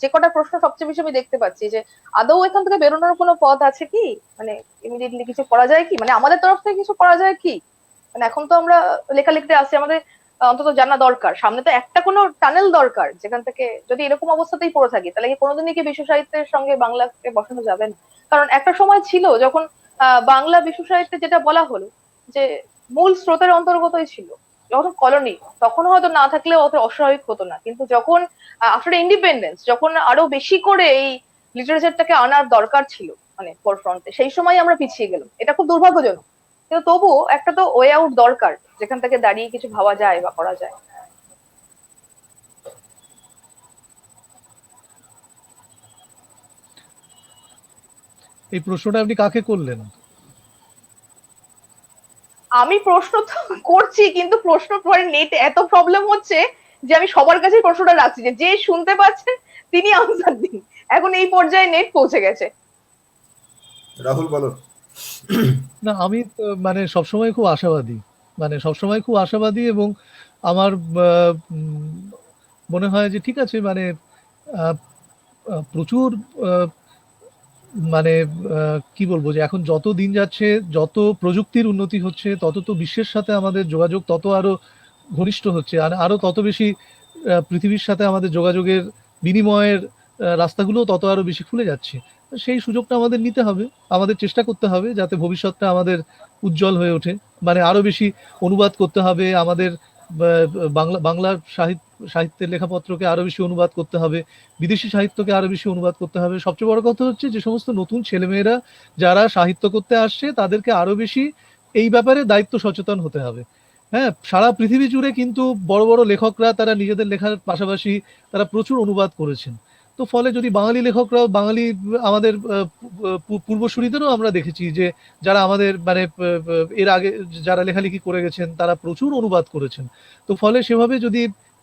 যে কটা প্রশ্ন সবচেয়ে বেশি আমি দেখতে পাচ্ছি যে আদৌ এখান থেকে বেরোনোর কোনো পথ আছে কি, মানে ইমিডিয়েটলি কিছু করা যায় কি, মানে আমাদের তরফ থেকে কিছু করা যায় কি। মানে এখন তো আমরা লেখালেখিতে আসছি, আমাদের অন্তত জানা দরকার, সামনে তো একটা কোনো টানেল দরকার, যেখান থেকে যদি এরকম অবস্থাতেই পড়ে থাকি তাহলে কি কোনোদিনই কি বিশ্ব সাহিত্যের সঙ্গে বাংলাকে বসানো যাবে না। কারণ একটা সময় ছিল যখন বাংলা বিশ্ব সাহিত্যে যেটা বলা হলো যে মূল স্রোতের অন্তর্গতই ছিল। যখন কলোনি তখন হয়তো না থাকলেও অত অস্বাভাবিক হতো না, কিন্তু যখন আফটার ইন্ডিপেন্ডেন্স, যখন আরো বেশি করে এই লিটারেচারটাকে আনার দরকার ছিল মানে ফোরফ্রন্টে, সেই সময় আমরা পিছিয়ে গেলাম। এটা খুব দুর্ভাগ্যজনক, কিন্তু তবুও একটা তো ওয়ে আউট দরকার যেখান থেকে দাঁড়িয়ে কিছু ভাবা যায় বা করা যায়। এই প্রশ্নটা আপনি কাকে করলেন? আমি প্রশ্ন তো করছি, কিন্তু প্রশ্ন পরে নেট এত প্রবলেম হচ্ছে যে আমি সবার কাছে প্রশ্নটা রাখছি যে যে শুনতে পাচ্ছেন তিনি আনসার দিন। এখন এই পর্যায়ে নেট পৌঁছে গেছে। রাহুল বলো। না, আমি তো মানে সবসময় খুব আশাবাদী, মানে সবসময় খুব আশাবাদী, এবং আমার মনে হয় যে ঠিক আছে, মানে আহ, প্রচুর মানে কি বলবো, যে এখন যত দিন যাচ্ছে, যত প্রযুক্তির উন্নতি হচ্ছে, তত তো বিশ্বের সাথে আমাদের যোগাযোগ তত আরো ঘনিষ্ঠ হচ্ছে, আর আরো তত বেশি পৃথিবীর সাথে আমাদের যোগাযোগের বিনিময়ের রাস্তাগুলো তত আরো বেশি খুলে যাচ্ছে। তো সেই সুযোগটা আমাদের নিতে হবে, আমাদের চেষ্টা করতে হবে যাতে ভবিষ্যৎটা আমাদের উজ্জ্বল হয়ে ওঠে। মানে আরো বেশি অনুবাদ করতে হবে আমাদের, বাংলার সাহিত্যের লেখাপত্রকে আরো বেশি অনুবাদ করতে হবে, বিদেশি সাহিত্যকে আরো বেশি অনুবাদ করতে হবে। সবচেয়ে বড় কথা হচ্ছে যে সমস্ত নতুন ছেলেমেয়েরা যারা সাহিত্য করতে আসছে তাদেরকে আরো বেশি এই ব্যাপারে দায়িত্ব সচেতন হতে হবে। হ্যাঁ, সারা পৃথিবী জুড়ে কিন্তু বড় বড় লেখকরা তারা নিজেদের লেখার পাশাপাশি তারা প্রচুর অনুবাদ করেছেন। তো ফলে যদি বাঙালি লেখকরাও, বাঙালি আমাদের পূর্বসূরিদেরও আমরা দেখেছি যে যারা আমাদের মানে এর আগে যারা লেখালেখি করে গেছেন তারা প্রচুর অনুবাদ করেছেন। তো ফলে সেভাবে যদি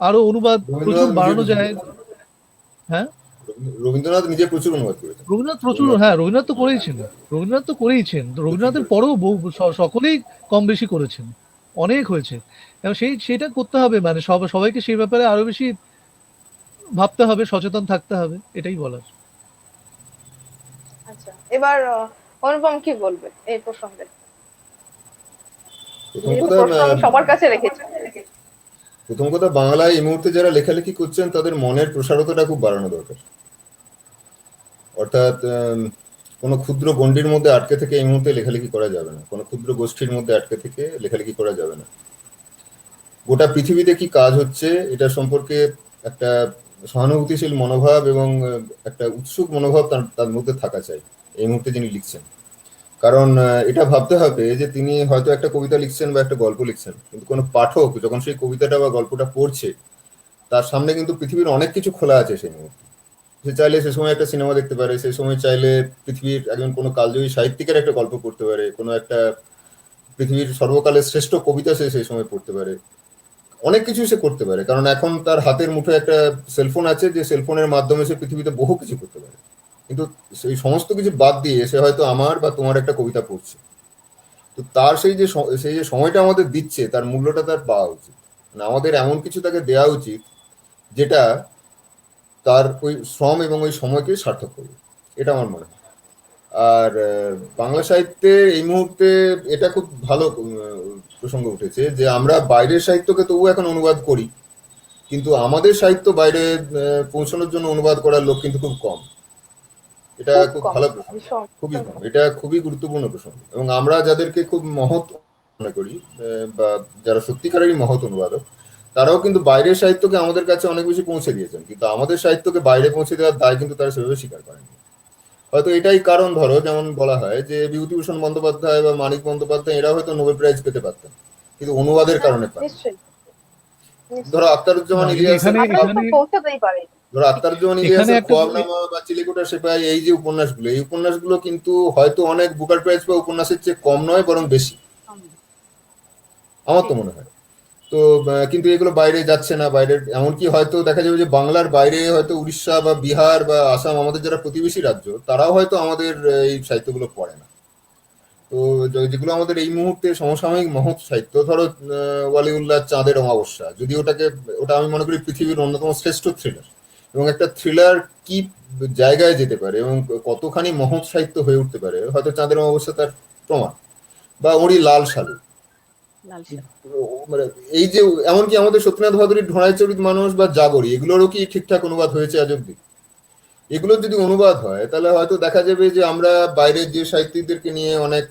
আরো অনুবাদ প্রচুর রবীন্দ্রনাথ নিজে বাড়ানো প্রচুর যায়। হ্যাঁ, রবীন্দ্রনাথ নিজে প্রচুর অনুবাদ করেছেন। রবীন্দ্রনাথ প্রচুর, হ্যাঁ রবীন্দ্রনাথ তো করেইছেন, রবীন্দ্রনাথ তো করেইছেন, তো রবীন্দ্রনাথের পরেও সকলেই কম বেশি করেছেন, অনেক হয়েছে। এবং সেটা করতে হবে, মানে সবাইকে সেই ব্যাপারে আরো বেশি ভাবতে হবে, সচেতন থাকতে হবে, এটাই বলার। আচ্ছা, এবার অনুপম কি বলবে এই প্রসঙ্গে? প্রথম যেহেতু কথা প্রশ্ন আমি সবার কাছে রেখেছি। প্রথম কথা বাংলায় এই মুহূর্তে যারা লেখালেখি করছেন তাদের মনের প্রসারতাটা খুব বাড়ানো দরকার। অর্থাৎ কোনো ক্ষুদ্র গণ্ডির মধ্যে আটকে থেকে এই মুহূর্তে লেখালেখি করা যাবে না, কোনো ক্ষুদ্র গোষ্ঠীর মধ্যে আটকে থেকে লেখালেখি করা যাবে না। গোটা পৃথিবীতে কি কাজ হচ্ছে এটা সম্পর্কে একটা সহানুভূতিশীল মনোভাব এবং একটা উৎসুক মনোভাব তার মধ্যে থাকা চাই এই মুহূর্তে যিনি লিখছেন। কারণ এটা ভাবতে হবে যে তিনি হয়তো একটা কবিতা লিখছেন বা একটা গল্প লিখছেন, কিন্তু কোনো পাঠক যখন সেই কবিতাটা বা গল্পটা পড়ছে তার সামনে কিন্তু পৃথিবীর অনেক কিছু খোলা আছে সেই মুহূর্তে। সে চাইলে সে সময় একটা সিনেমা দেখতে পারে, সে সময় চাইলে পৃথিবীর একজন কোনো কালজয়ী সাহিত্যিকের একটা গল্প পড়তে পারে, কোনো একটা পৃথিবীর সর্বকালের শ্রেষ্ঠ কবিতা সে সেই সময় পড়তে পারে, অনেক কিছু সে করতে পারে। কারণ এখন তার হাতের মুঠোয় একটা সেলফোন আছে, যে সেলফোনের মাধ্যমে সে পৃথিবীতে বহু কিছু করতে পারে। কিন্তু সেই সমস্ত কিছু বাদ দিয়ে সে হয়তো আমার বা তোমার একটা কবিতা পড়ছে। তো তার সেই যে সময়টা আমাদের দিচ্ছে তার মূল্যটা তার পাওয়া উচিত। মানে আমাদের এমন কিছু তাকে দেওয়া উচিত যেটা তার ওই শ্রম এবং ওই সময়কে সার্থক করবে, এটা আমার মনে হয়। আর বাংলা সাহিত্যে এই মুহূর্তে এটা খুব ভালো প্রসঙ্গ উঠেছে যে আমরা বাইরের সাহিত্যকে তবু এখন অনুবাদ করি, কিন্তু আমাদের সাহিত্য বাইরে পৌঁছানোর জন্য অনুবাদ করার লোক কিন্তু খুব কম। এটা খুব খুব কম, ভালো প্রসঙ্গ, ভীষণ। খুবই কম। এটা খুবই গুরুত্বপূর্ণ প্রসঙ্গ। এবং আমরা যাদেরকে খুব মহৎ মনে করি বা যারা সত্যিকারেরই মহৎ অনুবাদক, তারাও কিন্তু বাইরের সাহিত্যকে আমাদের কাছে অনেক বেশি পৌঁছে দিয়েছেন, কিন্তু আমাদের সাহিত্যকে বাইরে পৌঁছে দেওয়ার দায় কিন্তু তারা সেভাবে স্বীকার করেনি। হয়তো এটাই কারণ, ধরো যেমন বলা হয় যে বিভূতিভূষণ বন্দ্যোপাধ্যায় বা মানিক বন্দ্যোপাধ্যায় এরা হয়তো নোবেল প্রাইজ পেতে পারতেন, কিন্তু অনুবাদের কারণে পান। নিশ্চয়ই, ধরো আখতারুজ্জামান না, ইলিয়াসের পৌঁছাতেই পারে। ধরো আখতারুজ্জামান এখানে ইলিয়াসের একটা খোয়াবনামা বা চিলেকোঠা সেপাই, এই যে উপন্যাসগুলো, এই উপন্যাসগুলো কিন্তু হয়তো অনেক বুকার প্রাইজ বা উপন্যাসের চেয়ে কম নয়, বরং বেশি, আমার তো মনে হয়। তো কিন্তু এগুলো বাইরে যাচ্ছে না, বাইরের এমনকি হয়তো দেখা যাবে যে বাংলার বাইরে হয়তো উড়িষ্যা বা বিহার বা আসাম, আমাদের যারা প্রতিবেশী রাজ্য, তারাও হয়তো আমাদের এই সাহিত্যগুলো পড়ে না। তো যেগুলো আমাদের এই মুহূর্তে সমসাময়িক মহৎ সাহিত্য, ধরো ওয়ালিউল্লাহ চাঁদের অমাবস্যা, যদি ওটা আমি মনে করি পৃথিবীর অন্যতম শ্রেষ্ঠ থ্রিলার। এবং একটা থ্রিলার কি জায়গায় যেতে পারে এবং কতখানি মহৎ সাহিত্য হয়ে উঠতে পারে, হয়তো চাঁদের অমাবস্যা তার প্রমাণ। বা ওরই লাল সালু, মানে এই যে এমনকি আমাদের সত্যনাথ ভাদুরীর ঢোড়াই চরিত মানুষ বা জাগরি, এগুলোরও কি ঠিকঠাক অনুবাদ হয়েছে আজ অব্দি? এগুলো যদি অনুবাদ হয় তাহলে হয়তো দেখা যাবে যে আমরা বাইরের যে সাহিত্যিকদেরকে নিয়ে অনেক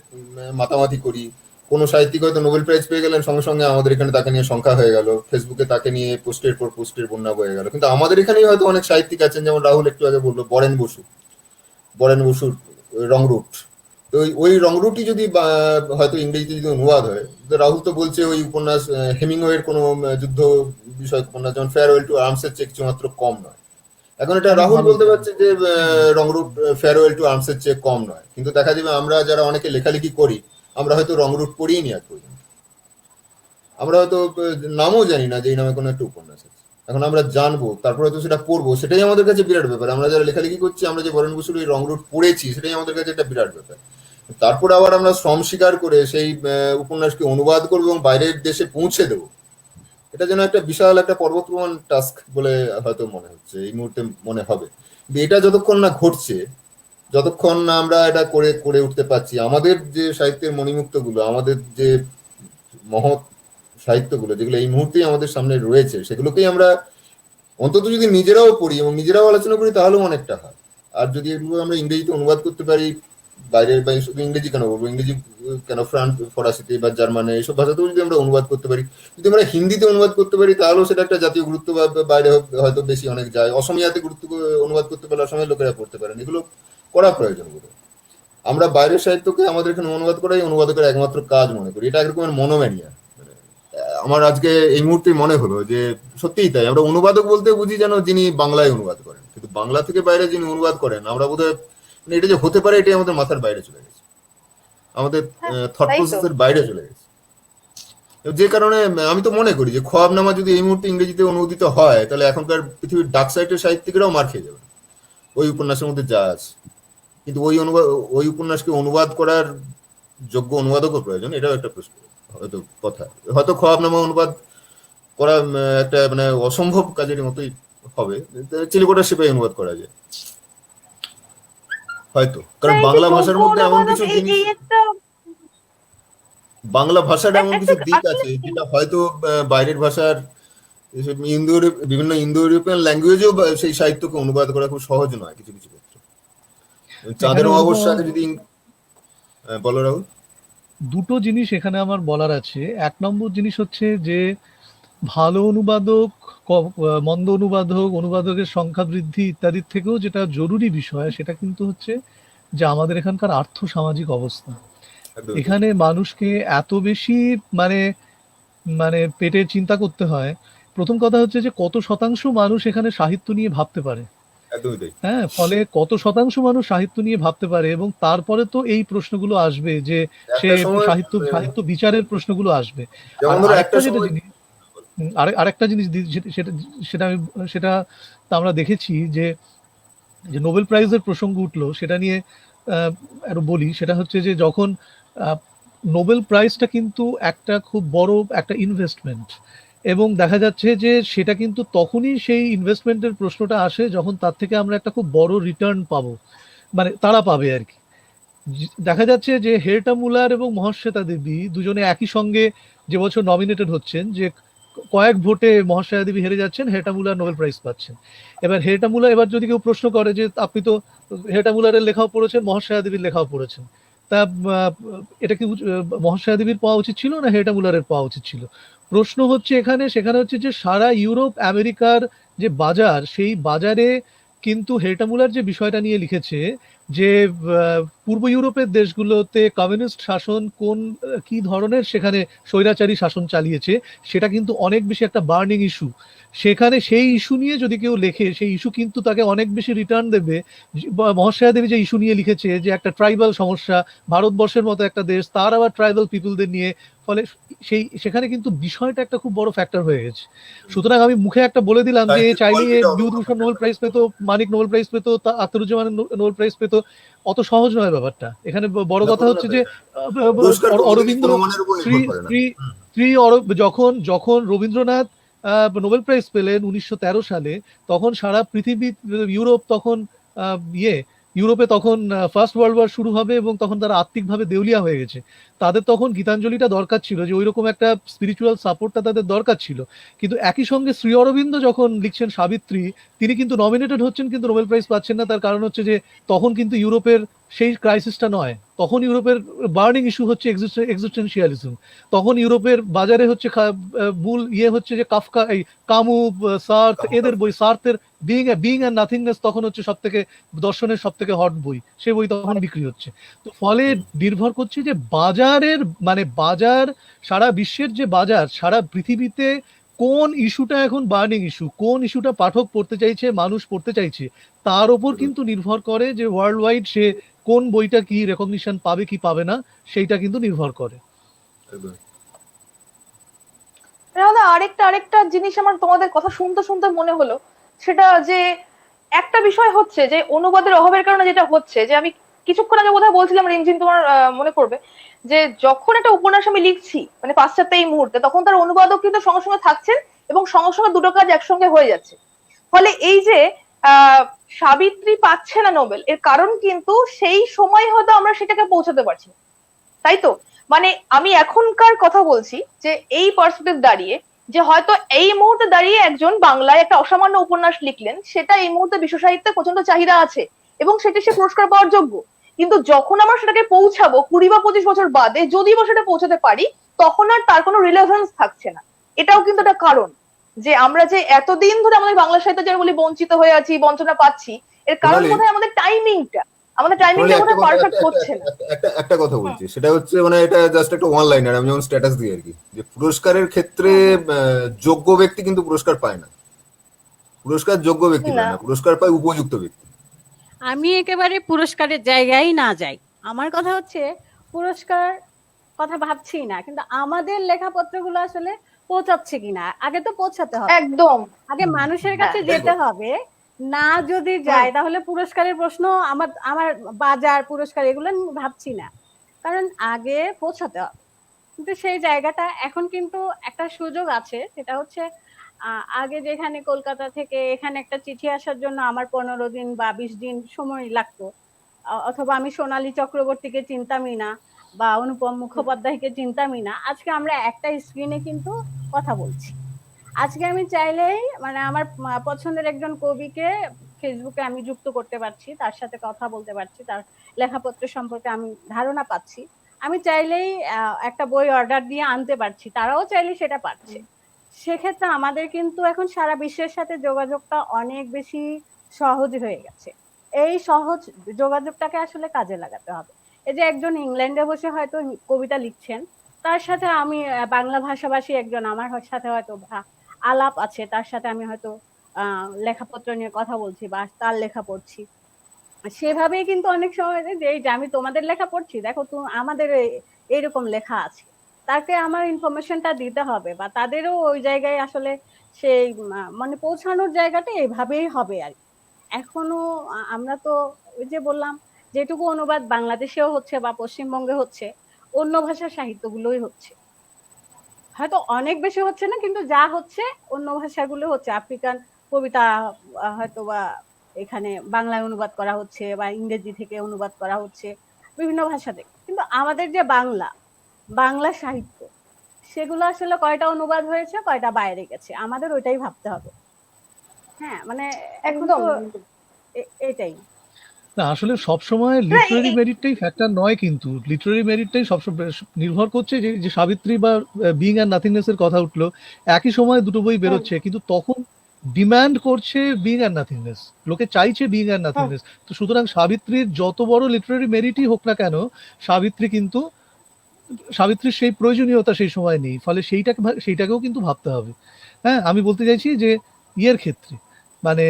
মাতামাতি করি, কোনো সাহিত্যিক হয়তো নোবেল প্রাইজ পেয়ে গেলেন, সঙ্গে সঙ্গে আমাদের এখানে তাকে নিয়ে সংখ্যা হয়ে গেল, ফেসবুকে তাকে নিয়ে পোস্টের পর পোস্টের বন্যা বয়ে গেল। কিন্তু আমাদের এখানেই হয়তো অনেক সাহিত্যিক আছেন, যেমন রাহুল একটু আগে বললো, বরেন বসুর রংরুট। তো ওই রংরুটই যদি হয়তো ইংরেজিতে যদি অনুবাদ হয়, তো রাহুল তো বলছে ওই উপন্যাস হেমিংওয়ের কোনো যুদ্ধ বিষয়ক উপন্যাস যেমন ফেয়ারওয়েল টু আর্মসের চেয়ে কিছুমাত্র কম নয়। এখন এটা রাহুল বলতে পারছে যে রংরুট ফেয়ারওয়েল টু আর্মসের চেয়ে কম নয়, কিন্তু দেখা যাবে আমরা যারা অনেকে লেখালেখি করি, আমরা হয়তো রংরুট পড়িই নি আজ পর্যন্ত। আমরা হয়তো নামও জানি না যে এই নামে কোনো একটা উপন্যাস আছে। এখন আমরা জানবো, তারপরে তো সেটা পড়বো, সেটাই আমাদের কাছে বিরাট ব্যাপার। আমরা যারা লেখালেখি করছি, আমরা যে বরেন বসুর ওই রংরুট পড়েছি, সেটাই আমাদের কাছে একটা বিরাট ব্যাপার। তারপরে আবার আমরা শ্রম স্বীকার করে সেই উপন্যাসকে অনুবাদ করবো এবং বাইরের দেশে পৌঁছে দেবো, এটা যেন একটা বিশাল একটা পর্বত প্রমাণ টাস্ক বলে হয়তো মনে হচ্ছে, এই মুহূর্তে মনে হবে। কিন্তু এটা যতক্ষণ না ঘটছে, যতক্ষণ না আমরা এটা করে করে উঠতে পারছি, আমাদের যে সাহিত্যের মণিমুক্তগুলো, আমাদের যে মহৎ সাহিত্যগুলো যেগুলো এই মুহূর্তেই আমাদের সামনে রয়েছে, সেগুলোকেই আমরা অন্তত যদি নিজেরাও পড়ি এবং নিজেরাও আলোচনা করি, তাহলেও অনেকটা হয়। আর যদি এগুলো আমরা ইংরেজিতে অনুবাদ করতে পারি, বাইরের বাইরে, শুধু ইংরেজি কেন বলবো, ইংরেজি কেন, ফরাসিতে বা জার্মানে এইসব ভাষাতেও যদি আমরা অনুবাদ করতে পারি, যদি আমরা হিন্দিতে অনুবাদ করতে পারি, তাহলেও সেটা একটা জাতীয় গুরুত্ব বা বাইরে হয়তো বেশি অনেক যায়। অসমীয়াতে গুরুত্ব অনুবাদ করতে পারলে অসময়ের লোকেরা পড়তে পারেন, এগুলো করা প্রয়োজন বলে। আমরা বাইরের সাহিত্যকে আমাদের এখানে অনুবাদ করাই অনুবাদকের একমাত্র কাজ মনে করি। এটা একরকমের মনোম্যানিয়া। আমার আজকে এই মুহূর্তে মনে হলো যে সত্যিই তাই, আমরা অনুবাদক বলতে বুঝি যেন যিনি বাংলায় অনুবাদ করেন, কিন্তু বাংলা থেকে বাইরে যিনি অনুবাদ করেন, আমরা বোধহয় এটা যে হতে পারে এটাই আমাদের মাথার বাইরে চলে গেছে, আমাদের থট তাই তো। প্রসেসের বাইরে চলে গেছে। যে কারণে আমি তো মনে করি যে খোয়াবনামা যদি এই মুহূর্তে ইংরেজিতে অনুদিত হয়, তাহলে এখনকার পৃথিবীর ডাক সাইটের সাহিত্যিকরাও মার খেয়ে যাবে ওই উপন্যাসের মধ্যে যা আছে। কিন্তু ওই উপন্যাসকে অনুবাদ করার যোগ্য অনুবাদকও প্রয়োজন, এটাও একটা প্রশ্ন, হয়তো কথা। হয়তো খোয়াবনামা অনুবাদ করা একটা মানে অসম্ভব কাজের মতোই হবে, চিলেকোঠার সেপাই অনুবাদ করা যায় হয়তো, কারণ বাংলা ভাষার মধ্যে এমন কিছু জিনিস, বাংলা ভাষার এমন কিছু দিক আছে যেটা হয়তো বাইরের ভাষার বিভিন্ন ইন্দো ইউরোপিয়ান ল্যাঙ্গুয়েজেও সেই সাহিত্যকে অনুবাদ করা খুব সহজ নয় কিছু কিছু ক্ষেত্রে। চাঁদের অবশ্যই যদি বলো রাহুল। দুটো জিনিস এখানে আমার বলার আছে। এক নম্বর জিনিস হচ্ছে যে ভালো অনুবাদক, মন্দ অনুবাদক, অনুবাদকের সংখ্যা বৃদ্ধি ইত্যাদির থেকেও যেটা জরুরি বিষয়, সেটা কিন্তু হচ্ছে যে আমাদের এখানকার আর্থ সামাজিক অবস্থা। এখানে মানুষকে এত বেশি মানে মানে পেটের চিন্তা করতে হয়। প্রথম কথা হচ্ছে যে কত শতাংশ মানুষ এখানে সাহিত্য নিয়ে ভাবতে পারে, হ্যাঁ, ফলে কত শতাংশ মানুষ সাহিত্য নিয়ে ভাবতে পারে, এবং তারপরে তো এই প্রশ্নগুলো আসবে যে সে সাহিত্য বিচারের প্রশ্নগুলো আসবে। আর আরেকটা যেটা জিনিস, আরেকটা জিনিস সেটা সেটা আমি সেটা আমরা দেখেছি যে নোবেল প্রাইজের প্রসঙ্গ উঠলো, সেটা নিয়ে একটু বলি। সেটা হচ্ছে যে যখন নোবেল প্রাইজটা কিন্তু একটা খুব বড় একটা ইনভেস্টমেন্ট, এবং দেখা যাচ্ছে যে সেটা কিন্তু তখনই সেই ইনভেস্টমেন্টের প্রশ্নটা আসে যখন তার থেকে আমরা একটা খুব বড় রিটার্ন পাবো, মানে তারা পাবে আর কি। দেখা যাচ্ছে যে হেরটা মুলার এবং মহাশ্বেতা দেবী দুজনে একই সঙ্গে যে বছর নমিনেটেড হচ্ছেন, যে কয়েক ভোটে মহাশ্বেতা দেবী হেরে যাচ্ছেন, হেরটা মুলার নোবেল প্রাইজ পাচ্ছেন। এবার হেরটা মুলার, এবার যদি কেউ প্রশ্ন করে যে আপনি তো হেরটা মুলারের লেখাও পড়েছেন, মহাশ্বেতা দেবীর লেখাও পড়েছেন, তা এটা কি মহাশ্বেতা দেবীর পাওয়া উচিত ছিল না হেরটা মুলারের পাওয়া উচিত ছিল? প্রশ্ন হচ্ছে সেখানে হচ্ছে যে সারা ইউরোপ আমেরিকার যে বাজার, সেই বাজারে কিন্তু হেরটা মুলার যে বিষয়টা নিয়ে লিখেছে যে পূর্ব ইউরোপের দেশগুলোতে কমিউনিস্ট শাসন কি ধরনের সেখানে স্বৈরাচারী শাসন চালিয়েছে, সেটা কিন্তু অনেক বেশি একটা বার্নিং ইস্যু। সেখানে সেই ইস্যু নিয়ে যদি কেউ লেখে, সেই ইস্যু কিন্তু তাকে অনেক বেশি রিটার্ন দেবে। মহাশ্বেতা দেবী যে ইস্যু নিয়ে লিখেছে যে একটা ট্রাইবাল সমস্যা, ভারতবর্ষের মতো একটা দেশ, তার আবার ট্রাইবাল পিপুলদের নিয়ে, ফলে সেখানে কিন্তু বিষয়টা একটা খুব বড় ফ্যাক্টর হয়ে গেছে। সুতরাং আমি মুখে একটা বলে দিলাম যে চাইলে বিভূতিভূষণ নোবেল প্রাইজ পেতো, মানিক নোবেল প্রাইজ পেতো, আখতারুজ্জামান নোবেল প্রাইজ পেতো, অত সহজ নয় ব্যাপারটা। এখানে বড় কথা হচ্ছে যে অরবিন্দ যখন রবীন্দ্রনাথ নোবেল প্রাইজ পেলেন 1913 সালে, তখন সারা পৃথিবী, ইউরোপ তখন ইউরোপে তখন ফার্স্ট ওয়ার্ল্ড ওয়ার শুরু হবে, এবং তখন তারা আত্মিকভাবে দেউলিয়া হয়ে গেছে। তাদের তখন গীতাঞ্জলিটা দরকার ছিল, যে ওইরকম একটা স্পিরিচুয়াল সাপোর্টটা তাদের দরকার ছিল। কিন্তু একই সঙ্গে শ্রী অরবিন্দ যখন লিখছেন সাবিত্রী, তিনি কিন্তু নমিনেটেড হচ্ছেন কিন্তু নোবেল প্রাইজ পাচ্ছেন না। তার কারণ হচ্ছে যে তখন কিন্তু ইউরোপের সেই ক্রাইসিসটা নয়। তখন ইউরোপের বার্নিং ইস্যু হচ্ছে এক্সিস্টেন্সিয়ালিজম, তখন ইউরোপের বাজারে হচ্ছে মূল হচ্ছে যে কাফকা, এই কামু, সার্থ, এদের বই, সার্থের বিইং অ্যান্ড নাথিংনেস তখন হচ্ছে সব থেকে দর্শনের সব থেকে হট বই, সে বই তখন বিক্রি হচ্ছে। তো ফলে নির্ভর করছে যে বাজারের, মানে বাজার, সারা বিশ্বের যে বাজার, সারা পৃথিবীতে কোন ইস্যুটা এখন বার্নিং ইস্যু, কোন ইস্যুটা পাঠক পড়তে চাইছে, মানুষ পড়তে চাইছে, তার ওপর কিন্তু নির্ভর করে যে ওয়ার্ল্ড ওয়াইড সে কোন বইটা কি রেকগনিশন পাবে কি পাবে না, সেইটা কিন্তু নির্ভর করে। আরেকটা জিনিস আমার তোমাদের কথা শুনতে শুনতে মনে হলো, সেটা যে একটা বিষয় হচ্ছে যে অনুবাদের অভাবের কারণে যেটা হচ্ছে, যে আমি কিছুক্ষণ আগে বোধহয় বলছিলাম রিমঝিম, তোমার মনে করবে, যে যখন একটা উপন্যাস আমি লিখছি মানে পাশ্চাত্যে এই মুহূর্তে, তখন তার অনুবাদক কিন্তু সঙ্গে সঙ্গে থাকছেন এবং সঙ্গে সঙ্গে দুটো কাজ একসঙ্গে হয়ে যাচ্ছে। ফলে এই যে সাবিত্রী পাচ্ছে না নোবেল, এর কারণ কিন্তু সেই সময় হয়তো আমরা সেটাকে পৌঁছাতে পারছি না, তাই তো? মানে আমি এখনকার কথা বলছি যে এই পার্সপেক্টিভ দাঁড়িয়ে, যে হয়তো এই মুহূর্তে দাঁড়িয়ে একজন বাংলায় একটা অসামান্য উপন্যাস লিখলেন, সেটা এই মুহূর্তে বিশ্ব সাহিত্যে প্রচন্ড চাহিদা আছে এবং সেটা সে পুরস্কার পাওয়ার যোগ্য। কিন্তু যখন আমরা সেটাকে পৌঁছাবো 20 বা 25 বছর বাদে, যদি বা সেটা পৌঁছাতে পারি, তখন আর তার কোনো রিলেভেন্স থাকছে না। এটাও কিন্তু একটা কারণ যে আমরা যে এতদিন ধরে আমাদের বাংলা সাহিত্যে যেন বলি বঞ্চিত হয়ে আছি, বঞ্চনা পাচ্ছি, এর কারণ বোধহয় আমাদের টাইমিংটা বোধহয় পারফেক্ট হচ্ছে না। একটা কথা বলছি, সেটা হচ্ছে মানে এটা জাস্ট একটা ওয়ান লাইনার, আমি যেমন স্ট্যাটাস দিই আর কি, যে পুরস্কারের ক্ষেত্রে যোগ্য ব্যক্তি কিন্তু পুরস্কার পায় না, পুরস্কার যোগ্য ব্যক্তি পায় না, পুরস্কার পায় উপযুক্ত ব্যক্তি। আমি একেবারে পুরস্কারের জায়গায় না যাই, আমার কথা হচ্ছে পুরস্কার কথা ভাবছি না, কিন্তু আমাদের লেখাপত্রগুলো আসলে পৌঁছাচ্ছে কিনা, আগে তো পৌঁছাতে হবে, একদম আগে মানুষের কাছে যেতে হবে। না যদি যায় তাহলে পুরস্কারের প্রশ্ন, আমার বাজার পুরস্কার এগুলো ভাবছি না, কারণ আগে পৌঁছাতে হবে। কিন্তু সেই জায়গাটা এখন কিন্তু একটা সুযোগ আছে, সেটা হচ্ছে আগে যেখানে কলকাতা থেকে এখানে একটা চিঠি আসার জন্য আমার 15 দিন বা 20 দিন সময় লাগতো, অথবা আমি সোনালী চক্রবর্তীকে চিনতামই না বা অনুপম মুখোপাধ্যায়কে চিনতামই না, আজকে আমরা একটা স্ক্রিনে কিন্তু কথা বলছি। আজকে আমি চাইলেই মানে আমার পছন্দের একজন কবিকে ফেসবুকে আমি যুক্ত করতে পারছি, তার সাথে কথা বলতে পারছি, তার লেখাপত্র সম্পর্কে আমি ধারণা পাচ্ছি। আমি চাইলেই একটা বই অর্ডার দিয়ে আনতে পারছি, তারাও চাইলে সেটা পাচ্ছে। সেক্ষেত্রে আমাদের কিন্তু এখন সারা বিশ্বের সাথে যোগাযোগটা অনেক বেশি সহজ হয়ে গেছে। এই সহজ যোগাযোগটাকে আসলে কাজে লাগাতে হবে। এই যে একজন ইংল্যান্ডে বসে হয়তো কবিতা লিখছেন, তার সাথে আমি বাংলা ভাষাভাষী একজন আমার সাথে হয়তো আলাপ আছে, তার সাথে আমি হয়তো লেখাপত্র নিয়ে কথা বলছি বা তার লেখা পড়ছি। সেভাবেই কিন্তু অনেক সময় যে এই যে আমি তোমাদের লেখা পড়ছি, দেখো তো আমাদের এইরকম লেখা আছে, তাকে আমার ইনফরমেশনটা দিতে হবে, বা তাদেরও ওই জায়গায় আসলে সেই মানে পৌঁছানোর জায়গাটা এইভাবেই হবে আর কি। এখনো আমরা তো ওই যে বললাম, যেটুকু অনুবাদ বাংলাদেশেও হচ্ছে বা পশ্চিমবঙ্গে হচ্ছে, অন্য ভাষার সাহিত্যগুলোই হচ্ছে, হয়তো অনেক বেশি হচ্ছে না, কিন্তু যা হচ্ছে অন্য ভাষাগুলো হচ্ছে। আফ্রিকান কবিতা হয়তো বা এখানে বাংলায় অনুবাদ করা হচ্ছে বা ইংরেজি থেকে অনুবাদ করা হচ্ছে, বিভিন্ন ভাষা থেকে। কিন্তু আমাদের যে বাংলা সাহিত্য, সেগুলো আসলে কয়টা অনুবাদ হয়েছে, কয়টা বাইরে গেছে, আমাদের ওইটাই ভাবতে হবে। হ্যাঁ, মানে একদম এটাই না, আসলে সবসময় লিটারারি মেরিটটাই ফ্যাক্টর নয়, কিন্তু লিটারারি মেরিটটাই সবসময় নির্ভর করছে যে সাবিত্রী বা বিং অ্যান্ড নাথিংনেস এর কথা উঠলো, একই সময় দুটো বই বেরোচ্ছে, কিন্তু তখন ডিমান্ড করছে বিং অ্যান্ড নাথিংনেস, লোকে চাইছে বিং অ্যান্ড নাথিংনেস। তো সুতরাং সাবিত্রীর যত বড় লিটারারি মেরিটই হোক না কেন, সাবিত্রীর সেই প্রয়োজনীয়তা সেই সময় নেই, ফলে সেইটাকেও কিন্তু ভাবতে হবে। হ্যাঁ, আমি বলতে চাইছি যে ক্ষেত্রে মানে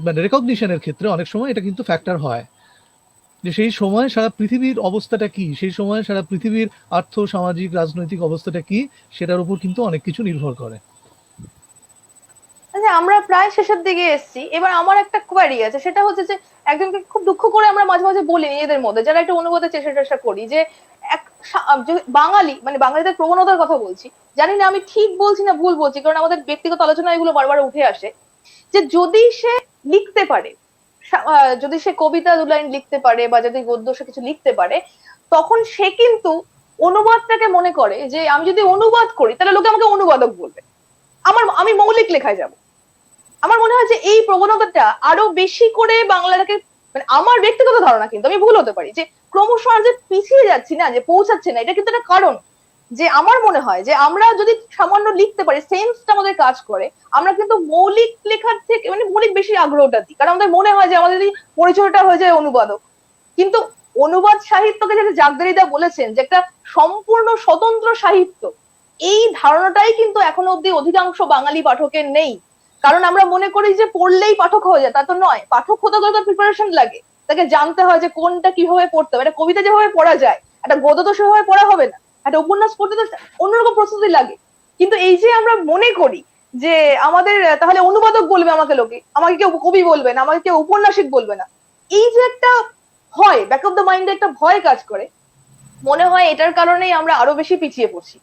মানে রেকগনিশনের ক্ষেত্রে অনেক সময় এটা কিন্তু ফ্যাক্টর হয়, যে সেই সময় সারা পৃথিবীর অবস্থাটা কি, সেই সময় সারা পৃথিবীর আর্থ সামাজিক রাজনৈতিক অবস্থাটা কি, সেটার উপর কিন্তু অনেক কিছু নির্ভর করে। আমরা প্রায় শেষের দিকে এসেছি, এবার আমার একটা কোয়ারি আছে, সেটা হচ্ছে যে একজনকে খুব দুঃখ করে আমরা মাঝে মাঝে বলি নিজেদের মধ্যে যারা একটা অনুবাদের চেষ্টা করি, যে বাঙালি মানে বাঙালিদের প্রবণতার কথা বলছি, জানি না আমি ঠিক বলছি না ভুল বলছি, কারণ আমাদের ব্যক্তিগত আলোচনা এগুলো বারবার উঠে আসে, যে যদি সে লিখতে পারে, যদি সে কবিতা 2 লাইন লিখতে পারে বা যদি গদ্য সে কিছু লিখতে পারে, তখন সে কিন্তু অনুবাদটাকে মনে করে যে আমি যদি অনুবাদ করি তাহলে লোকে আমাকে অনুবাদক বলবে, আমি মৌলিক লেখায় যাব। আমার মনে হয় যে এই প্রবণতাটা আরো বেশি করে বাংলাটাকে মানে আমার ব্যক্তিগত ধারণা, কিন্তু আমি ভুল হতে পারি, যে ক্রমশ আর যে পিছিয়ে যাচ্ছি না, যে পৌঁছাচ্ছে না, এটা কিন্তু একটা কারণ। যে আমার মনে হয় যে আমরা যদি সামান্য লিখতে পারি, সেন্সটা আমাদের কাজ করে, আমরা কিন্তু মৌলিক লেখার থেকে মানে মৌলিক বেশি আগ্রহটা দিই, কারণ আমাদের মনে হয় যে আমাদের যদি পরিচয়টা হয়ে যায় অনুবাদক। কিন্তু অনুবাদ সাহিত্যকে যেটা জাগদারিদা বলেছেন যে একটা সম্পূর্ণ স্বতন্ত্র সাহিত্য, এই ধারণাটাই কিন্তু এখনো অব্দি অধিকাংশ বাঙালি পাঠকের নেই। কারণ আমরা মনে করি যে পড়লেই পাঠক হয়ে যায়, তা তো নয়। পাঠক হতে গেলে তো প্রিপারেশন লাগে, তাকে জানতে হয় যে কোনটা কিভাবে পড়তে হবে। একটা কবিতা যেভাবে পড়া যায়, একটা গদ্য তো সেভাবে পড়া হবে না, একটা উপন্যাস পড়তে তো অন্যরকম প্রস্তুতি লাগে। কিন্তু এই যে আমরা মনে করি যে আমাদের তাহলে অনুবাদক বলবে আমাকে, লোকে আমাকে কেউ কবি বলবে না, আমাকে কেউ ঔপন্যাসিক বলবে না, এই যে একটা ভয়, ব্যাক অফ দ্য মাইন্ডে একটা ভয় কাজ করে, মনে হয় এটার কারণেই আমরা আরো বেশি পিছিয়ে পড়ছি।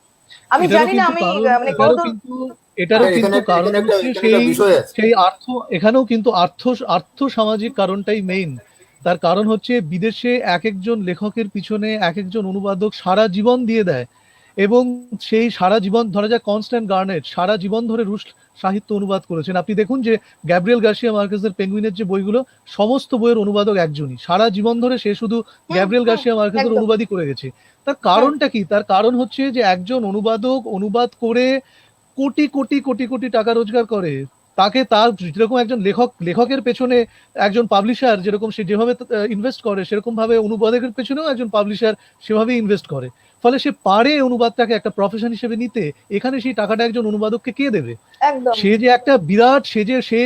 আমি জানি না, আমি মানে এটারও হ্যাঁ, কিন্তু কারণ এখানে হচ্ছে একটা বিষয় আছে। সেই এখানেও কিন্তু আর্থ সামাজিক কারণটাই মেইন। তার কারণ হচ্ছে বিদেশে এক একজন লেখকের পিছনে এক একজন অনুবাদক সারা জীবন দিয়ে দেয়, এবং সেই সারা জীবন, ধরা যাক কনস্ট্যান্ট গার্নেট সারা জীবন ধরে রুশ সাহিত্য অনুবাদ করেছেন। আপনি দেখুন যে গ্যাব্রিয়েল গার্সিয়া মার্কেজের পেঙ্গুইনের যে বইগুলো, সমস্ত বইয়ের অনুবাদক একজনই, সারা জীবন ধরে সে শুধু গ্যাব্রিয়েল গার্সিয়া মার্কেজের একদম। অনুবাদই করে গেছে। তার কারণটা কি? তার কারণ হচ্ছে যে একজন অনুবাদক অনুবাদ করে কোটি কোটি কোটি কোটি টাকা রোজগার করে। তাকে তার যেরকম একজন লেখকের পেছনে একজন পাবলিশার যেরকম সে যেভাবে ইনভেস্ট করে, সেরকম ভাবে অনুবাদকের পেছনেও একজন পাবলিশার সেভাবে ইনভেস্ট করে। ফলে সে পারে অনুবাদটাকে একটা প্রফেশন হিসেবে নিতে। এখানে সেই টাকাটা একজন অনুবাদককে কে দেবে? একদম সে যে একটা বিরাট, সে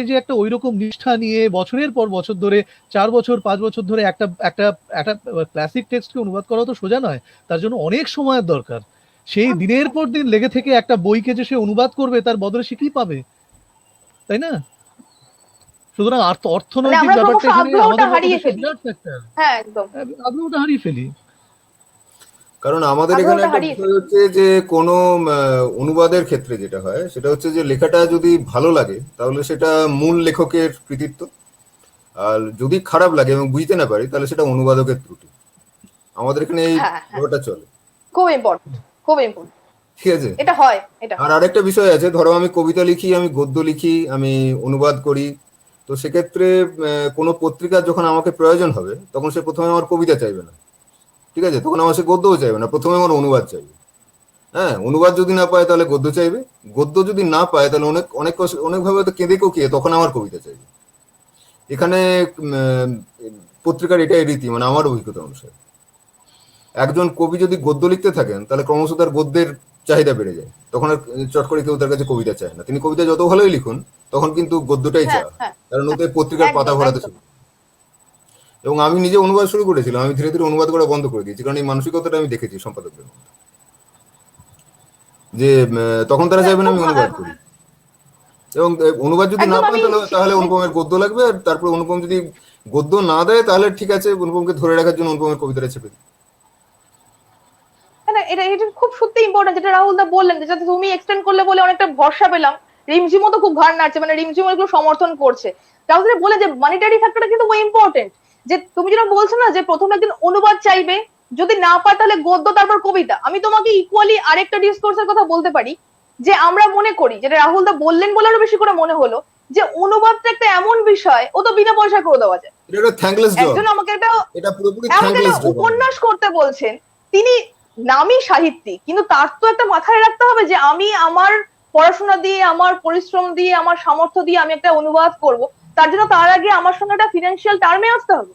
যে একটা ওইরকম নিষ্ঠা নিয়ে বছরের পর বছর ধরে, 4 বছর 5 বছর ধরে একটা একটা একটা ক্লাসিক টেক্সটকে অনুবাদ করা তো সোজা নয়, তার জন্য অনেক সময়ের দরকার। সেই দিনের পর দিন লেগে থেকে একটা বইকে যে সে অনুবাদ করবে, তার বদলে সে কি পাবে, তাই না? সুতরাং মানে অর্থনৈতিক আমরা ক্রমশ ব্যাপারটা এখানে আগ্রহটা আমাদের হারিয়ে মধ্যে ফেলি। বিরাট ফ্যাক্টর। হ্যাঁ, একদম আগ্রহটা হারিয়ে ফেলি। কারণ আমাদের এখানে আগ্রহটা একটা হারিয়ে বিষয় হচ্ছে যে কোনো অনুবাদের ক্ষেত্রে যেটা হয় সেটা হচ্ছে যে লেখাটা যদি ভালো লাগে তাহলে সেটা মূল লেখকের কৃতিত্ব, আর যদি খারাপ লাগে এবং বুঝতে না পারি তাহলে সেটা অনুবাদকের ত্রুটি। আমাদের এখানে এই হ্যাঁ, হ্যাঁ। ব্যাপারটা চলে, খুব ইম্পর্টেন্ট, খুব ইম্পর্টেন্ট, ঠিক আছে? এটা হয়, এটা আর আরেকটা বিষয় আছে, ধরো আমি কবিতা লিখি, আমি গদ্য লিখি, আমি অনুবাদ করি, তো সেক্ষেত্রে কোনো পত্রিকার যখন আমাকে প্রয়োজন হবে তখন সে প্রথমে আমার কবিতা চাইবে না, ঠিক আছে? তখন আমার সে গদ্যও চাইবে না, প্রথমে আমার অনুবাদ চাইবে। হ্যাঁ, অনুবাদ যদি না পায় তাহলে গদ্য চাইবে, গদ্য যদি না পায় তাহলে অনেকভাবে তো কেঁদে কোকিয়ে তখন আমার কবিতা চাইবে। এখানে পত্রিকার এটাই রীতি, মানে আমার অভিজ্ঞতা অনুসারে। একজন কবি যদি গদ্য লিখতে থাকেন তাহলে ক্রমশ তার গদ্যের চাহিদা বেড়ে যায়, তখন আর চট করে কেউ তার কাছে কবিতা চায় না। তিনি কবিতা যত ভালোই লিখুন তখন কিন্তু গদ্যটাই হ্যাঁ, চায়, হ্যাঁ, কারণ ওতে পত্রিকার পাতা একদম, ভরাতে একদম। শুরু। এবং আমি নিজে অনুবাদ শুরু করেছিলাম, আমি ধীরে ধীরে অনুবাদ করা বন্ধ করে দিয়েছি, কারণ এই মানসিকতাটা আমি দেখেছি সম্পাদকদের মধ্যে, যে তখন তারা চাইবে না আমি অনুবাদ করি। এবং অনুবাদ যদি না একদম পান তাহলে অনুপমের গদ্য লাগবে, আর তারপর অনুপম যদি গদ্য না দেয় তাহলে ঠিক আছে, অনুপমকে ধরে রাখার জন্য অনুপমের কবিতাটা ছেপে দিই। না, এটা এটা খুব সত্যি ইম্পর্টেন্ট, যেটা রাহুল দা বললেন, যে যাতে তুমি এক্সটেন্ড করলে বলে অনেকটা ভরসা পেলাম। রিমঝিমও তো খুব ঘাড় নাড়ছে, মানে রিমঝিমও এগুলো সমর্থন করছে। রাহুল দা বলে যে মনিটারি ফ্যাক্টরটা কিন্তু ইম্পর্টেন্ট, যে তুমি যেটা বলছো না, যে প্রথমে একদিন অনুবাদ চাইবে, যদি না পায় তাহলে গদ্য, তারপর কবিতা। আমি তোমাকে ইকুয়ালি আরেকটা ডিসকোর্সের কথা বলতে পারি, যে আমরা মনে করি, যেটা রাহুল দা বললেন বলে আরো বেশি করে মনে হলো, যে অনুবাদটা একটা এমন বিষয়, ও তো বিনা পয়সায় করে দেওয়া যায়। এটা একটা থ্যাঙ্কলেস জব, একজন আমাকে এটা পুরোপুরি আমাকে থ্যাঙ্কলেস একটা জব। উপন্যাস করতে বলছেন, তিনি নামই সাহিত্যিক, কিন্তু তার তো একটা মাথায় রাখতে হবে যে আমি আমার পড়াশোনা দিয়ে, আমার পরিশ্রম দিয়ে, আমার সামর্থ্য দিয়ে আমি একটা অনুবাদ করব, তার জন্য তার আগে আমার সঙ্গে একটা ফিনান্সিয়াল টার্মে আসতে হবে।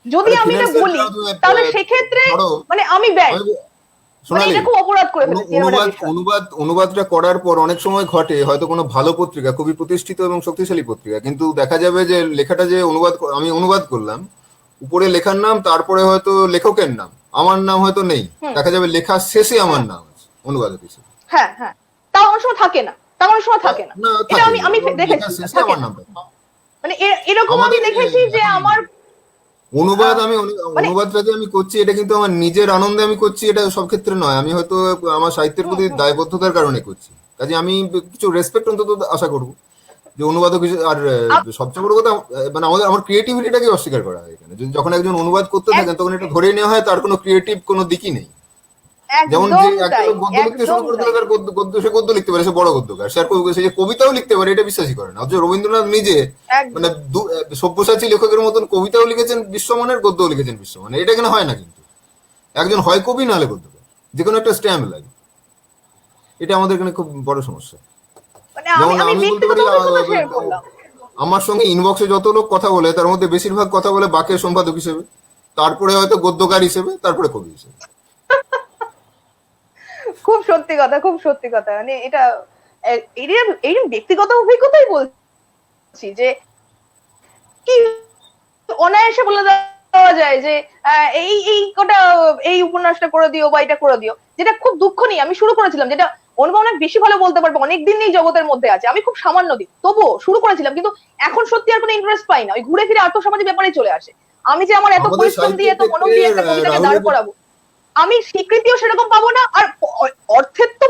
যদি আরে আমি এটা financial বলি term এ, তাহলে সেক্ষেত্রে ধরো, মানে আমি ব্যাড, মানে সোনালি, এটা খুব অপরাধ করে ফেলেছি এরকম একটা বিষয়। অনুবাদটা করার পর অনেক সময় ঘটে হয়তো কোনো ভালো পত্রিকা, খুবই প্রতিষ্ঠিত এবং শক্তিশালী পত্রিকা, কিন্তু দেখা যাবে যে লেখাটা যে আমি অনুবাদ করলাম, উপরে লেখার নাম, তারপরে হয়তো লেখকের নাম, আমার নাম হয়তো নেই, দেখা যাবে লেখার শেষে আমার নাম আছে অনুবাদক হিসেবে। হ্যাঁ, হ্যাঁ, তাও অনেক সময় থাকে না, তাও অনেক সময় থাকে না। এটা আমি দেখেছি, লেখার শেষে থাকে আমার না। নাম থাকে। মানে এরকম আমি দেখেছি যে আমার অনুবাদ অনুবাদটা যে আমি করছি এটা কিন্তু আমার নিজের আনন্দে আমি করছি, এটা সব ক্ষেত্রে নয়। আমি হয়তো আমার সাহিত্যের প্রতি দায়বদ্ধতার কারণে করছি, কাজে আমি কিছু রেসপেক্ট অন্তত আশা করব যে অনুবাদক হিসেবে। আর সবচেয়ে বড় কথা, মানে আমার ক্রিয়েটিভিটিটাকে অস্বীকার করা হয় এখানে। যখন একজন অনুবাদ করতে থাকেন তখন এটা ধরে নেওয়া হয় তার কোনো ক্রিয়েটিভ কোনো দিকই নেই। যেমন যে একদম একটা তাই, লোক গদ্য লিখতে শুরু একদম করে তাই। দিলে তার সে গদ্য লিখতে পারে, সে বড় গদ্যকার, সে আর সে যে কবিতাও লিখতে পারে এটা বিশ্বাসই করে না। অথচ রবীন্দ্রনাথ নিজে মানে একদম সব্যসাচী লেখকের মতন কবিতাও লিখেছেন বিশ্বমানের, গদ্যও লিখেছেন বিশ্বমানের। এটা এখানে হয় না, কিন্তু একজন হয় কবি না হলে গদ্যকার, যে কোনো একটা স্ট্যাম্প লাগে। এটা আমাদের এখানে খুব বড় সমস্যা। মানে আমি যেমন আমি আমি বলতে ব্যক্তিগত পারি অভিজ্ঞতা শেয়ার করলাম। আমার সঙ্গে ইনবক্সে যত লোক কথা বলে তার মধ্যে বেশিরভাগ কথা বলে বাকের সম্পাদক হিসেবে, তারপরে হয়তো গদ্যকার হিসেবে, তারপরে কবি হিসেবে। খুব সত্যি কথা, খুব সত্যি কথা। মানে এটা এই এই ব্যক্তিগত অভিজ্ঞতাই বলছি যে কি অনায়াসে বলে দেওয়া যায় যে এই এই কটা এই উপন্যাসটা করে দিও বা এটা করে দিও, যেটা খুব দুঃখ নেই। আমি শুরু করেছিলাম, যেটা অনুভব অনেক বেশি ভালো বলতে পারবো, অনেকদিন এই জগতের মধ্যে আছে, আমি খুব সামান্য দিন তবুও শুরু করেছিলাম, কিন্তু এখন সত্যি আর কোনো ইন্টারেস্ট পাই না। ওই ঘুরে ফিরে আর্থসামাজিক ব্যাপারে চলে আসে। আমি যে আমার এত আমাদের পরিশ্রম দিয়ে সাহিত্যের এত মনোযোগ ক্ষেত্রে দিয়ে একটা কবিতাকে দাঁড় রাহুলের করাবো, আমি স্বীকৃতিও সেরকম পাবো না, আর অর্থের তো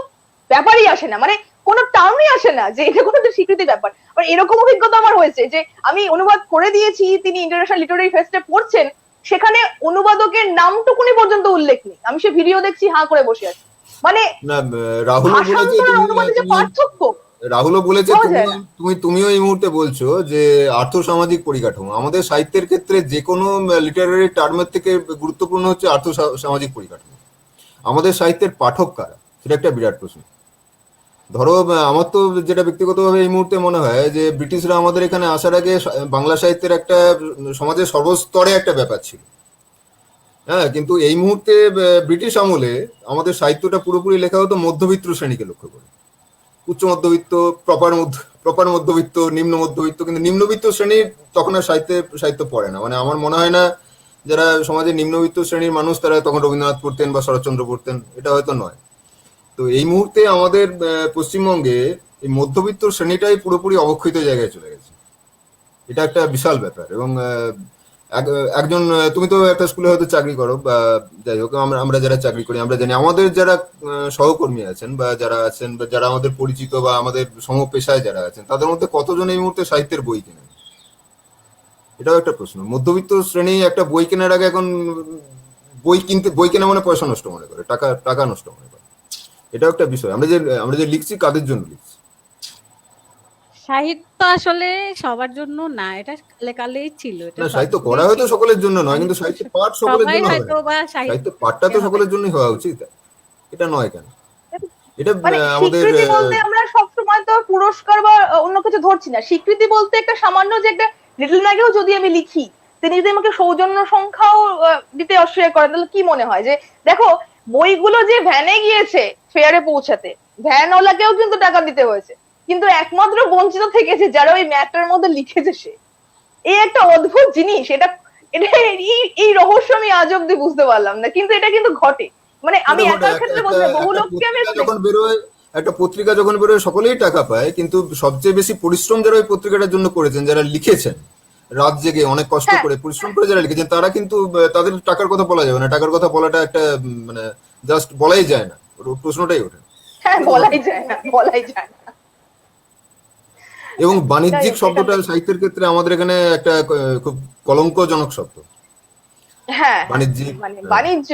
ব্যাপারই আসে না, মানে কোনো টার্মই আসে না যে এটা কোনো স্বীকৃতির ব্যাপার। আর এরকম অভিজ্ঞতা আমার হয়েছে যে আমি অনুবাদ করে দিয়েছি, তিনি ইন্টারন্যাশনাল লিটারারি ফেস্টে পড়ছেন, সেখানে অনুবাদকের নামটুকুনি পর্যন্ত উল্লেখ নেই, আমি সে ভিডিও দেখছি হাঁ করে বসে আছি। মানে না, রাহুলও বলেছে ভাষান্তর আর অনুবাদে যে পার্থক্য রাহুলও বলেছে পাওয়া যায় না। তুমিও এই মুহূর্তে বলছো যে আর্থসামাজিক পরিকাঠামো আমাদের সাহিত্যের ক্ষেত্রে যে কোনো লিটারারি টার্মের থেকে গুরুত্বপূর্ণ হচ্ছে সামাজিক পরিকাঠামো। আমাদের সাহিত্যের পাঠক কারা, সেটা একটা বিরাট প্রশ্ন। ধরো আমার তো যেটা ব্যক্তিগতভাবে এই মুহূর্তে মনে হয় যে ব্রিটিশরা আমাদের এখানে আসার আগে বাংলা সাহিত্যের একটা সমাজের সর্বস্তরে একটা ব্যাপার ছিল। হ্যাঁ, কিন্তু এই মুহূর্তে ব্রিটিশ আমলে আমাদের সাহিত্যটা পুরোপুরি লেখা হতো মধ্যবিত্ত শ্রেণীকে লক্ষ্য করে। উচ্চ মধ্যবিত্ত, প্রপার মধ্যবিত্ত, নিম্ন মধ্যবিত্ত, কিন্তু নিম্নবিত্ত শ্রেণীর তখন আর সাহিত্য পড়ে না। মানে আমার মনে হয় না যারা সমাজের নিম্নবিত্ত শ্রেণীর মানুষ তারা তখন রবীন্দ্রনাথ পড়তেন বা শরৎচন্দ্র পড়তেন, এটা হয়তো নয়। তো এই মুহূর্তে আমাদের পশ্চিমবঙ্গে এই মধ্যবিত্ত শ্রেণীটাই পুরোপুরি অবক্ষিত জায়গায় চলে গেছে। এটা একটা বিশাল ব্যাপার। এবং একজন তুমি তো একটা স্কুলে হয়তো চাকরি করো, বা যাই হোক আমরা যারা চাকরি করি আমরা জানি আমাদের যারা সহকর্মী আছেন বা যারা আছেন বা যারা আমাদের পরিচিত বা আমাদের সমপেশায় যারা আছেন, তাদের মধ্যে কতজন এই মুহূর্তে সাহিত্যের বই কেনেন? এটাও একটা প্রশ্ন। মধ্যবিত্ত শ্রেণী একটা বই কেনার আগে এখন বই কেনা মানে পয়সা নষ্ট মনে করে, টাকা নষ্ট মনে করে। এটাও একটা বিষয়। আমরা যে লিখছি কাদের জন্য লিখছি? সাহিত্য আসলে সবার জন্য না, এটা কালে কালেই ছিল, এটা না, সব সাহিত্য যুগেই করা হয়তো ছিল। সকলের জন্য নয়, কিন্তু মানুষ সাহিত্য পাঠ সকলের সবাই জন্য হবে হয়তো না। বা সাহিত্য পাঠটা তো হবে সকলের না। জন্যই হওয়া উচিত, এটা নয় কেন? এটা মানে আমাদের স্বীকৃতি বলতে আমরা সবসময় তো পুরস্কার বা অন্য কিছু ধরছি না। স্বীকৃতি বলতে একটা সামান্য যে একটা লিটল ম্যাগেও যদি আমি লিখি, তিনি যদি আমাকে সৌজন্য সংখ্যাও দিতে অস্বীকার করেন, তাহলে কি মনে হয় যে দেখো বইগুলো যে ভ্যানে গিয়েছে ফেয়ারে পৌঁছাতে, ভ্যানওয়ালাকেও কিন্তু টাকা দিতে হয়েছে, কিন্তু একমাত্র বঞ্চিত থেকেছে যারা ওই ম্যাপটার মধ্যে লিখেছে সে। এই একটা অদ্ভুত জিনিস। এটা এটা এই রহস্য আমি আজ অব্দি বুঝতে পারলাম না, কিন্তু এটা কিন্তু ঘটে। মানে আমি একার ক্ষেত্রে বলছি না, বহু লোককে আমি একটা পত্রিকা যখন বেরোয় সকলেই টাকা পায়, কিন্তু সবচেয়ে বেশি পরিশ্রম যারা ওই পত্রিকাটার জন্য করেছেন, যারা লিখেছেন রাত জেগে অনেক কষ্ট হ্যাঁ করে পরিশ্রম করে যারা লিখেছেন, তারা কিন্তু তাদের টাকার কথা বলা যাবে না। টাকার কথা বলাটা একটা মানে জাস্ট বলাই যায় না, প্রশ্নটাই ওঠে। হ্যাঁ, বলাই যায় না, বলাই যায় না। এবং যাই বাণিজ্যিক হোক, শব্দটা সাহিত্যের ক্ষেত্রে আমাদের এখানে একটা খুব কলঙ্কজনক শব্দ। হ্যাঁ হ্যাঁ, বাণিজ্যিক মানে বাণিজ্য,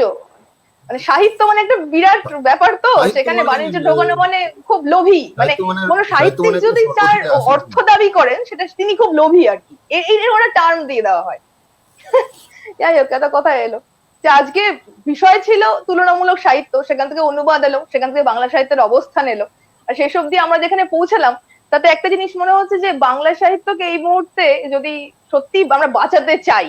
মানে সাহিত্য মানে একটা বিরাট ব্যাপার, তো সাহিত্য সেখানে মানে বাণিজ্য ঢোকানো মানে খুব লোভী। মানে কোন সাহিত্য সাহিত্যিক মানে একটা যদি শব্দ তার থেকে আসে। অর্থ দাবি করেন, সেটা তিনি খুব লোভী আর কি, এই ধরনের টার্ম দিয়ে দেওয়া হয়। যাই হোক, একটা কথা এলো যে আজকে বিষয় ছিল তুলনামূলক সাহিত্য, সেখান থেকে অনুবাদ এলো, সেখান থেকে বাংলা সাহিত্যের অবস্থান এলো, আর সেসব দিয়ে আমরা যেখানে পৌঁছালাম, তাতে একটা জিনিস মনে হচ্ছে যে বাংলা সাহিত্যকে এই মুহূর্তে যদি সত্যি আমরা বাঁচাতে চাই,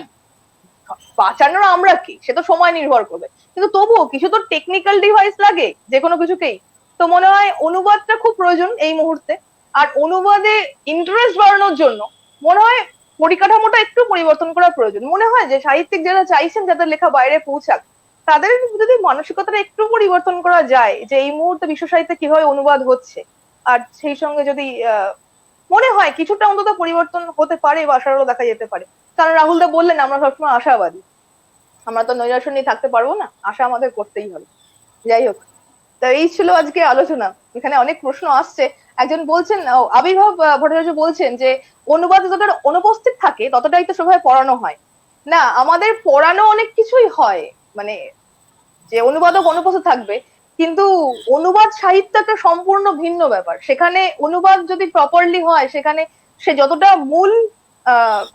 বাঁচানোর আমরা কি সে তো সময় নির্ভর করবে, কিন্তু তবুও কিছু তো টেকনিক্যাল ডিভাইস লাগে যে কোনো কিছুকেই। তো মনে হয় অনুবাদটা খুব প্রয়োজন এই মুহূর্তে। আর অনুবাদে ইন্টারেস্ট বাড়ানোর জন্য মনে হয় পরিকাঠামোটা একটু পরিবর্তন করা প্রয়োজন। মনে হয় যে সাহিত্যিক যারা চাইছেন যাদের লেখা বাইরে পৌঁছাক, তাদের যদি মানসিকতাটা একটু পরিবর্তন করা যায় যে এই মুহূর্তে বিশ্ব সাহিত্যে কিভাবে অনুবাদ হচ্ছে, আর সেই সঙ্গে যদি মনে হয় কিছুটা অন্তত পরিবর্তন হতে পারে বা আশারও দেখা যেতে পারে। কারণ রাহুল দা বললেন আমরা সবসময় আশাবাদী, আমরা তো নৈরাশ্য নিয়ে থাকতে পারবো না, আশা আমাদের করতেই হবে। যাই হোক, তো এই ছিল আজকে আলোচনা। এখানে অনেক প্রশ্ন আসছে। একজন বলছেন, আবির্ভাব ভট্টাচার্য বলছেন যে অনুবাদ যতটা অনুপস্থিত থাকে ততটাই তো সবাই পড়ানো হয় না। আমাদের পড়ানো অনেক কিছুই হয়, মানে যে অনুবাদক অনুপস্থিত থাকবে, কিন্তু অনুবাদ সাহিত্য একটা সম্পূর্ণ ভিন্ন ব্যাপার। সেখানে অনুবাদ যদি প্রপারলি হয়, সেখানে সে যতটা মূল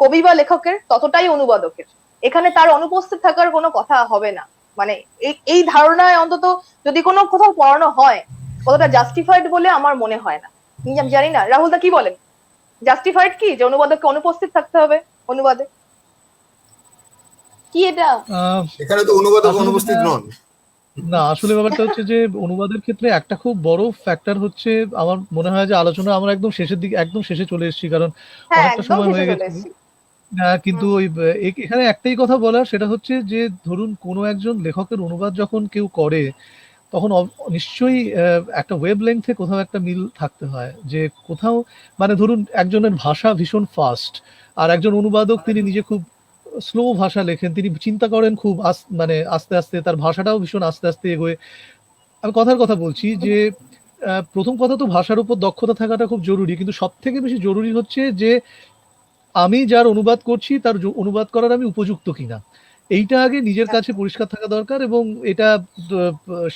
কবি বা লেখকের, ততটাই অনুবাদকের। এখানে তার অনুপস্থিত থাকার কোনো কথা হবে না। মানে এই ধারণায় অন্তত যদি কোনো কোথাও পড়ানো হয়, কতটা জাস্টিফাইড বলে আমার মনে হয় না। আমি জানি না রাহুল দা কি বলেন, জাস্টিফাইড কি যে অনুবাদককে অনুপস্থিত থাকতে হবে অনুবাদে? কি এটা? এখানে তো অনুবাদক আসলে অনুপস্থিত যেটা- নন। না, আসলে ব্যাপারটা হচ্ছে যে অনুবাদের ক্ষেত্রে একটা খুব বড় ফ্যাক্টর হচ্ছে, আমার মনে হয় যে আলোচনা আমরা একদম শেষের দিকে, একদম শেষে চলে এসেছি, কারণ হ্যাঁ, অনেকটা একদম সময় শেষে হয়ে চলে গেছে। এসেছি। কিন্তু ওই এখানে একটাই কথা বলার, সেটা হচ্ছে যে ধরুন কোনো একজন লেখকের অনুবাদ যখন কেউ করে, তখন নিশ্চয়ই একটা ওয়েব লেংথে কোথাও একটা মিল থাকতে হয়, যে কোথাও মানে ধরুন একজনের ভাষা ভীষণ ফাস্ট, আর একজন অনুবাদক তিনি নিজে খুব স্লো ভাষা লেখেন, তিনি চিন্তা করেন খুব মানে আস্তে আস্তে, তার ভাষাটাও ভীষণ আস্তে আস্তে এগোয়। আমি কথার কথা বলছি যে প্রথম কথা তো ভাষার উপর দক্ষতা থাকাটা খুব জরুরি, কিন্তু সব থেকে বেশি জরুরি হচ্ছে যে আমি যার অনুবাদ করছি তার অনুবাদ করার আমি উপযুক্ত কিনা, এইটা আগে নিজের কাছে পরিষ্কার থাকা দরকার। এবং এটা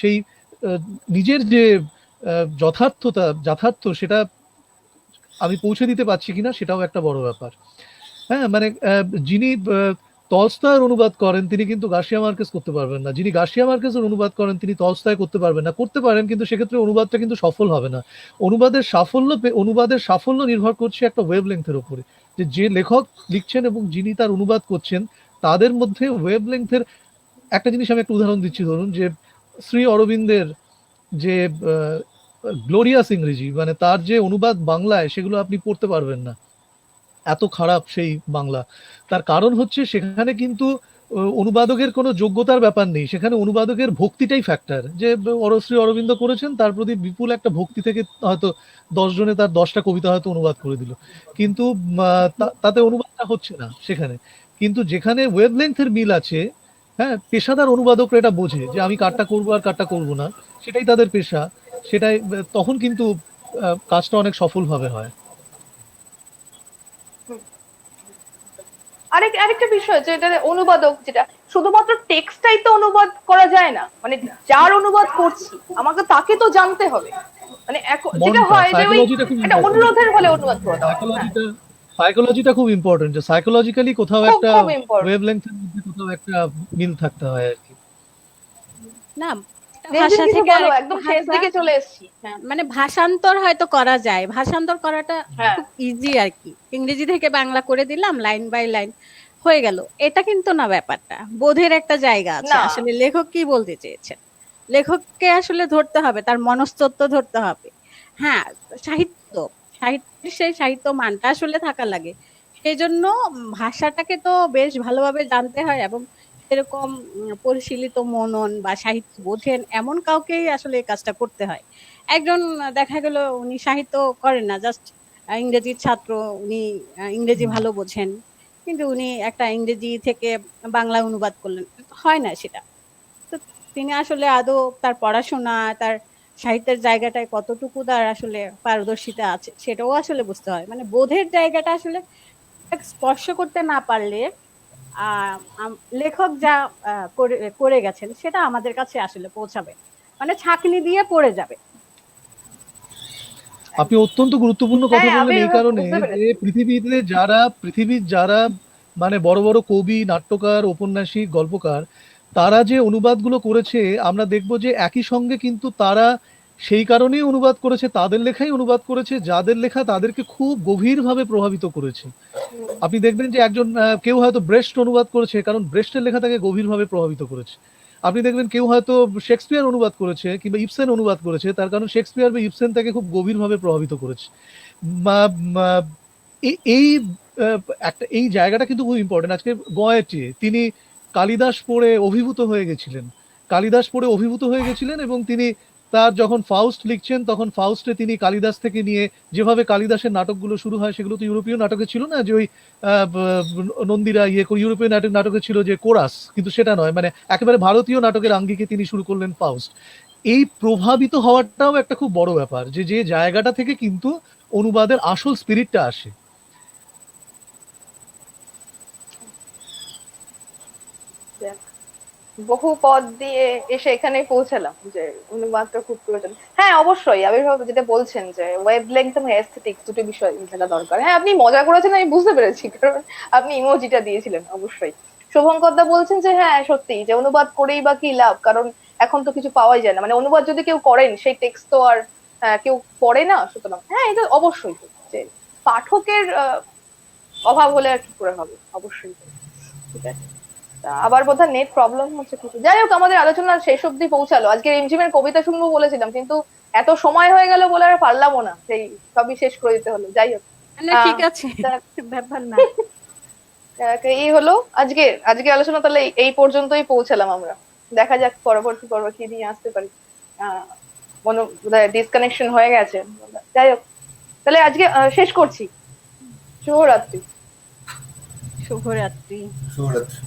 সেই নিজের যে যথার্থ সেটা আমি পৌঁছে দিতে পারছি কিনা, সেটাও একটা বড় ব্যাপার। হ্যাঁ, মানে যিনি তলস্তয়ের অনুবাদ করেন তিনি কিন্তু গার্সিয়া মার্কেস করতে পারবেন না, যিনি গার্সিয়া মার্কেসের অনুবাদ করেন তিনি তলস্তয় করতে পারবেন না। করতে পারেন, কিন্তু সেক্ষেত্রে অনুবাদটা কিন্তু সফল হবে না। অনুবাদের সাফল্য নির্ভর করছে একটা ওয়েভ লেংথের উপরে, যে লেখক লিখছেন এবং যিনি তার অনুবাদ করছেন তাদের মধ্যে ওয়েভ লেংথের একটা জিনিস। আমি একটা উদাহরণ দিচ্ছি, ধরুন যে শ্রী অরবিন্দের যে গ্লোরিয়াস ইংরেজি, মানে তার যে অনুবাদ বাংলায়, সেগুলো আপনি পড়তে পারবেন না, এত খারাপ সেই বাংলা। তার কারণ হচ্ছে সেখানে কিন্তু অনুবাদকের কোনো যোগ্যতার ব্যাপার নেই, সেখানে অনুবাদকের ভক্তিটাই ফ্যাক্টর। যে শ্রী অরবিন্দ করেছেন, তার প্রতি বিপুল একটা ভক্তি থেকে হয়তো 10 জনে তার 10টা কবিতা হয়তো অনুবাদ করে দিল, কিন্তু তাতে অনুবাদটা হচ্ছে না সেখানে। কিন্তু যেখানে ওয়েভ লেংথের মিল আছে, হ্যাঁ, পেশাদার অনুবাদকরা এটা বোঝে যে আমি কাটটা করবো আর কাটটা করবো না, সেটাই তাদের পেশা, সেটাই তখন কিন্তু কাজটা অনেক সফলভাবে হয়। আরেকটা বিষয়, যেটা অনুবাদক, যেটা শুধুমাত্র টেক্সটাই তো অনুবাদ করা যায় না। মানে যার অনুবাদ করছি আমাকে তাকে তো জানতে হবে। মানে যেটা মনটা, হয় যে ওই সাইকোলজিটা খুব একটা ইম্পর্টেন্ট। অনুরোধের ফলে অনুবাদ করে দেওয়া। সাইকোলজিটা খুব ইম্পর্টেন্ট, যে সাইকোলজিক্যালি কোথাও খুব একটা খুব ইম্পর্টেন্ট। ওয়েভলেংথের মধ্যে কোথাও একটা মিল থাকতে হয় আর কি। না, ভাষা থেকে বলো, আরেকটা একদম শেষ ভাষা, দিকে চলে এসেছি। হ্যাঁ, মানে ভাষান্তর হয়তো করা যায়, ভাষান্তর করাটা হ্যাঁ, খুব ইজি আর কি। ইংরেজি থেকে বাংলা করে দিলাম, লাইন বাই লাইন হয়ে গেল। এটা কিন্তু না, ব্যাপারটা বোধের একটা জায়গা আছে। না, আসলে লেখক কি বলতে চেয়েছেন, লেখককে আসলে ধরতে হবে, তার মনস্তত্ত্ব ধরতে হবে। হ্যাঁ, সাহিত্য, সাহিত্যের সেই সাহিত্য মানটা আসলে থাকা লাগে। সেই জন্য ভাষাটাকে তো বেশ ভালোভাবে জানতে হয়, এবং এরকম পরিশীলিত মনন বা সাহিত্য বোঝেন এমন কাউকেই আসলে এই কাজটা করতে হয়। একজন দেখা গেল উনি সাহিত্য করেন না, জাস্ট ইংরেজির ছাত্র, উনি ইংরেজি ভালো বোঝেন, কিন্তু উনি একটা ইংরেজি থেকে বাংলা অনুবাদ করলেন, হয় না সেটা। তো তিনি আসলে আদৌ তার পড়াশোনা, তার সাহিত্যের জায়গাটায় কতটুকু তার আসলে পারদর্শিতা আছে, সেটাও আসলে বুঝতে হয়। মানে বোধের জায়গাটা আসলে স্পর্শ করতে না পারলে লেখক যা করে গেছেন সেটা আমাদের কাছে আসলে পৌঁছাবে, মানে ছাঁকনি দিয়ে পড়ে যাবে। আপনি অত্যন্ত গুরুত্বপূর্ণ কথা হ্যাঁ, আমি বললেন এই কারণে বুঝতে যে পেরেছি। পৃথিবীর যারা মানে বড় বড় কবি, নাট্যকার, ঔপন্যাসিক, গল্পকার, তারা যে অনুবাদগুলো করেছে, আমরা দেখব যে একই সঙ্গে কিন্তু তারা সেই কারণেই অনুবাদ করেছে, তাদের লেখাই অনুবাদ করেছে যাদের লেখা তাদেরকে খুব গভীরভাবে প্রভাবিত করেছে। আপনি দেখবেন যে একজন কেউ হয়তো ব্রেস্ট অনুবাদ করেছে, কারণ ব্রেস্টের লেখা তাকে গভীরভাবে প্রভাবিত করেছে। আপনি দেখবেন কেউ হয়তো শেক্সপিয়ার অনুবাদ করেছে কিংবা ইবসেন অনুবাদ করেছে, তার কারণ শেক্সপিয়ার বা ইবসেন তাকে খুব গভীরভাবে প্রভাবিত করেছে। এই একটা এই জায়গাটা কিন্তু খুব ইম্পর্টেন্ট। আজকে গয়েটে তিনি কালিদাস পড়ে অভিভূত হয়ে গেছিলেন, এবং তিনি তার যখন ফাউস্ট লিখছেন, তখন ফাউস্টে তিনি কালিদাস থেকে নিয়ে, যেভাবে কালিদাসের নাটকগুলো শুরু হয় সেগুলো তো ইউরোপীয় নাটকে ছিল না, যে ওই নন্দীরা ইউরোপীয় নাটকে ছিল যে কোরাস, কিন্তু সেটা নয়, মানে একেবারে ভারতীয় নাটকের আঙ্গিকে তিনি শুরু করলেন ফাউস্ট। এই প্রভাবিত হওয়াটাও একটা খুব বড় ব্যাপার, যে জায়গাটা থেকে কিন্তু অনুবাদের আসল স্পিরিটটা আসে। বহু পথ দিয়ে এসে এখানে পৌঁছালাম যে অনুবাদটা খুব প্রয়োজন। হ্যাঁ অবশ্যই আবির্ভাব যেটা বলছেন যে ওয়েব লেংথ এবং এস্থেটিক্স দুটো বিষয় থাকা দরকার। হ্যাঁ আপনি মজা করেছেন আমি বুঝতে পেরেছি, কারণ আপনি ইমোজিটা দিয়েছিলেন অবশ্যই। শুভঙ্কর দা বলছেন যে হ্যাঁ সত্যি যে অনুবাদ করেই বা কি লাভ, কারণ এখন তো কিছু পাওয়াই যায় না, মানে অনুবাদ যদি কেউ করেন সেই টেক্সট তো আর কেউ পড়ে না, সুতরাং হ্যাঁ এটা অবশ্যই যে পাঠকের অভাব হলে আর কি করে হবে, অবশ্যই। ঠিক আছে, তা আবার বোধহয় নেট প্রবলেম হচ্ছে কিছু। যাই হোক আমাদের আলোচনা শেষ অব্দি পৌঁছালো। আজকে রিমঝিমের কবিতা শুনবো বলেছিলাম, কিন্তু এত সময় হয়ে গেল বলে আর পারলামও না, সেই সবই শেষ করে দিতে হলো। যাই হোক না ঠিক আছে, তা- ব্যাপার না। এই হলো আজকে আজকে আলোচনা, তাহলে এই পর্যন্তই পৌঁছালাম আমরা। দেখা যাক পরবর্তী পর্ব কি নিয়ে আসতে পারি। মনে ডিসকানেকশন হয়ে গেছে। যাই হোক তাহলে আজকে শেষ করছি। শুভরাত্রি। শুভরাত্রি। শুভরাত্রি।